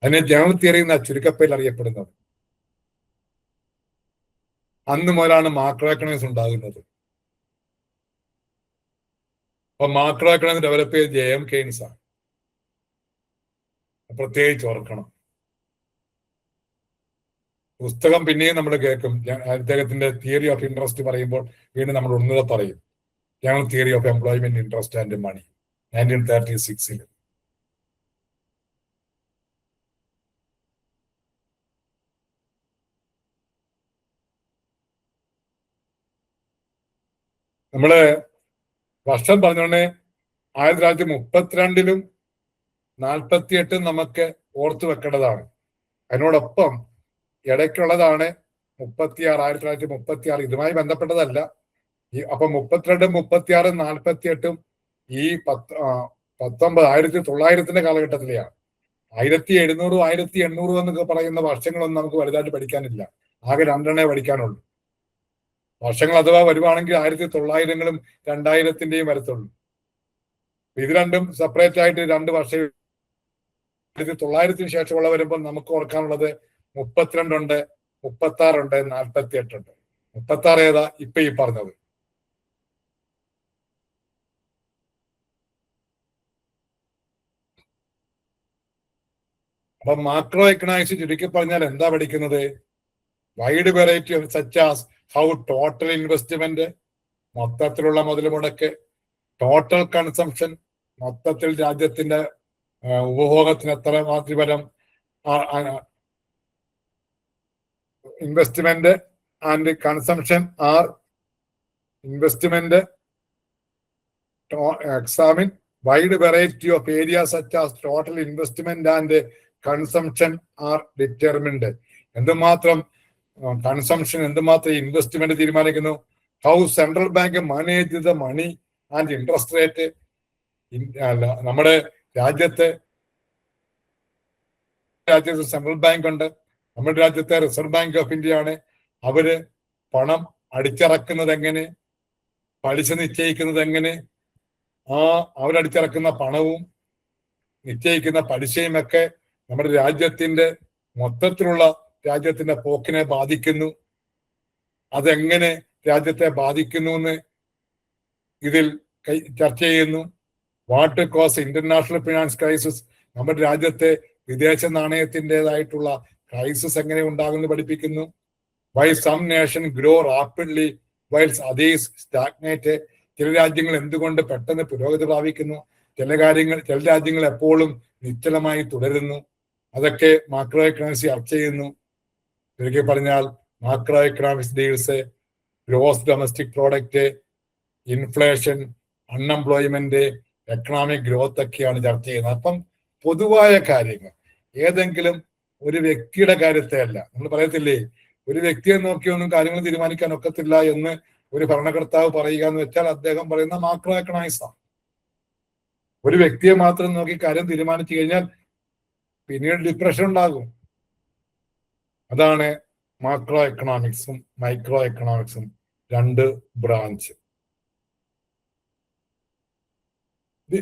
അതിനെ ജനറൽ തിയറി എന്ന ചുരുക്കപ്പേരിൽ അറിയപ്പെടുന്നത്. അന്ന് മുതലാണ് മാക്രോ എക്കണോമിക്സ് ഉണ്ടാകുന്നത്. അപ്പൊ മാക്രോ എക്കണോമിക്സ് ഡെവലപ്പ് ചെയ്ത് ജെ.എം. കെയ്ൻസ് ആണ്. പ്രത്യേകിച്ച് ഓർക്കണം. പുസ്തകം പിന്നെയും നമ്മൾ കേൾക്കും. അദ്ദേഹത്തിന്റെ തിയറി ഓഫ് ഇൻട്രസ്റ്റ് പറയുമ്പോൾ വീണ്ടും നമ്മൾ ഒന്നുകൂടെ പറയും. General theory of employment, interest and money 1936. നമ്മള് വർഷം പറഞ്ഞോണ്ട് 1932 48 നമുക്ക് ഓർത്തു വെക്കേണ്ടതാണ്. അതിനോടൊപ്പം ഇടയ്ക്കുള്ളതാണ് 1936. ഇതുമായി ബന്ധപ്പെട്ടതല്ല. അപ്പൊ 32, 36, 48 ഈ 1900 കാലഘട്ടത്തിലെയാണ്. 1700, 1800 എന്നൊക്കെ പറയുന്ന വർഷങ്ങളൊന്നും നമുക്ക് വലുതായിട്ട് പഠിക്കാനില്ല. ആകെ 2 പഠിക്കാനുള്ളൂ. വർഷങ്ങൾ അഥവാ വരുവാണെങ്കിൽ 1900-ങ്ങളും 2000-ന്റെയും വരത്തുള്ളൂ. ഇത് രണ്ടും സെപ്പറേറ്റ് ആയിട്ട് 2 വർഷം. 1900-ന് ശേഷമുള്ള വരുമ്പോൾ നമുക്ക് ഓർക്കാനുള്ളത് 32 ഉണ്ട്, 36 ഉണ്ട്, 48 ഉണ്ട്. 36 ഏതാ? ഇപ്പൊ ഈ പറഞ്ഞത്. അപ്പൊ മാക്രോ എക്കണോമിക്സ് ചുരുക്കി പറഞ്ഞാൽ എന്താ പഠിക്കുന്നത്? Wide variety of such as how total investment, മൊത്തത്തിലുള്ള മുതൽ മുടക്ക്, ടോട്ടൽ കൺസംഷൻ, മൊത്തത്തിൽ രാജ്യത്തിന്റെ ഉപഭോഗത്തിന് എത്ര മാത്രം, investment and consumption are investment examine wide variety of areas such as total investment and consumption are determined. എന്തുമാത്രം കൺസംഷൻ, എന്തുമാത്രം ഇൻവെസ്റ്റ്മെന്റ് തീരുമാനിക്കുന്നു. How central bank manage the money and interest rate. നമ്മുടെ രാജ്യത്ത് സെൻട്രൽ ബാങ്ക് ഉണ്ട്. നമ്മുടെ രാജ്യത്തെ reserve bank of India ആണ്. അവര് പണം അടിച്ചിറക്കുന്നത് എങ്ങനെ, പലിശ നിശ്ചയിക്കുന്നത് എങ്ങനെ, അവരടിച്ചിറക്കുന്ന പണവും നിശ്ചയിക്കുന്ന പലിശയും ഒക്കെ നമ്മുടെ രാജ്യത്തിന്റെ മൊത്തത്തിലുള്ള രാജ്യത്തിന്റെ പോക്കിനെ ബാധിക്കുന്നു. അതെങ്ങനെ രാജ്യത്തെ ബാധിക്കുന്നു എന്ന് ഇതിൽ ചർച്ച ചെയ്യുന്നു. What cause international finance crisis, നമ്മുടെ രാജ്യത്തെ വിദേശ നാണയത്തിൻ്റെതായിട്ടുള്ള ക്രൈസിസ് എങ്ങനെ ഉണ്ടാകുന്നു പഠിപ്പിക്കുന്നു. Why some nation grow rapidly while others stagnate, ചില രാജ്യങ്ങൾ എന്തുകൊണ്ട് പെട്ടെന്ന് പുരോഗതി പ്രാപിക്കുന്നു, ചില രാജ്യങ്ങൾ എപ്പോഴും നിശ്ചലമായി തുടരുന്നു. അതൊക്കെ മാക്രോ എക്കണോമിക്സ് ചർച്ച ചെയ്യുന്നു. ചുരുക്കി പറഞ്ഞാൽ macro economics deals gross domestic product, inflation, unemployment, economic growth ഒക്കെയാണ് ചർച്ച ചെയ്യുന്നത്. അപ്പം പൊതുവായ കാര്യങ്ങൾ, ഏതെങ്കിലും ഒരു വ്യക്തിയുടെ കാര്യത്തെ അല്ല. നമ്മൾ പറയത്തില്ലേ, ഒരു വ്യക്തിയെ നോക്കിയൊന്നും കാര്യങ്ങൾ തീരുമാനിക്കാൻ ഒക്കത്തില്ല എന്ന് ഒരു ഭരണകർത്താവ് പറയുക എന്ന് വെച്ചാൽ അദ്ദേഹം പറയുന്ന മാക്രോ എക്കണോമിക്സ് ആണ്. ഒരു വ്യക്തിയെ മാത്രം നോക്കി കാര്യം തീരുമാനിച്ചു കഴിഞ്ഞാൽ പിന്നീട് ഡിപ്രഷൻ ഉണ്ടാകും. അതാണ് മാക്രോ എക്കണോമിക്സും മൈക്രോ എക്കണോമിക്സും 2 ബ്രാഞ്ച്.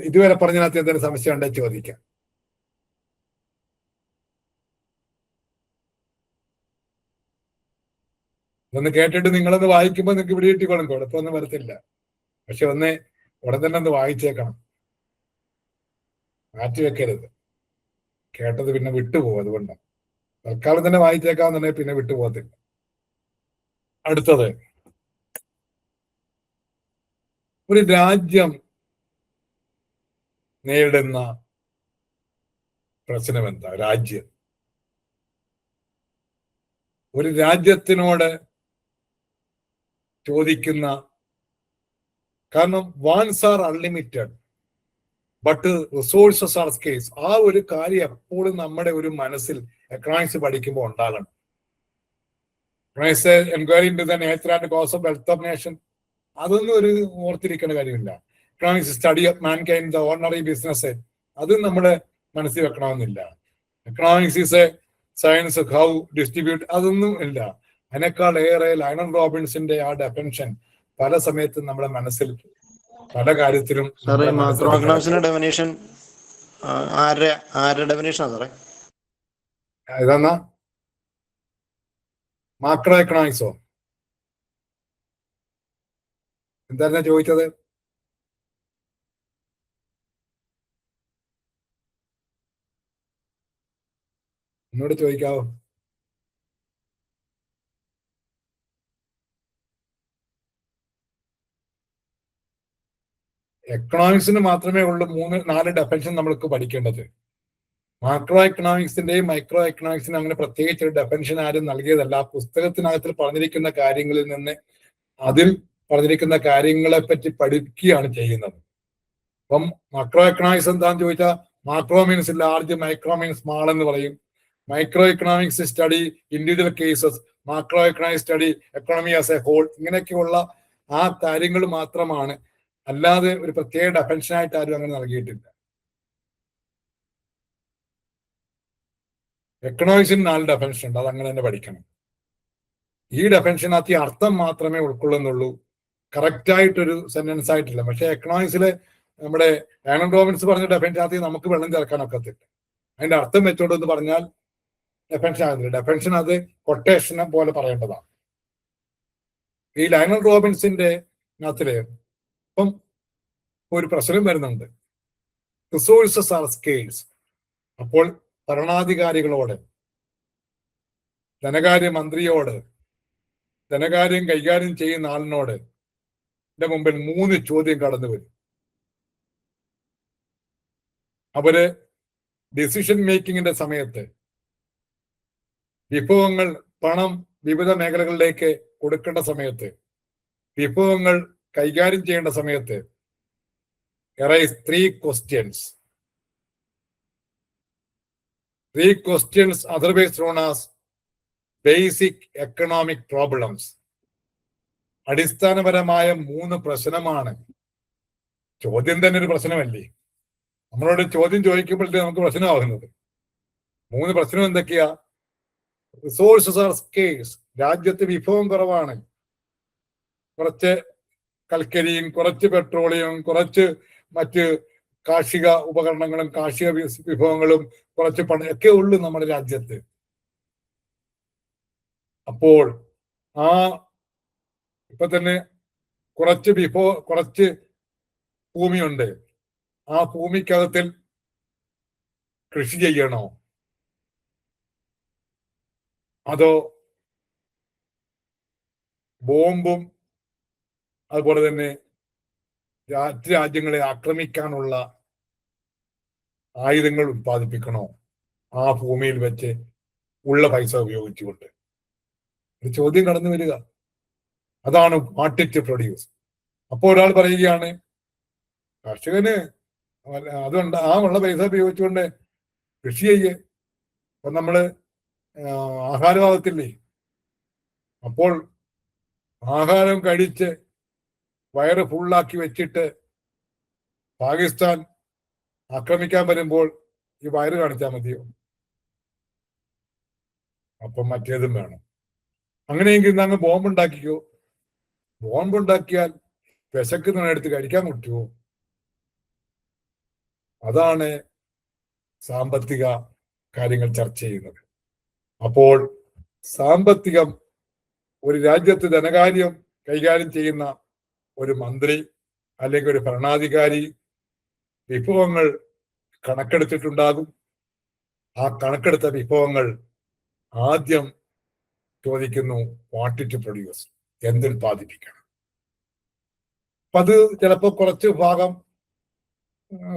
ഇതുവരെ പറഞ്ഞതിനകത്ത് എന്തെങ്കിലും സംശയം ഉണ്ടെങ്കിൽ ചോദിക്കാം. ഇതൊന്ന് കേട്ടിട്ട് നിങ്ങളൊന്ന് വായിക്കുമ്പോൾ നിങ്ങൾക്ക് ഇവിടെ കിട്ടിക്കോളും, കുഴപ്പമൊന്നും വരത്തില്ല. പക്ഷെ ഉടൻ തന്നെ ഒന്ന് വായിച്ചേക്കണം, മാറ്റിവെക്കരുത്. കേട്ടത് പിന്നെ വിട്ടുപോകും. അതുകൊണ്ടാണ് തൽക്കാലം തന്നെ വായിച്ചേക്കാന്നുണ്ടെങ്കിൽ പിന്നെ വിട്ടുപോകത്തില്ല. അടുത്തത്, ഒരു രാജ്യം നേരിടുന്ന പ്രശ്നം എന്താ? ഒരു രാജ്യത്തിനോട് ചോദിക്കുന്ന, കാരണം wants are unlimited but resources are scarce. ആ ഒരു കാര്യം എപ്പോഴും നമ്മുടെ ഒരു മനസ്സിൽ എക്കണോമിക്സ് പഠിക്കുമ്പോൾ ഉണ്ടാകണം. Enquiry into the nature and cause of wealth of nation, അതൊന്നും ഒരു ഓർത്തിരിക്കേണ്ട കാര്യമില്ല. Economics study of mankind, the ordinary business, അത് നമ്മുടെ മനസ്സിൽ വെക്കണമെന്നില്ല. Economics is a science how distribute, അതൊന്നും ഇല്ല. അതിനേക്കാൾ ഏറെ ലയണൽ റോബിൻസിന്റെ ആ ഡെഫിനിഷൻ പല സമയത്തും നമ്മുടെ മനസ്സിൽ പല കാര്യത്തിലും. മാക്രോ എക്കണോമിക്സിന്റെ ഡെഫിനേഷൻ ആരുടെ ഡെഫിനേഷനാ സാറേ? ഇതെന്നാ മാക്രോ എക്കണോമിക്സോ? എന്തായിരുന്നു ചോദിച്ചത്? എന്നോട് ചോദിക്കാവോ? എക്കണോമിക്സിന് മാത്രമേ ഉള്ളൂ 3-4 ഡെഫിനിഷൻ നമ്മൾക്ക് പഠിക്കേണ്ടത്. മാക്രോ എക്കണോമിക്സിന്റെയും മൈക്രോ എക്കണോമിക്സിനും അങ്ങനെ പ്രത്യേകിച്ച് ഒരു ഡെഫിനിഷൻ ആരും നൽകിയതല്ല. പുസ്തകത്തിനകത്തിൽ പറഞ്ഞിരിക്കുന്ന കാര്യങ്ങളിൽ നിന്ന് അതിൽ പറഞ്ഞിരിക്കുന്ന കാര്യങ്ങളെ പറ്റി പഠിക്കുകയാണ് ചെയ്യുന്നത്. അപ്പം മാക്രോ എക്കണോമിക്സ് എന്താന്ന് ചോദിച്ചാൽ, macro means large, micro means small എന്ന് പറയും. Micro economics study individual cases, macro economics study economy as a whole. ഇങ്ങനെയൊക്കെയുള്ള ആ കാര്യങ്ങൾ മാത്രമാണ്, അല്ലാതെ ഒരു പ്രത്യേക ഡെഫിനിഷനായിട്ട് ആരും അങ്ങനെ നൽകിയിട്ടില്ല. എക്കണോമിക്സിന് 4 ഡെഫിനിഷൻ ഉണ്ട്, അത് അങ്ങനെ തന്നെ പഠിക്കണം. ഈ ഡെഫിനിഷനകത്ത് ഈ അർത്ഥം മാത്രമേ ഉൾക്കൊള്ളുന്നുള്ളൂ, കറക്റ്റ് ആയിട്ടൊരു സെന്റൻസ് ആയിട്ടില്ല. പക്ഷെ എക്കണോമിക്സിലെ നമ്മുടെ ലയണൽ റോബിൻസ് പറഞ്ഞ ഡെഫിനിഷനകത്ത് നമുക്ക് വെള്ളം ചേർക്കാനൊക്കത്തില്ല. അതിന്റെ അർത്ഥം വെച്ചോണ്ടെന്ന് പറഞ്ഞാൽ ഡെഫിനിഷൻ ആകുന്നില്ല. ഡെഫിനിഷൻ അത് കൊട്ടേഷനെ പോലെ പറയേണ്ടതാണ്. ഈ ലയണൽ റോബിൻസിന്റെ അതില് ഇപ്പം ഒരു പ്രശ്നം വരുന്നുണ്ട്, റിസോഴ്സസ് ആർ സ്കേഴ്സ്. അപ്പോൾ ഭരണാധികാരികളോട്, ധനകാര്യമന്ത്രിയോട്, ധനകാര്യം കൈകാര്യം ചെയ്യുന്ന ആളിനോട് മുമ്പിൽ 3 ചോദ്യം കടന്നു വരും. അവര് ഡിസിഷൻ മേക്കിങ്ങിന്റെ സമയത്ത് വിഭവങ്ങൾ, പണം വിവിധ മേഖലകളിലേക്ക് കൊടുക്കേണ്ട സമയത്ത്, വിഭവങ്ങൾ കൈകാര്യം ചെയ്യേണ്ട സമയത്ത് arise 3 questions. 3 questions, otherwise known as basic economic problems. അടിസ്ഥാനപരമായ 3 പ്രശ്നമാണ്. ചോദ്യം തന്നെ ഒരു പ്രശ്നമല്ലേ? നമ്മളോട് ചോദ്യം ചോദിക്കുമ്പോഴത്തേക്ക് നമുക്ക് പ്രശ്നമാകുന്നത്. 3 പ്രശ്നം എന്തൊക്കെയാ? Resources are scarce. രാജ്യത്ത് വിഭവം കുറവാണ്. കുറച്ച് കൽക്കരിയും കുറച്ച് പെട്രോളിയവും കുറച്ച് മറ്റ് കാർഷിക ഉപകരണങ്ങളും കാർഷിക വിഭവങ്ങളും കുറച്ച് ഒക്കെ ഉള്ളു നമ്മുടെ രാജ്യത്ത്. അപ്പോൾ ആ ഇപ്പൊ തന്നെ കുറച്ച് ഭൂമിയുണ്ട്. ആ ഭൂമിക്കകത്തിൽ കൃഷി ചെയ്യണോ, അതോ ബോംബും അതുപോലെ തന്നെ രാജ്യങ്ങളെ ആക്രമിക്കാനുള്ള ആയുധങ്ങൾ ഉത്പാദിപ്പിക്കണോ ആ ഭൂമിയിൽ വെച്ച് ഉള്ള പൈസ ഉപയോഗിച്ചുകൊണ്ട്? ഒരു ചോദ്യം കടന്നു വരിക. അതാണ് വാട്ട് ഇറ്റ് പ്രൊഡ്യൂസ്. അപ്പോൾ ഒരാൾ പറയുകയാണ്, കർഷകന് അതുകൊണ്ട് ആ ഉള്ള പൈസ ഉപയോഗിച്ചുകൊണ്ട് കൃഷി ചെയ്യേ, അപ്പൊ നമ്മള് ആഹാരമാകത്തില്ലേ? അപ്പോൾ ആഹാരം കഴിച്ച് വയറ് ഫുള്ളാക്കി വെച്ചിട്ട് പാകിസ്ഥാൻ ആക്രമിക്കാൻ വരുമ്പോൾ ഈ വയറ് കാണിച്ചാൽ മതിയോ? അപ്പം മറ്റേതും വേണം. അങ്ങനെയെങ്കിൽ ഇന്ന് അങ്ങ് ബോംബുണ്ടാക്കിക്കോ. ബോംബുണ്ടാക്കിയാൽ വിശക്കുന്നതിനെടുത്ത് കഴിക്കാൻ പറ്റുമോ? അതാണ് സാമ്പത്തിക കാര്യങ്ങൾ ചർച്ച ചെയ്യുന്നത്. അപ്പോൾ സാമ്പത്തികം, ഒരു രാജ്യത്ത് ധനകാര്യം കൈകാര്യം ചെയ്യുന്ന ഒരു മന്ത്രി അല്ലെങ്കിൽ ഒരു ഭരണാധികാരി വിഭവങ്ങൾ കണക്കെടുത്തിട്ടുണ്ടാകും. ആ കണക്കെടുത്ത വിഭവങ്ങൾ ആദ്യം ചോദിക്കുന്നു, വാട്ട് ഇറ്റ് പ്രൊഡ്യൂസ്, എന്തുൽപാദിപ്പിക്കണം. അപ്പൊ അത് ചിലപ്പോൾ കുറച്ച് ഭാഗം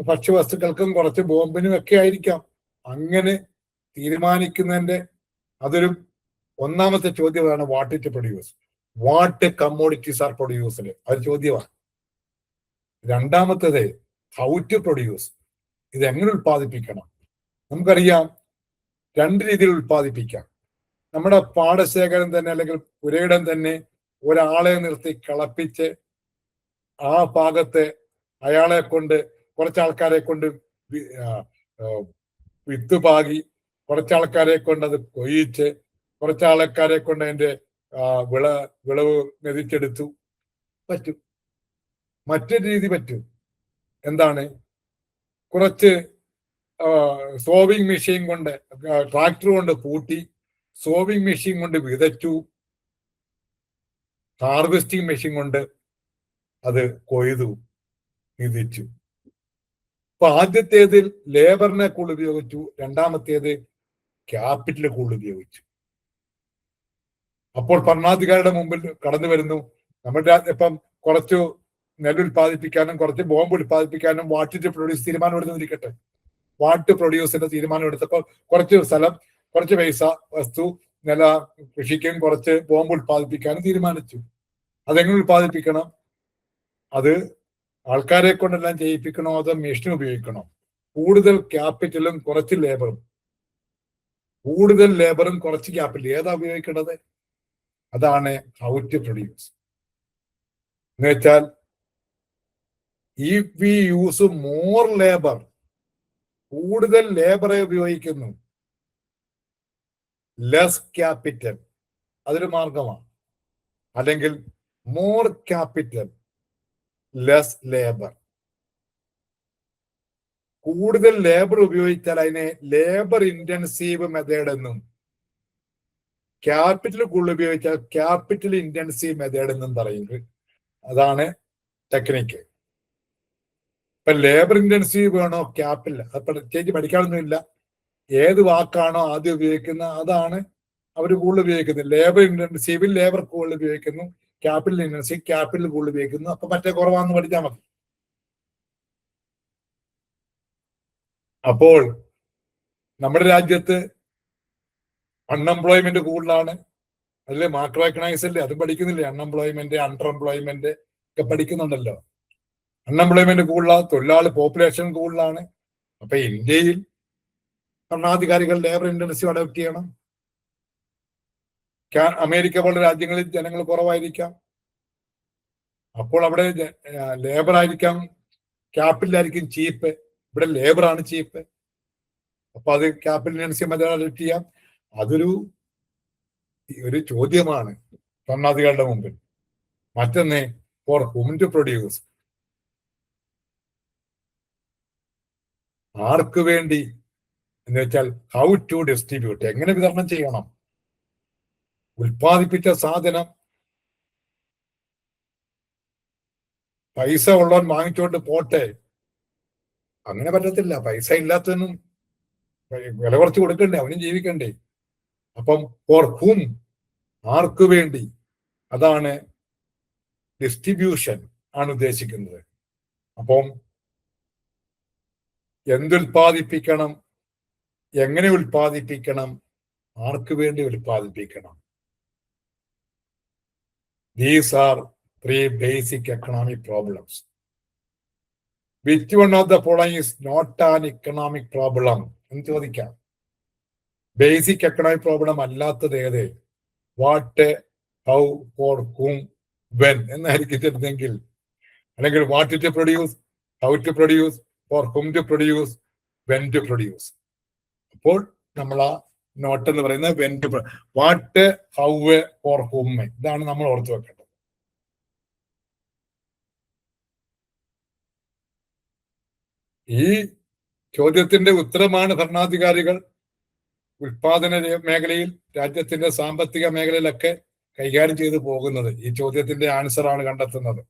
ഭക്ഷ്യവസ്തുക്കൾക്കും കുറച്ച് ബോംബിനും ഒക്കെ ആയിരിക്കാം. അങ്ങനെ തീരുമാനിക്കുന്നതിന്റെ അതൊരു ഒന്നാമത്തെ ചോദ്യമാണ് what it produce. What commodities are produced, അത് ചോദ്യമാണ്. രണ്ടാമത്തേത് ഹൗ ടു പ്രൊഡ്യൂസ്, ഇത് എങ്ങനെ ഉൽപ്പാദിപ്പിക്കണം. നമുക്കറിയാം രണ്ട് രീതിയിൽ ഉൽപ്പാദിപ്പിക്കാം. നമ്മുടെ പാടശേഖരം തന്നെ അല്ലെങ്കിൽ പുരയിടം തന്നെ ഒരാളെ നിർത്തി കളപ്പിച്ച് ആ ഭാഗത്ത് അയാളെ കൊണ്ട് കുറച്ചാൾക്കാരെ കൊണ്ട് വിത്ത് പാകി, കുറച്ചാൾക്കാരെ കൊണ്ട് അത് കൊയ്യിച്ച്, കുറച്ചാൾക്കാരെ കൊണ്ട് അതിന്റെ വിളവ് മെതിച്ചെടുത്തു. പറ്റും. മറ്റൊരു രീതി പറ്റും. എന്താണ്? കുറച്ച് സോവിങ് മെഷീൻ കൊണ്ട്, ട്രാക്ടർ കൊണ്ട് പൂട്ടി, സോവിങ് മെഷീൻ കൊണ്ട് വിതച്ചു, ഹാർവെസ്റ്റിംഗ് മെഷീൻ കൊണ്ട് അത് കൊയ്തു, വിധിച്ചു. അപ്പൊ ആദ്യത്തേതിൽ ലേബറിനെ കൂടുതൽ ഉപയോഗിച്ചു, രണ്ടാമത്തേത് ക്യാപിറ്റൽ കൂടുതൽ ഉപയോഗിച്ചു. അപ്പോൾ ഭരണാധികാരിയുടെ മുമ്പിൽ കടന്നു വരുന്നു, നമ്മുടെ ഇപ്പം കുറച്ചു നെല്ല് ഉൽപ്പാദിപ്പിക്കാനും കുറച്ച് ബോംബ് ഉൽപ്പാദിപ്പിക്കാനും വാട്ട് ടു പ്രൊഡ്യൂസ് തീരുമാനം എടുത്തിരിക്കട്ടെ. വാട്ട് പ്രൊഡ്യൂസിന്റെ തീരുമാനം എടുത്തപ്പോൾ കുറച്ച് സ്ഥലം, കുറച്ച് പൈസ, വസ്തു, നില കൃഷിക്കും കുറച്ച് ബോംബ് ഉൽപ്പാദിപ്പിക്കാനും തീരുമാനിച്ചു. അതെങ്ങനെ ഉൽപ്പാദിപ്പിക്കണം? അത് ആൾക്കാരെ കൊണ്ടെല്ലാം ചെയ്യിപ്പിക്കണോ അതോ മെഷീൻ ഉപയോഗിക്കണോ? കൂടുതൽ ക്യാപിറ്റലും കുറച്ച് ലേബറും, കൂടുതൽ ലേബറും കുറച്ച് ക്യാപിറ്റൽ, ഏതാ ഉപയോഗിക്കേണ്ടത്? അതാണ് ഹൗ ടു പ്രൊഡ്യൂസ്. എന്ന് വെച്ചാൽ if we use more labour, കൂടുതൽ ലേബറെ ഉപയോഗിക്കുന്നു, ലെസ് ക്യാപിറ്റൽ, അതൊരു മാർഗമാണ്. അല്ലെങ്കിൽ മോർ ക്യാപിറ്റൽ ലെസ് ലേബർ, കൂടുതൽ ലേബർ ഉപയോഗിച്ചാൽ അതിനെ ലേബർ ഇന്റൻസീവ് മെത്തേഡ് എന്നും, ക്യാപിറ്റൽ കൂടുതൽ ഉപയോഗിച്ചാൽ ക്യാപിറ്റൽ ഇന്റൻസീവ് മെത്തേഡ് എന്നും പറയുന്നത്. അതാണ് ടെക്നിക്ക്. ഇപ്പൊ ലേബർ ഇന്റൻസീവ് വേണോ ക്യാപിറ്റൽ, അത് പ്രത്യേകിച്ച് പഠിക്കാനൊന്നുമില്ല. ഏത് വാക്കാണോ ആദ്യം ഉപയോഗിക്കുന്നത് അതാണ് അവർ കൂടുതൽ ഉപയോഗിക്കുന്നത്. ലേബർ ഇന്റൻസീവിൽ ലേബർ കൂടുതൽ ഉപയോഗിക്കുന്നു, ക്യാപിറ്റൽ ഇന്റൻസീവ് ക്യാപിറ്റൽ കൂടുതൽ ഉപയോഗിക്കുന്നു. അപ്പൊ മറ്റേ കുറവാന്ന് പഠിച്ചാൽ മതി. അപ്പോൾ നമ്മുടെ രാജ്യത്ത് അൺഎംപ്ലോയ്മെന്റ് കൂടുതലാണ്. അതിൽ മാക്രോ എക്കണോമിക്സ് അല്ലേ, അതും പഠിക്കുന്നില്ലേ? അൺഎംപ്ലോയ്മെന്റ്, അണ്ടർ എംപ്ലോയ്മെന്റ് ഒക്കെ പഠിക്കുന്നുണ്ടല്ലോ. അൺഎംപ്ലോയ്മെന്റ് കൂടുതലാണ്, തൊഴിലാളി പോപ്പുലേഷൻ കൂടുതലാണ്. അപ്പൊ ഇന്ത്യയിൽ ഭരണാധികാരികൾ ലേബർ ഇന്റൻസീവ് അഡോപ്റ്റ് ചെയ്യണം. അമേരിക്ക പോലുള്ള രാജ്യങ്ങളിൽ ജനങ്ങൾ കുറവായിരിക്കാം, അപ്പോൾ അവിടെ ലേബർ ആയിരിക്കാം, ക്യാപിറ്റൽ ആയിരിക്കും ചീപ്പ്. ഇവിടെ ലേബർ ആണ് ചീപ്പ്. അപ്പൊ അത് ക്യാപിറ്റൽ ഇന്റൻസീവ് മെത്തേഡ് അഡോപ്റ്റ് ചെയ്യാം. ഒരു ചോദ്യമാണ് ഭരണാധികാരികളുടെ മുമ്പിൽ. മറ്റൊന്ന് ഫോർ ഹൂം ടു പ്രൊഡ്യൂസ്, ആർക്ക് വേണ്ടി എന്ന് വെച്ചാൽ ഹൗ ടു ഡിസ്ട്രിബ്യൂട്ട്, എങ്ങനെ വിതരണം ചെയ്യണം. ഉൽപ്പാദിപ്പിച്ച സാധനം പൈസ ഉള്ളവൻ വാങ്ങിച്ചോണ്ട് പോട്ടെ, അങ്ങനെ പറ്റത്തില്ല. പൈസ ഇല്ലാത്തവനും വില കുറച്ച് കൊടുക്കണ്ടേ, അവനും ജീവിക്കണ്ടേ. അപ്പം ഫോർ ഹൂം, ആർക്ക് വേണ്ടി, അതാണ് ഡിസ്ട്രിബ്യൂഷൻ ആണ് ഉദ്ദേശിക്കുന്നത്. അപ്പം എന്തുൽപ്പാദിപ്പിക്കണം, എങ്ങനെ ഉൽപ്പാദിപ്പിക്കണം, ആർക്ക് വേണ്ടി ഉൽപ്പാദിപ്പിക്കണം. These are three basic economic problems. Which one of the following is not an economic problem എന്ന് ചോദിക്കാം. ബേസിക് എക്കണോമിക് പ്രോബ്ലം അല്ലാത്തത് ഏത്? What, how, for whom, when എന്നായിരിക്കും ചെറുതെങ്കിൽ. അല്ലെങ്കിൽ what to produce, how to produce, for whom to produce, when to produce. അപ്പോൾ നമ്മൾ ആ നോട്ട് എന്ന് പറയുന്നത് when to, what, how, for whom, ഇതാണ് നമ്മൾ ഓർത്തു വെക്കേണ്ടത്. ഈ ചോദ്യത്തിന്റെ ഉത്തരമാണ് ഭരണാധികാരികൾ ഉൽപാദന മേഖലയിൽ, രാജ്യത്തിന്റെ സാമ്പത്തിക മേഖലയിലൊക്കെ കൈകാര്യം ചെയ്തു പോകുന്നത്. ഈ ചോദ്യത്തിന്റെ ആൻസറാണ് കണ്ടെത്തുന്നത്.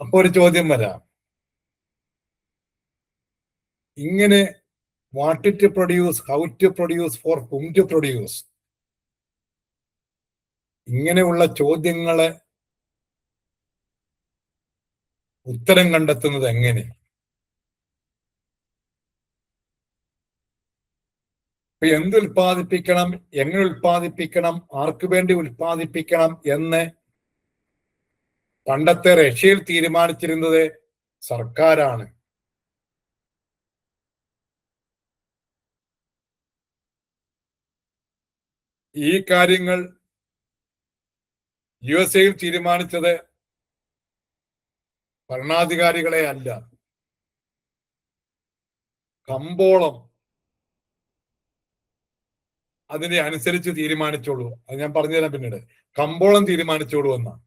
അപ്പൊ ഒരു ചോദ്യം വരാം, ഇങ്ങനെ what to produce, how to produce, for whom to produce, ഇങ്ങനെയുള്ള ചോദ്യങ്ങളെ ഉത്തരം കണ്ടെത്തുന്നത് എങ്ങനെ? ഇപ്പൊ എന്ത് ഉൽപ്പാദിപ്പിക്കണം, എങ്ങനെ ഉൽപ്പാദിപ്പിക്കണം, ആർക്ക് വേണ്ടി ഉൽപ്പാദിപ്പിക്കണം എന്ന് പണ്ടത്തെ റഷ്യയിൽ തീരുമാനിച്ചിരുന്നത് സർക്കാരാണ്. ഈ കാര്യങ്ങൾ USA തീരുമാനിച്ചത് ഭരണാധികാരികളെ അല്ല. കമ്പോളം അതിനെ അനുസരിച്ച് തീരുമാനിച്ചോളൂ. അത് ഞാൻ പറഞ്ഞുതരാം പിന്നീട്. കമ്പോളം തീരുമാനിച്ചോളൂ എന്നാണ്.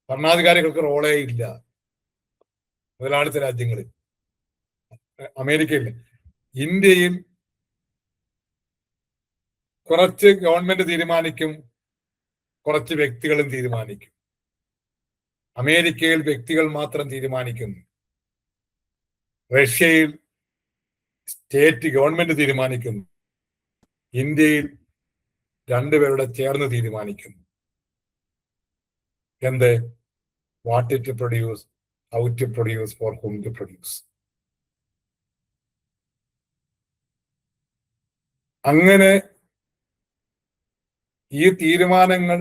ഭരണാധികാരികൾക്ക് റോളേ ഇല്ല മുതലാളിത്ത രാജ്യങ്ങളിൽ. അമേരിക്കയിൽ, ഇന്ത്യയിൽ കുറച്ച് ഗവൺമെന്റ് തീരുമാനിക്കും, കുറച്ച് വ്യക്തികളും തീരുമാനിക്കും. അമേരിക്കയിൽ വ്യക്തികൾ മാത്രം തീരുമാനിക്കുന്നു. റഷ്യയിൽ സ്റ്റേറ്റ് ഗവൺമെന്റ് തീരുമാനിക്കുന്നു. ഇന്ത്യയിൽ രണ്ടുപേരുടെ ചേർന്ന് തീരുമാനിക്കുന്നു. എന്ത്? What to produce, how to produce, for whom to produce. അങ്ങനെ ഈ തീരുമാനങ്ങൾ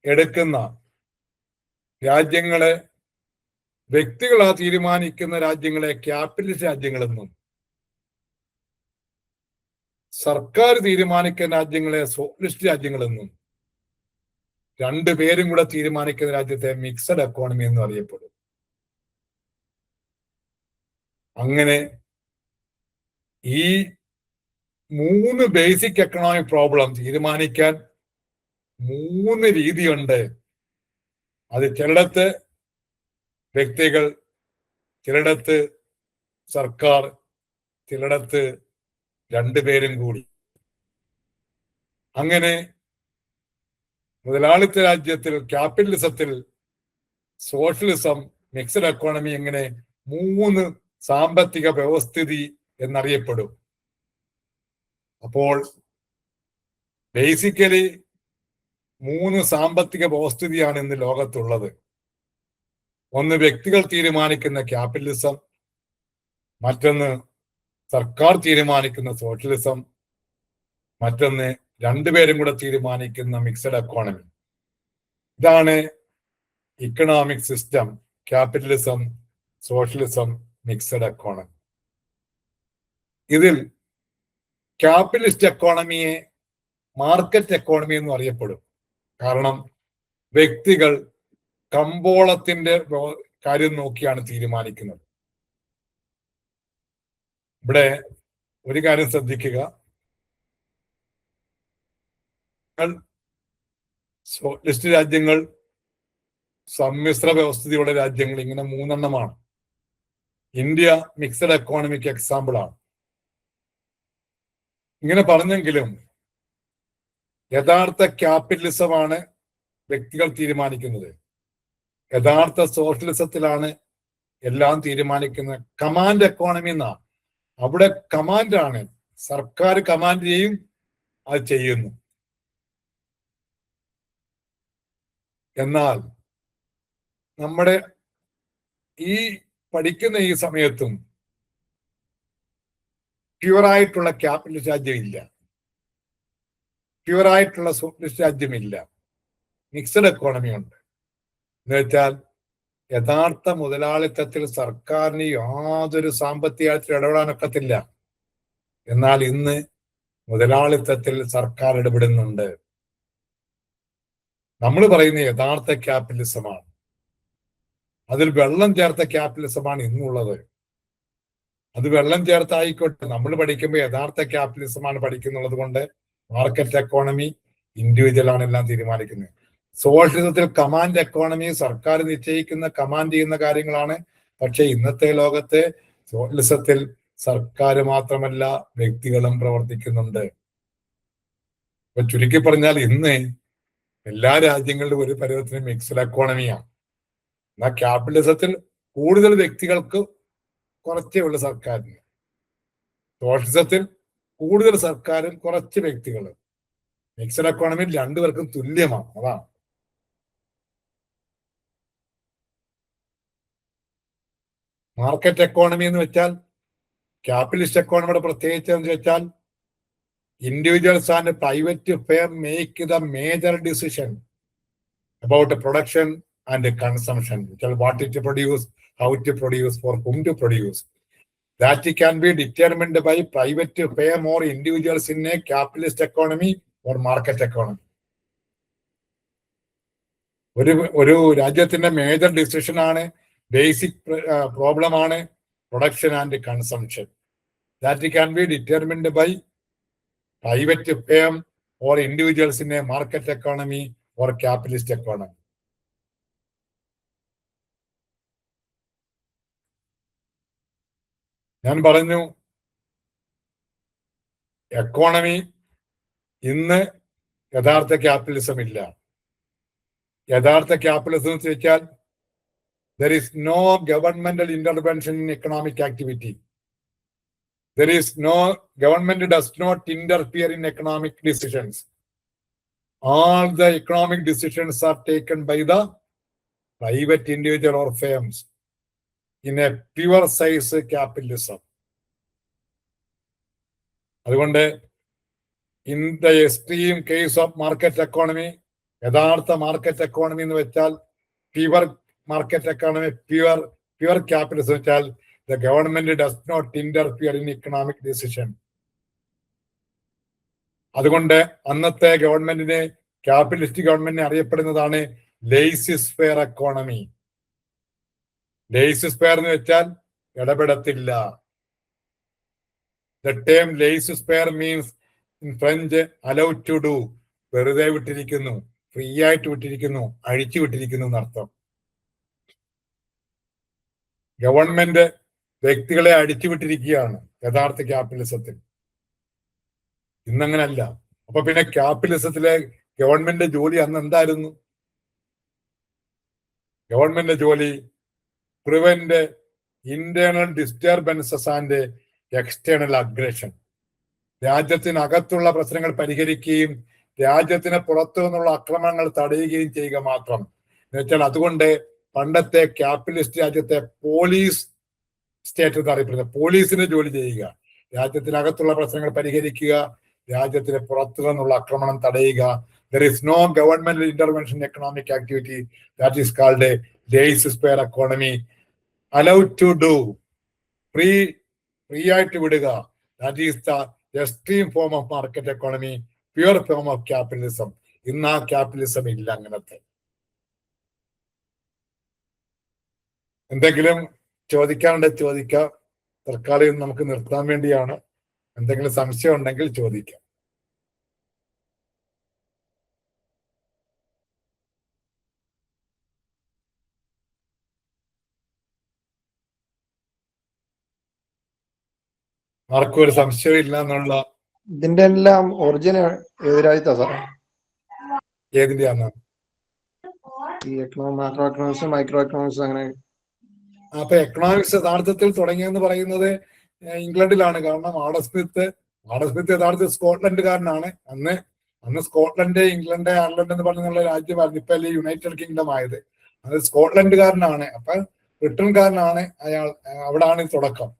എടുക്കുന്ന രാജ്യങ്ങളെ, വ്യക്തികളാ തീരുമാനിക്കുന്ന രാജ്യങ്ങളെ ക്യാപിറ്റലിസ്റ്റ് രാജ്യങ്ങളെന്നും സർക്കാർ തീരുമാനിക്കുന്ന രാജ്യങ്ങളെ സോഷ്യലിസ്റ്റ് രാജ്യങ്ങളെന്നും രണ്ടുപേരും കൂടെ തീരുമാനിക്കുന്ന രാജ്യത്തെ മിക്സഡ് എക്കോണമി എന്നും അറിയപ്പെടും. അങ്ങനെ ഈ 3 ബേസിക് എക്കണോമിക് പ്രോബ്ലം തീരുമാനിക്കാൻ 3 രീതിയുണ്ട്. അത് ചിലയിടത്ത് വ്യക്തികൾ, ചിലയിടത്ത് സർക്കാർ, ചിലയിടത്ത് രണ്ടുപേരും കൂടി. അങ്ങനെ മുതലാളിത്ത രാജ്യത്തിൽ, ക്യാപിറ്റലിസത്തിൽ, സോഷ്യലിസം, മിക്സഡ് എക്കോണമി, എങ്ങനെ 3 സാമ്പത്തിക വ്യവസ്ഥിതി എന്നറിയപ്പെടും. അപ്പോൾ ബേസിക്കലി 3 സാമ്പത്തിക വ്യവസ്ഥിതിയാണ് ഇന്ന് ലോകത്തുള്ളത്. ഒന്ന് വ്യക്തികൾ തീരുമാനിക്കുന്ന ക്യാപിറ്റലിസം, മറ്റൊന്ന് സർക്കാർ തീരുമാനിക്കുന്ന സോഷ്യലിസം, മറ്റൊന്ന് രണ്ടുപേരും കൂടെ തീരുമാനിക്കുന്ന മിക്സഡ് എക്കോണമി. ഇതാണ് economic system. Capitalism, socialism, mixed economy. ഇതിൽ ക്യാപിറ്റലിസ്റ്റ് എക്കോണമിയെ മാർക്കറ്റ് എക്കോണമി എന്നും അറിയപ്പെടും. കാരണം വ്യക്തികൾ കമ്പോളത്തിന്റെ കാര്യം നോക്കിയാണ് തീരുമാനിക്കുന്നത്. ഇവിടെ ഒരു കാര്യം ശ്രദ്ധിക്കുക. സോഷ്യലിസ്റ്റ് രാജ്യങ്ങൾ, സമ്മിശ്ര വ്യവസ്ഥിതിയുള്ള രാജ്യങ്ങൾ, ഇങ്ങനെ 3 എണ്ണമാണ്. ഇന്ത്യ മിക്സഡ് എക്കോണമിക്ക് എക്സാമ്പിൾ ആണ്. ഇങ്ങനെ പറഞ്ഞെങ്കിലും യഥാർത്ഥ ക്യാപിറ്റലിസമാണ് വ്യക്തികൾ തീരുമാനിക്കുന്നത്. യഥാർത്ഥ സോഷ്യലിസത്തിലാണ് എല്ലാം തീരുമാനിക്കുന്നത്. കമാൻഡ് എക്കോണമി എന്നാണ്. അവിടെ കമാൻഡാണ്, സർക്കാർ കമാൻഡ് ചെയ്യും, അത് ചെയ്യുന്നു. എന്നാൽ നമ്മുടെ ഈ പഠിക്കുന്ന ഈ സമയത്തും പ്യുവറായിട്ടുള്ള ക്യാപിറ്റലിസ്റ്റ് രാജ്യമില്ല, പ്യുവറായിട്ടുള്ള സോഷ്യലിസ്റ്റ് രാജ്യമില്ല. മിക്സഡ് എക്കോണമി ഉണ്ട്. എന്ന് വെച്ചാൽ യഥാർത്ഥ മുതലാളിത്തത്തിൽ സർക്കാരിന് യാതൊരു സാമ്പത്തിക ഇടപെടാനൊക്കത്തില്ല. എന്നാൽ ഇന്ന് മുതലാളിത്തത്തിൽ സർക്കാർ ഇടപെടുന്നുണ്ട്. നമ്മൾ പറയുന്ന യഥാർത്ഥ ക്യാപിറ്റലിസമാണ്. അതിൽ വെള്ളം ചേർത്ത ക്യാപിറ്റലിസമാണ് ഇന്നുള്ളത്. അത് വെള്ളം ചേർത്തായിക്കോട്ടെ, നമ്മൾ പഠിക്കുമ്പോൾ യഥാർത്ഥ ക്യാപിറ്റലിസമാണ് പഠിക്കുന്നുള്ളത് കൊണ്ട് മാർക്കറ്റ് എക്കോണമി, ഇൻഡിവിജ്വൽ ആണ് എല്ലാം തീരുമാനിക്കുന്നത്. സോഷ്യലിസത്തിൽ കമാൻഡ് എക്കോണമി, സർക്കാർ നിശ്ചയിക്കുന്ന, കമാൻഡ് ചെയ്യുന്ന കാര്യങ്ങളാണ്. പക്ഷെ ഇന്നത്തെ ലോകത്ത് സോഷ്യലിസത്തിൽ സർക്കാർ മാത്രമല്ല, വ്യക്തികളും പ്രവർത്തിക്കുന്നുണ്ട്. ഇപ്പൊ ചുരുക്കി പറഞ്ഞാൽ ഇന്ന് എല്ലാ രാജ്യങ്ങളിലും ഒരു പരുവത്തിന് മിക്സഡ് എക്കോണമിയാണ്. എന്നാൽ ക്യാപിറ്റലിസത്തിൽ കൂടുതൽ വ്യക്തികൾക്ക്, കുറച്ചേ ഉള്ളു സർക്കാരിന്. സോഷ്യലിസത്തിൽ കൂടുതൽ സർക്കാരും കുറച്ച് വ്യക്തികളും. മിക്സഡ് എക്കോണമിയിൽ രണ്ടുപേർക്കും തുല്യമാണ്. അതാണ്. മാർക്കറ്റ് എക്കോണമി എന്ന് വെച്ചാൽ, ക്യാപിറ്റലിസ്റ്റ് എക്കോണമിയുടെ പ്രത്യേകിച്ച് എന്ന് വെച്ചാൽ individuals and private firm make the major decision about the production and the consumption, what to produce, how to produce, for whom to produce. That can be determined by private firm or individuals in a capitalist economy or market economy. ഒരു രാജ്യത്തിന്റെ major decision ആണ്, basic problem ആണ് production and consumption. That can be determined by private firm or individuals in a market economy or capitalist economy. ഞാൻ പറഞ്ഞു, economy ഇന്ന് യഥാർത്ഥ capitalism ഇല്ല. യഥാർത്ഥ ക്യാപിറ്റലിസം എന്ന് വെച്ചാൽ there is no governmental intervention in economic activity. There is no, government does not interfere in economic decisions. All the economic decisions are taken by the private individual or firms in a pure size capitalism. അതുകൊണ്ട് in the extreme case of market economy, യഥാർത്ഥ market economy എന്ന് വെച്ചാൽ pure market economy, pure capitalism വെച്ചാൽ the government does not interfere in economic decision. അതുകൊണ്ട് അന്നത്തെ ഗവൺമെന്റിനെ, capitalist ഗവൺമെന്റിനെ അറിയപ്പെടുന്നതാണ് laissez faire economy. Laissez faire എന്ന് വെച്ചാൽ ഇടപെടത്തില്ല. The term laissez faire means in French allowed to do, വെറുതെ വിട്ടിരിക്കുന്നു, ഫ്രീ ആയിട്ട് വിട്ടിരിക്കുന്നു, അഴിച്ചു വിട്ടിരിക്കുന്നു എന്നർത്ഥം. ഗവൺമെന്റ് വ്യക്തികളെ അടിച്ചുവിട്ടിരിക്കുകയാണ് യഥാർത്ഥ ക്യാപിറ്റലിസത്തിൽ. ഇന്നങ്ങനല്ല. അപ്പൊ പിന്നെ ക്യാപിറ്റലിസത്തിലെ ഗവൺമെന്റ് ജോലി അന്ന് എന്തായിരുന്നു? ഗവൺമെന്റ് ജോലി prevent internal disturbances and external aggression. രാജ്യത്തിനകത്തുള്ള പ്രശ്നങ്ങൾ പരിഹരിക്കുകയും രാജ്യത്തിന് പുറത്തു നിന്നുള്ള ആക്രമണങ്ങൾ തടയുകയും ചെയ്യുക മാത്രം. എന്നുവെച്ചാൽ അതുകൊണ്ട് പണ്ടത്തെ ക്യാപിറ്റലിസ്റ്റ് രാജ്യത്തെ പോലീസ് സ്റ്റേറ്റ് എന്ന് അറിയപ്പെടുന്നത്, പോലീസിന് ജോലി ചെയ്യുക, രാജ്യത്തിനകത്തുള്ള പ്രശ്നങ്ങൾ പരിഹരിക്കുക, രാജ്യത്തിന് പുറത്തു നിന്നുള്ള ആക്രമണം തടയുക. There is no governmental intervention in economic activity. That is called a laissez-faire economy. Allowed to do, free ആയിട്ട് വിടുക. That is the extreme form of market economy, pure form of capitalism. ഇന്ന് ആ ക്യാപിറ്റലിസം ഇല്ല. അങ്ങനത്തെ എന്തെങ്കിലും ചോദിക്കാനുണ്ടെങ്കിൽ ചോദിക്കാം. തൽക്കാലം നമുക്ക് നിർത്താൻ വേണ്ടിയാണ്. എന്തെങ്കിലും സംശയം ഉണ്ടെങ്കിൽ ചോദിക്കാം. ആർക്കും ഒരു സംശയം ഇല്ല എന്നുള്ള. ഇതിന്റെ എല്ലാം ഒറിജിൻ ഏത് രാജ്യത്താ സാർ? ഏതിന്റെയാണ്? ഈ മാക്രോ എക്കണോമിക്സ്, മൈക്രോ എക്കണോമിക്സ് അങ്ങനെ. അപ്പൊ എക്കണോമിക്സ് യഥാർത്ഥത്തിൽ തുടങ്ങിയെന്ന് പറയുന്നത് ഇംഗ്ലണ്ടിലാണ്. കാരണം ആഡം സ്മിത്ത് യഥാർത്ഥത്തിൽ സ്കോട്ട്ലൻഡുകാരനാണ്. അന്ന് സ്കോട്ട്ലൻഡ്, ഇംഗ്ലണ്ട്, അയർലൻഡ് എന്ന് പറഞ്ഞുള്ള രാജ്യമായിരുന്നു. ഇപ്പൊ അല്ലേ യുണൈറ്റഡ് കിങ്ഡം ആയത്. അത് സ്കോട്ട്ലൻഡുകാരനാണ്. അപ്പൊ ബ്രിട്ടൻകാരനാണ് അയാൾ. അവിടാണ് തുടക്കം.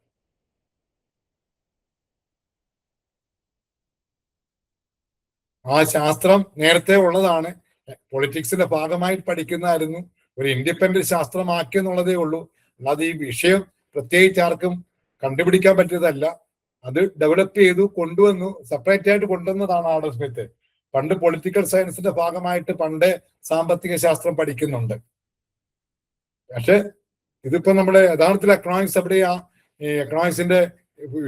ആ ശാസ്ത്രം നേരത്തെ ഉള്ളതാണ്. പൊളിറ്റിക്സിന്റെ ഭാഗമായി പഠിക്കുന്നതായിരുന്നു. ഒരു ഇൻഡിപെൻഡന്റ് ശാസ്ത്രമാക്കി എന്നുള്ളതേ ഉള്ളൂ. അല്ലാതെ ഈ വിഷയം പ്രത്യേകിച്ച് ആർക്കും കണ്ടുപിടിക്കാൻ പറ്റിയതല്ല. അത് ഡെവലപ്പ് ചെയ്തു കൊണ്ടുവന്നു, സെപ്പറേറ്റ് ആയിട്ട് കൊണ്ടുവന്നതാണ് ആഡം സ്മിത്ത്. പണ്ട് പൊളിറ്റിക്കൽ സയൻസിന്റെ ഭാഗമായിട്ട് പണ്ട് സാമ്പത്തിക ശാസ്ത്രം പഠിക്കുന്നുണ്ട്. പക്ഷെ ഇതിപ്പോ നമ്മുടെ യഥാർത്ഥത്തിൽ എക്കണോമിക്സ് എവിടെയാ? ഈ എക്കണോമിക്സിന്റെ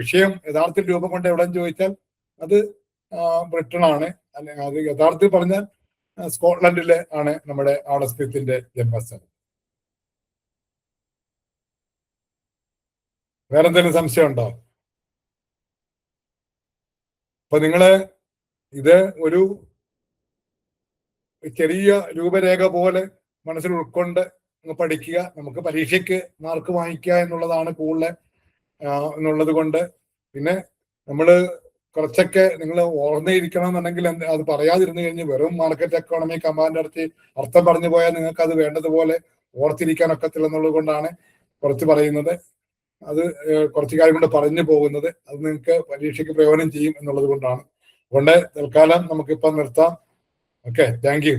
വിഷയം യഥാർത്ഥത്തിൽ രൂപം കൊണ്ട് എവിടെന്ന് ചോദിച്ചാൽ അത് ബ്രിട്ടനാണ്. അല്ലെങ്കിൽ അത് യഥാർത്ഥത്തിൽ പറഞ്ഞാൽ സ്കോട്ട്ലൻഡിലെ ആണ് നമ്മുടെ ആഡം സ്മിത്തിന്റെ ജന്മസ്ഥലം. വേറെന്തെങ്കിലും സംശയം ഉണ്ടോ? അപ്പൊ നിങ്ങള് ഇത് ഒരു ചെറിയ രൂപരേഖ പോലെ മനസ്സിൽ ഉൾക്കൊണ്ട് പഠിക്കുക. നമുക്ക് പരീക്ഷയ്ക്ക് മാർക്ക് വാങ്ങിക്കുക എന്നുള്ളതാണ് കൂടുതൽ എന്നുള്ളത് കൊണ്ട്. പിന്നെ നമ്മള് കുറച്ചൊക്കെ നിങ്ങൾ ഓർമ്മയിരിക്കണം എന്നുണ്ടെങ്കിൽ അത് പറയാതിരുന്നു കഴിഞ്ഞ് വെറും മാർക്കറ്റ് എക്കോണമി കമാൻഡ് അടുത്ത് അർത്ഥം പറഞ്ഞു പോയാൽ നിങ്ങൾക്ക് അത് വേണ്ടതുപോലെ ഓർത്തിരിക്കാനൊക്കത്തില്ല എന്നുള്ളത് കൊണ്ടാണ് കുറച്ച് പറയുന്നത്. അത് കുറച്ച് കാര്യം കൊണ്ട് പറഞ്ഞു പോകുന്നത്. അത് നിങ്ങൾക്ക് പരീക്ഷയ്ക്ക് പ്രയോജനം ചെയ്യും എന്നുള്ളത് കൊണ്ടാണ്. അതുകൊണ്ട് തൽക്കാലം നമുക്കിപ്പം നിർത്താം. Okay, thank you.